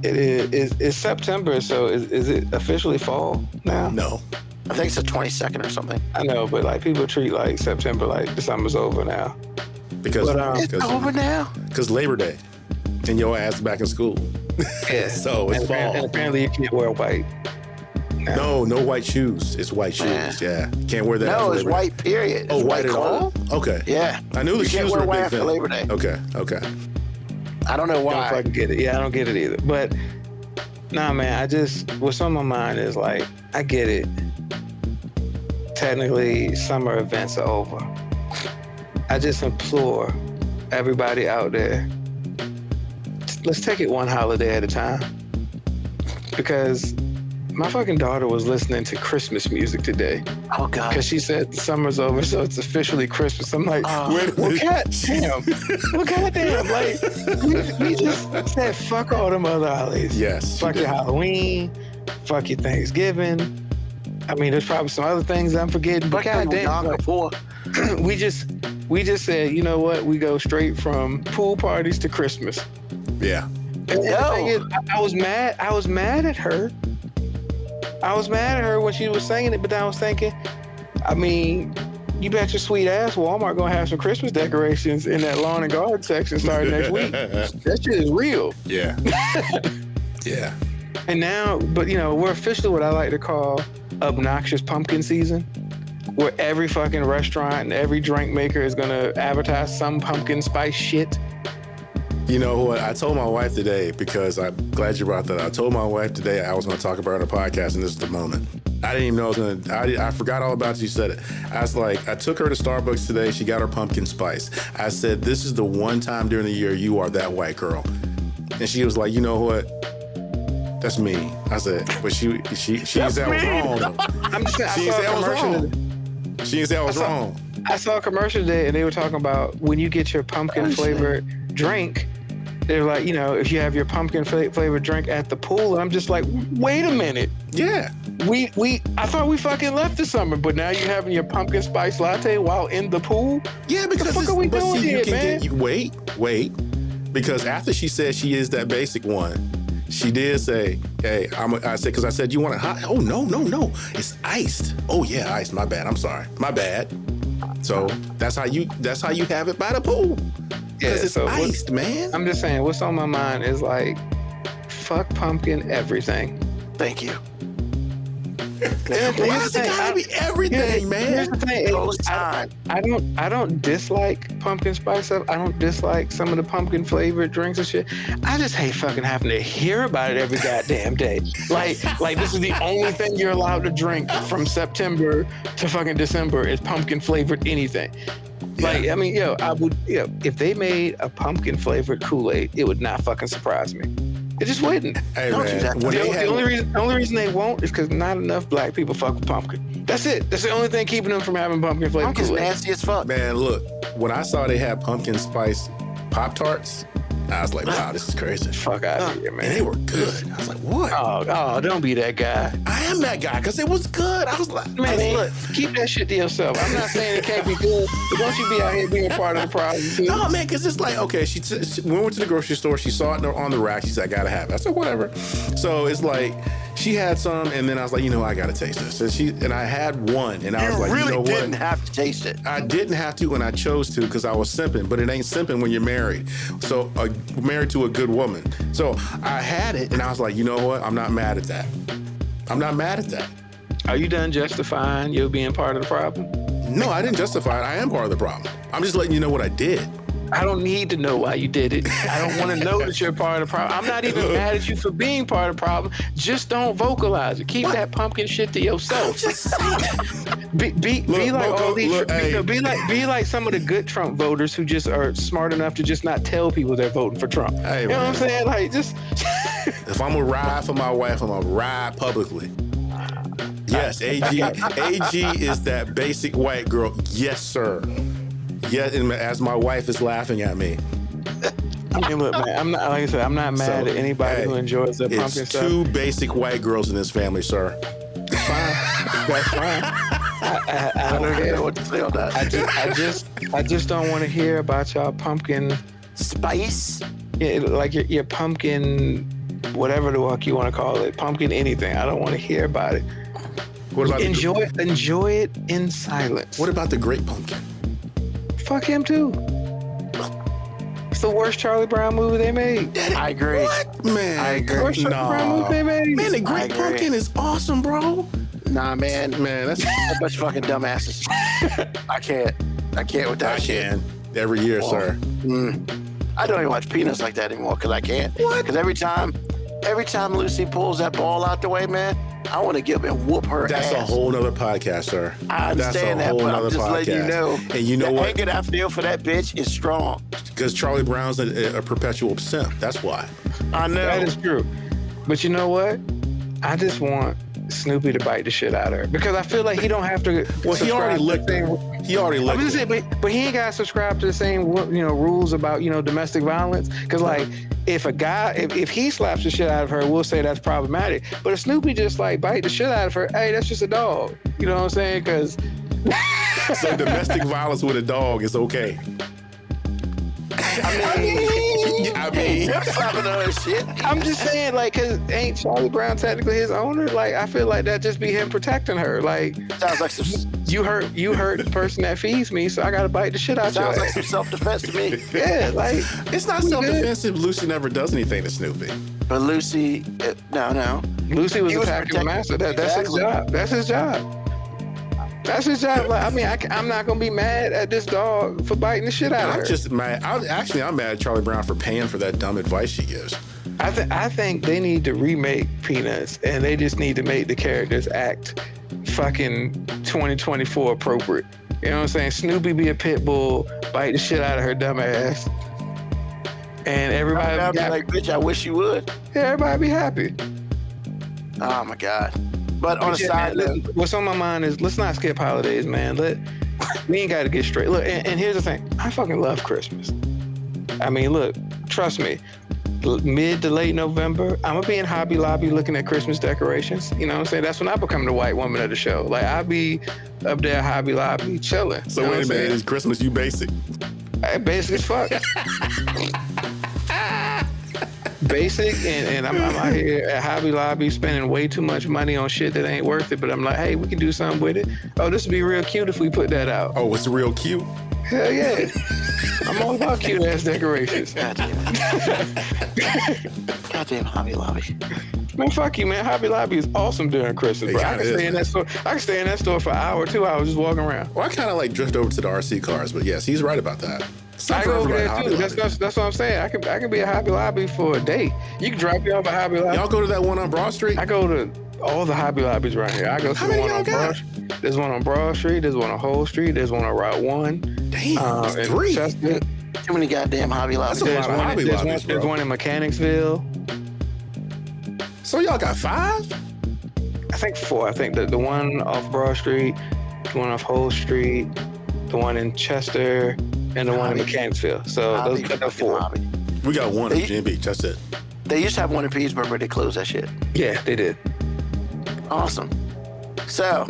It is it's September, so is it officially fall now? No. I think it's the 22nd or something. I know, but like people treat like September like December's over now. Because It's over now. Because Labor Day, and your ass back in school. Yeah. So it's fall. And apparently you can't wear white. No white shoes. It's white shoes. Yeah, can't wear that. No, after it's Labor Day. white. Period. Oh, It's white at all? clothes. Okay. Yeah. I knew the You can't shoes wear were a white big after thing. Labor Day. Okay. I don't know I don't why. fucking get it. Yeah, I don't get it either. But nah, man, what's on my mind is like, I get it. Technically, summer events are over. I just implore everybody out there, let's take it one holiday at a time. Because my fucking daughter was listening to Christmas music today. Oh God. Because she said summer's over, so it's officially Christmas. I'm like, well, goddamn. Well, goddamn. Like, we just said, fuck all them other holidays. Yes. Fuck your Halloween. Fuck your Thanksgiving. I mean, there's probably some other things I'm forgetting, but goddamn. Like, we just said, you know what? We go straight from pool parties to Christmas. Yeah. And the thing is, I was mad. I was mad at her. I was mad at her when she was saying it, but then I was thinking, I mean, you bet your sweet ass Walmart gonna have some Christmas decorations in that lawn and garden section starting next week. That shit is real. Yeah. Yeah. And now, but you know, we're officially what I like to call obnoxious pumpkin season, where every fucking restaurant and every drink maker is gonna advertise some pumpkin spice shit. You know what? I told my wife today, because I'm glad you brought that up. I told my wife today I was going to talk about it on the podcast, and this is the moment. I didn't even know I was going to. I forgot all about it. You said it. I was like, I took her to Starbucks today. She got her pumpkin spice. I said, this is the one time during the year you are that white girl. And she was like, you know what? That's me. I said, but she didn't say I was wrong, though. I'm just saying, She didn't say I was wrong. She didn't say I was wrong. I saw a commercial today, and they were talking about when you get your pumpkin flavored drink. They're like, you know, if you have your pumpkin flavored drink at the pool, and I'm just like, wait a minute. Yeah. I thought we fucking left the summer, but now you're having your pumpkin spice latte while in the pool? Yeah, because the fuck are we doing here, man? Wait. Because after she said she is that basic one, she did say, hey, I said, you want it hot? Oh, no. It's iced. Oh, yeah, iced. My bad. I'm sorry. My bad. So that's how you have it by the pool. Because it's iced, man. I'm just saying, what's on my mind is like, fuck pumpkin everything. Thank you. Why does it gotta be everything, man? Here's the thing. I don't dislike pumpkin spice stuff. I don't dislike some of the pumpkin flavored drinks and shit. I just hate fucking having to hear about it every goddamn day. Like this is the only thing you're allowed to drink from September to fucking December is pumpkin flavored anything. Like, I mean, if they made a pumpkin flavored Kool-Aid, it would not fucking surprise me. It just wouldn't. Hey, man. The only reason they won't is because not enough black people fuck with pumpkin. That's it. That's the only thing keeping them from having pumpkin flavored Pumpkin's Kool-Aid. nasty as fuck. Man, look, when I saw they had pumpkin spice Pop-Tarts, I was like, wow, this is crazy. Fuck out of here, man. And they were good. I was like, what? Oh, don't be that guy. I am that guy, because it was good. I was like, Man, look, keep that shit to yourself. I'm not saying it can't be good, but don't you be out here being part of the problem, too. no, man, because it's like, okay, when we went to the grocery store, she saw it on the rack. She said, I gotta have it. I said, whatever. So it's like, she had some, and then I was like, I gotta taste this. And I had one, and I was like, really you know didn't what? have to taste it. I didn't have to, and I chose to because I was simping, but it ain't simping when you're married. So married to a good woman. So I had it, and I was like, you know what? I'm not mad at that. I'm not mad at that. Are you done justifying you being part of the problem? No, I didn't justify it. I am part of the problem. I'm just letting you know what I did. I don't need to know why you did it. I don't want to know that you're part of the problem. I'm not even mad at you for being part of the problem. Just don't vocalize it. Keep that pumpkin shit to yourself. Be like some of the good Trump voters who just are smart enough to just not tell people they're voting for Trump. Hey, you know what I'm saying? Like, just if I'm gonna ride for my wife, I'm gonna ride publicly. Yes, AG is that basic white girl. Yes, sir. Yes, and as my wife is laughing at me. I mean, look, man, I'm not, like I said, I'm not mad at anybody who enjoys their pumpkin stuff. It's two basic white girls in this family, sir. That's fine. That's fine. I don't care what to say on that. I just don't want to hear about y'all pumpkin Spice? Yeah, like your pumpkin, whatever the fuck you want to call it, pumpkin anything. I don't want to hear about it. What about enjoy it in silence. What about the great pumpkin? Fuck him too. the worst Charlie Brown movie they made. I agree. What? Man, I agree. Worst Charlie Brown movie they made. Man, the I Great agree. Pumpkin is awesome, bro. Nah, man. Man, that's A bunch of fucking dumbasses. I can't with that I shit. can every year, sir. I don't even watch Peanuts like that anymore because I can't. What? Because every time Lucy pulls that ball out the way, man, I want to get up and whoop her That's ass. a whole nother podcast, sir. I understand That's a whole that, but nother I'm just letting you podcast. know. And you know the what? anger I feel for that bitch is strong. Because Charlie Brown's a perpetual simp. That's why. I know. That is true. But you know what? I just want Snoopy to bite the shit out of her because I feel like he don't have to. Well, he already licked her. her. He already licked I'm just her. saying, but he ain't got to subscribe to the same rules about domestic violence. Because like if a guy if he slaps the shit out of her, we'll say that's problematic. But if Snoopy just like bite the shit out of her, hey, that's just a dog. You know what I'm saying? Because So domestic violence with a dog is okay. I mean, slapping her shit. I'm just saying, like, cause ain't Charlie Brown technically his owner? Like, I feel like that just be him protecting her. Like, Sounds like some. you hurt the person that feeds me, so I gotta bite the shit out Sounds you. like some self-defense to me. Yeah, like it's not we good. self-defensive. Lucy never does anything to Snoopy. But Lucy, no. Lucy was He was attacking the master. protecting- That's his Exactly. job. That's his job. That's his job. Like, I mean, I'm not gonna be mad at this dog for biting the shit out of her. I'm just mad. I'm mad at Charlie Brown for paying for that dumb advice she gives. I think they need to remake Peanuts, and they just need to make the characters act fucking 2024 appropriate. You know what I'm saying? Snoopy be a pit bull, bite the shit out of her dumb ass, and everybody I'd be be happy. like, bitch, I wish you would. Yeah, everybody be happy. Oh my God. But on a Yeah, side man, note, what's on my mind is let's not skip holidays, man. We ain't got to get straight. Look, and here's the thing: I fucking love Christmas. I mean, look, trust me. Mid to late November, I'm gonna be in Hobby Lobby looking at Christmas decorations. You know what I'm saying? That's when I become the white woman of the show. Like I be up there at Hobby Lobby chilling. So you know wait a what I'm minute, saying? it's Christmas, you basic. Hey, basic as fuck. Basic, and I'm out here at Hobby Lobby spending way too much money on shit that ain't worth it. But I'm like, hey, we can do something with it. Oh, this would be real cute if we put that out. Oh, it's real cute. Hell yeah. I'm all about cute ass decorations. goddamn Hobby Lobby. Man, fuck you, man. Hobby Lobby is awesome during Christmas, It bro. I kinda can stay is. in that store. I can stay in that store for an hour, 2 hours, just walking around. Well, I kind of like drift over to the RC cars, but yes, he's right about that. It's not I for go over everybody, there Hobby too. Lobby. That's what I'm saying. I can be at Hobby Lobby for a day. You can drop me off at Hobby Lobby. Y'all go to that one on Broad Street? I go to all the Hobby Lobbies around here. I go to How the many one y'all on got? Broad. There's one on Broad Street. There's one on Whole Street. There's one on Route 1. Damn, it's in 3. Chester. Too many goddamn Hobby Lobbies. That's a There's lot of one, Hobby there's Lobbies, one, there's bro. one in Mechanicsville. So y'all got 5? I think 4. I think the one off Broad Street, the one off Whole Street, the one in Chester, and the one in Mechanicsville. So Hobby, those are fucking 4. Hobby. We got one in They- Virginia Beach. That's it. They used to have one in Petersburg, but they closed that shit. Yeah, they did. Awesome. So,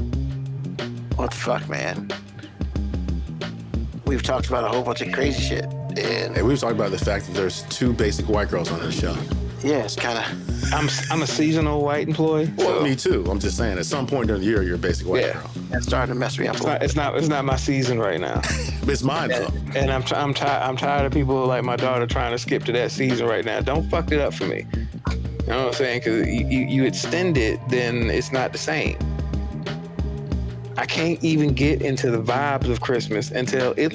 what the fuck, man? We've talked about a whole bunch of crazy shit. And Hey, we were talking about the fact that there's 2 basic white girls on this show. yeah, it's kind of, I'm a seasonal white employee. Well, so me too. I'm just saying, at some point during the year, you're a basic white Yeah. girl. it's starting to mess me up. it's not my season right now. It's mine, though. And I'm tired of people like my daughter trying to skip to that season right now. Don't fuck it up for me. You know what I'm saying? Because you extend it, then it's not the same. I can't even get into the vibes of Christmas until it.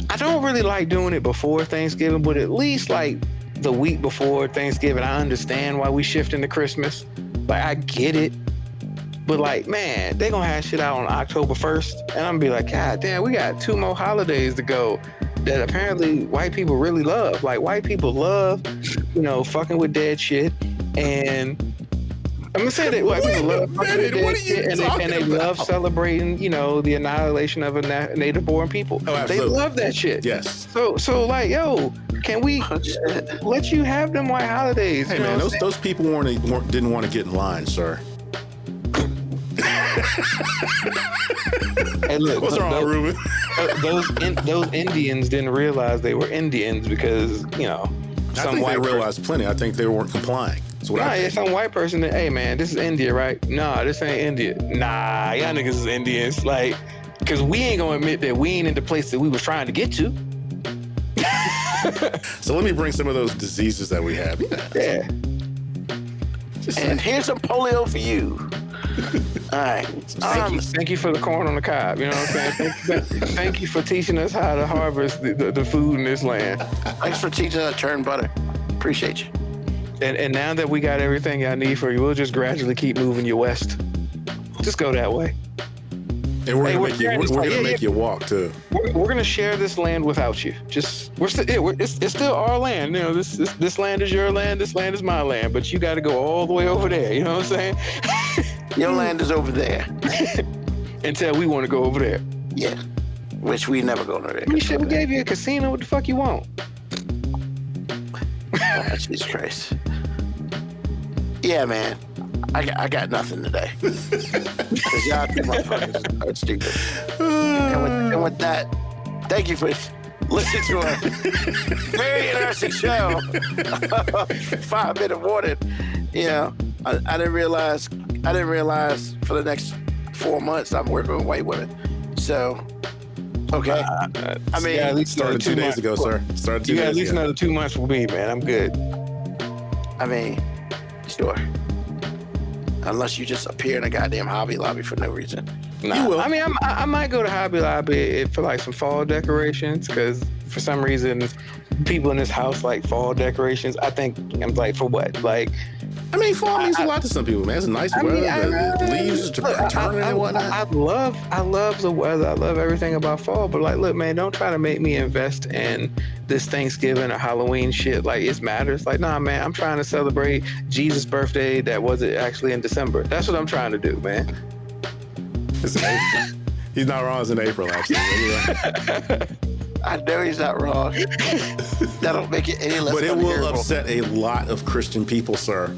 I don't really like doing it before Thanksgiving, but at least like the week before Thanksgiving, I understand why we shift into Christmas. Like I get it. But like, man, they gonna have shit out on October 1st. And I'm gonna be like, God damn, we got 2 more holidays to go that apparently white people really love. Like white people love, fucking with dead shit. And I'm gonna say that white people love fucking with What dead are you shit. And talking they love about? celebrating, the annihilation of a native born people. Oh, They absolutely. love that shit. Yes. So like, yo, can we Oh, shit. let you have them white holidays? Hey, you know man, what I'm those people didn't want to get in line, sir. Hey, look, What's wrong, Ruben? those Indians didn't realize they were Indians because I some think white they realized plenty. I think they weren't complying. That's what Nah, I yeah, think. some white person that, hey man, this is India, right? Nah, this ain't India. Nah, y'all niggas is Indians. Like, cause we ain't gonna admit that we ain't in the place that we was trying to get to. So let me bring some of those diseases that we have. Yeah. And here's some polio for you. All right. Thank you for the corn on the cob. You know what I'm saying? Thank you for teaching us how to harvest the food in this land. Thanks for teaching us how to turn butter. Appreciate you. And now that we got everything y'all need for you, we'll just gradually keep moving you west. Just go that way. And we're gonna make you walk too. We're gonna share this land without you. It's still our land. You know, this land is your land. This land is my land. But you got to go all the way over there. You know what I'm saying? Your land is over there. Until we want to go over there. Yeah. Which we never go over there. We should have gave you a casino. What the fuck you want? Oh, Jesus Christ. Yeah, man. I got nothing today. Because y'all two motherfuckers are stupid. And with that, thank you for listening to a very interesting show. 5 Minute Warning. You know, I didn't realize for the next 4 months I'm working with white women. So, okay. I mean, at least started 2 days ago, sir. Started 2 days ago. You got at least another 2 months with me, man. I'm good. I mean, sure. Unless you just appear in a goddamn Hobby Lobby for no reason. Nah. You will. I mean, I might go to Hobby Lobby for like some fall decorations because for some reason people in this house like fall decorations. I think I'm like, for what? Like, I mean, fall means a lot to some people, man. It's nice weather. The leaves are turning and whatnot. I love the weather. I love everything about fall. But like, look, man, don't try to make me invest in this Thanksgiving or Halloween shit. Like, it matters. Like, nah, man, I'm trying to celebrate Jesus' birthday that wasn't actually in December. That's what I'm trying to do, man. He's not wrong. It's in April, actually. I know he's not wrong. That don't make it any less. But it will unbearable. upset a lot of Christian people, sir.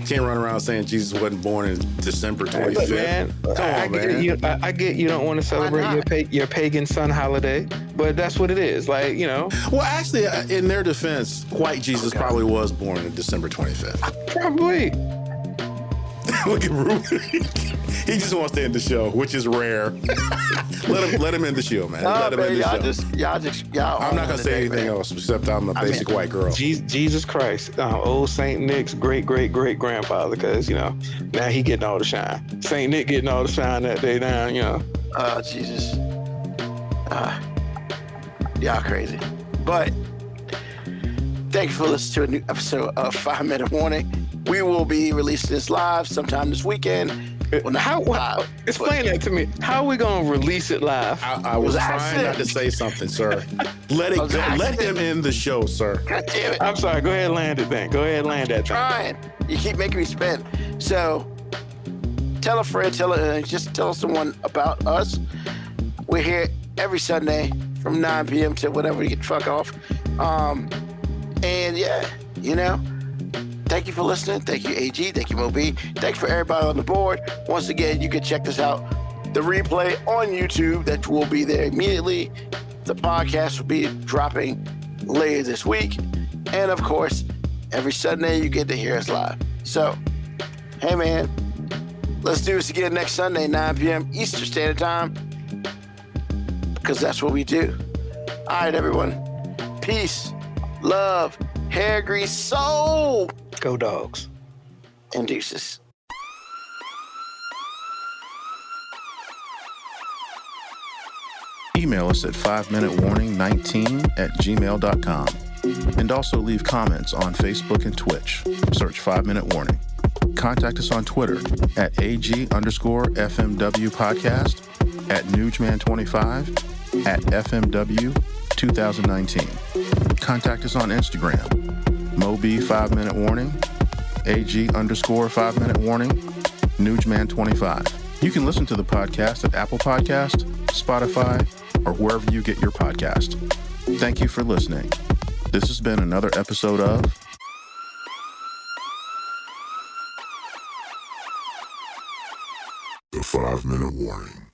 Can't run around saying Jesus wasn't born in December 25th. Look, man, I get you don't want to celebrate your pagan sun holiday, but that's what it is. Like, you know. Well, actually, in their defense, white Jesus probably was born on December 25th. Probably. Look at Ruben. He just wants to end the show, which is rare. let him end the show, man. Let him end the show. Y'all. I'm not gonna say anything else except I'm a basic white girl. Jesus Christ, old Saint Nick's great grandfather, because you know now he getting all the shine. Saint Nick getting all the shine that day down, you know. Oh, Jesus. Y'all crazy. But thank you for listening to a new episode of 5 Minute Warning. We will be releasing this live sometime this weekend. Explain that to me. How are we gonna release it live? I was trying not to say something, sir. Let it go. Let him end the show, sir. God damn it. I'm sorry. Go ahead and land it then. Go ahead and land that thing. Trying. You keep making me spin. So tell a friend, just tell someone about us. We're here every Sunday from 9 p.m. to whatever you get the fuck off. And yeah, you know. Thank you for listening. Thank you, AG. Thank you, Moby. Thanks for everybody on the board. Once again, you can check this out. The replay on YouTube, that will be there immediately. The podcast will be dropping later this week. And of course, every Sunday you get to hear us live. So, hey man, let's do this again next Sunday, 9 p.m. Eastern Standard Time. Because that's what we do. All right, everyone. Peace, love, hair grease, soul. Go dogs. And deuces. Email us at 5minutewarning19@gmail.com. And also leave comments on Facebook and Twitch. Search 5 Minute Warning. Contact us on Twitter at AG_FMW Podcast, at Newsman25, at FMW 2019. Contact us on Instagram. Moby 5 Minute Warning, AG_5 Minute Warning, Newsman25. You can listen to the podcast at Apple Podcast, Spotify, or wherever you get your podcast. Thank you for listening. This has been another episode of The 5 Minute Warning.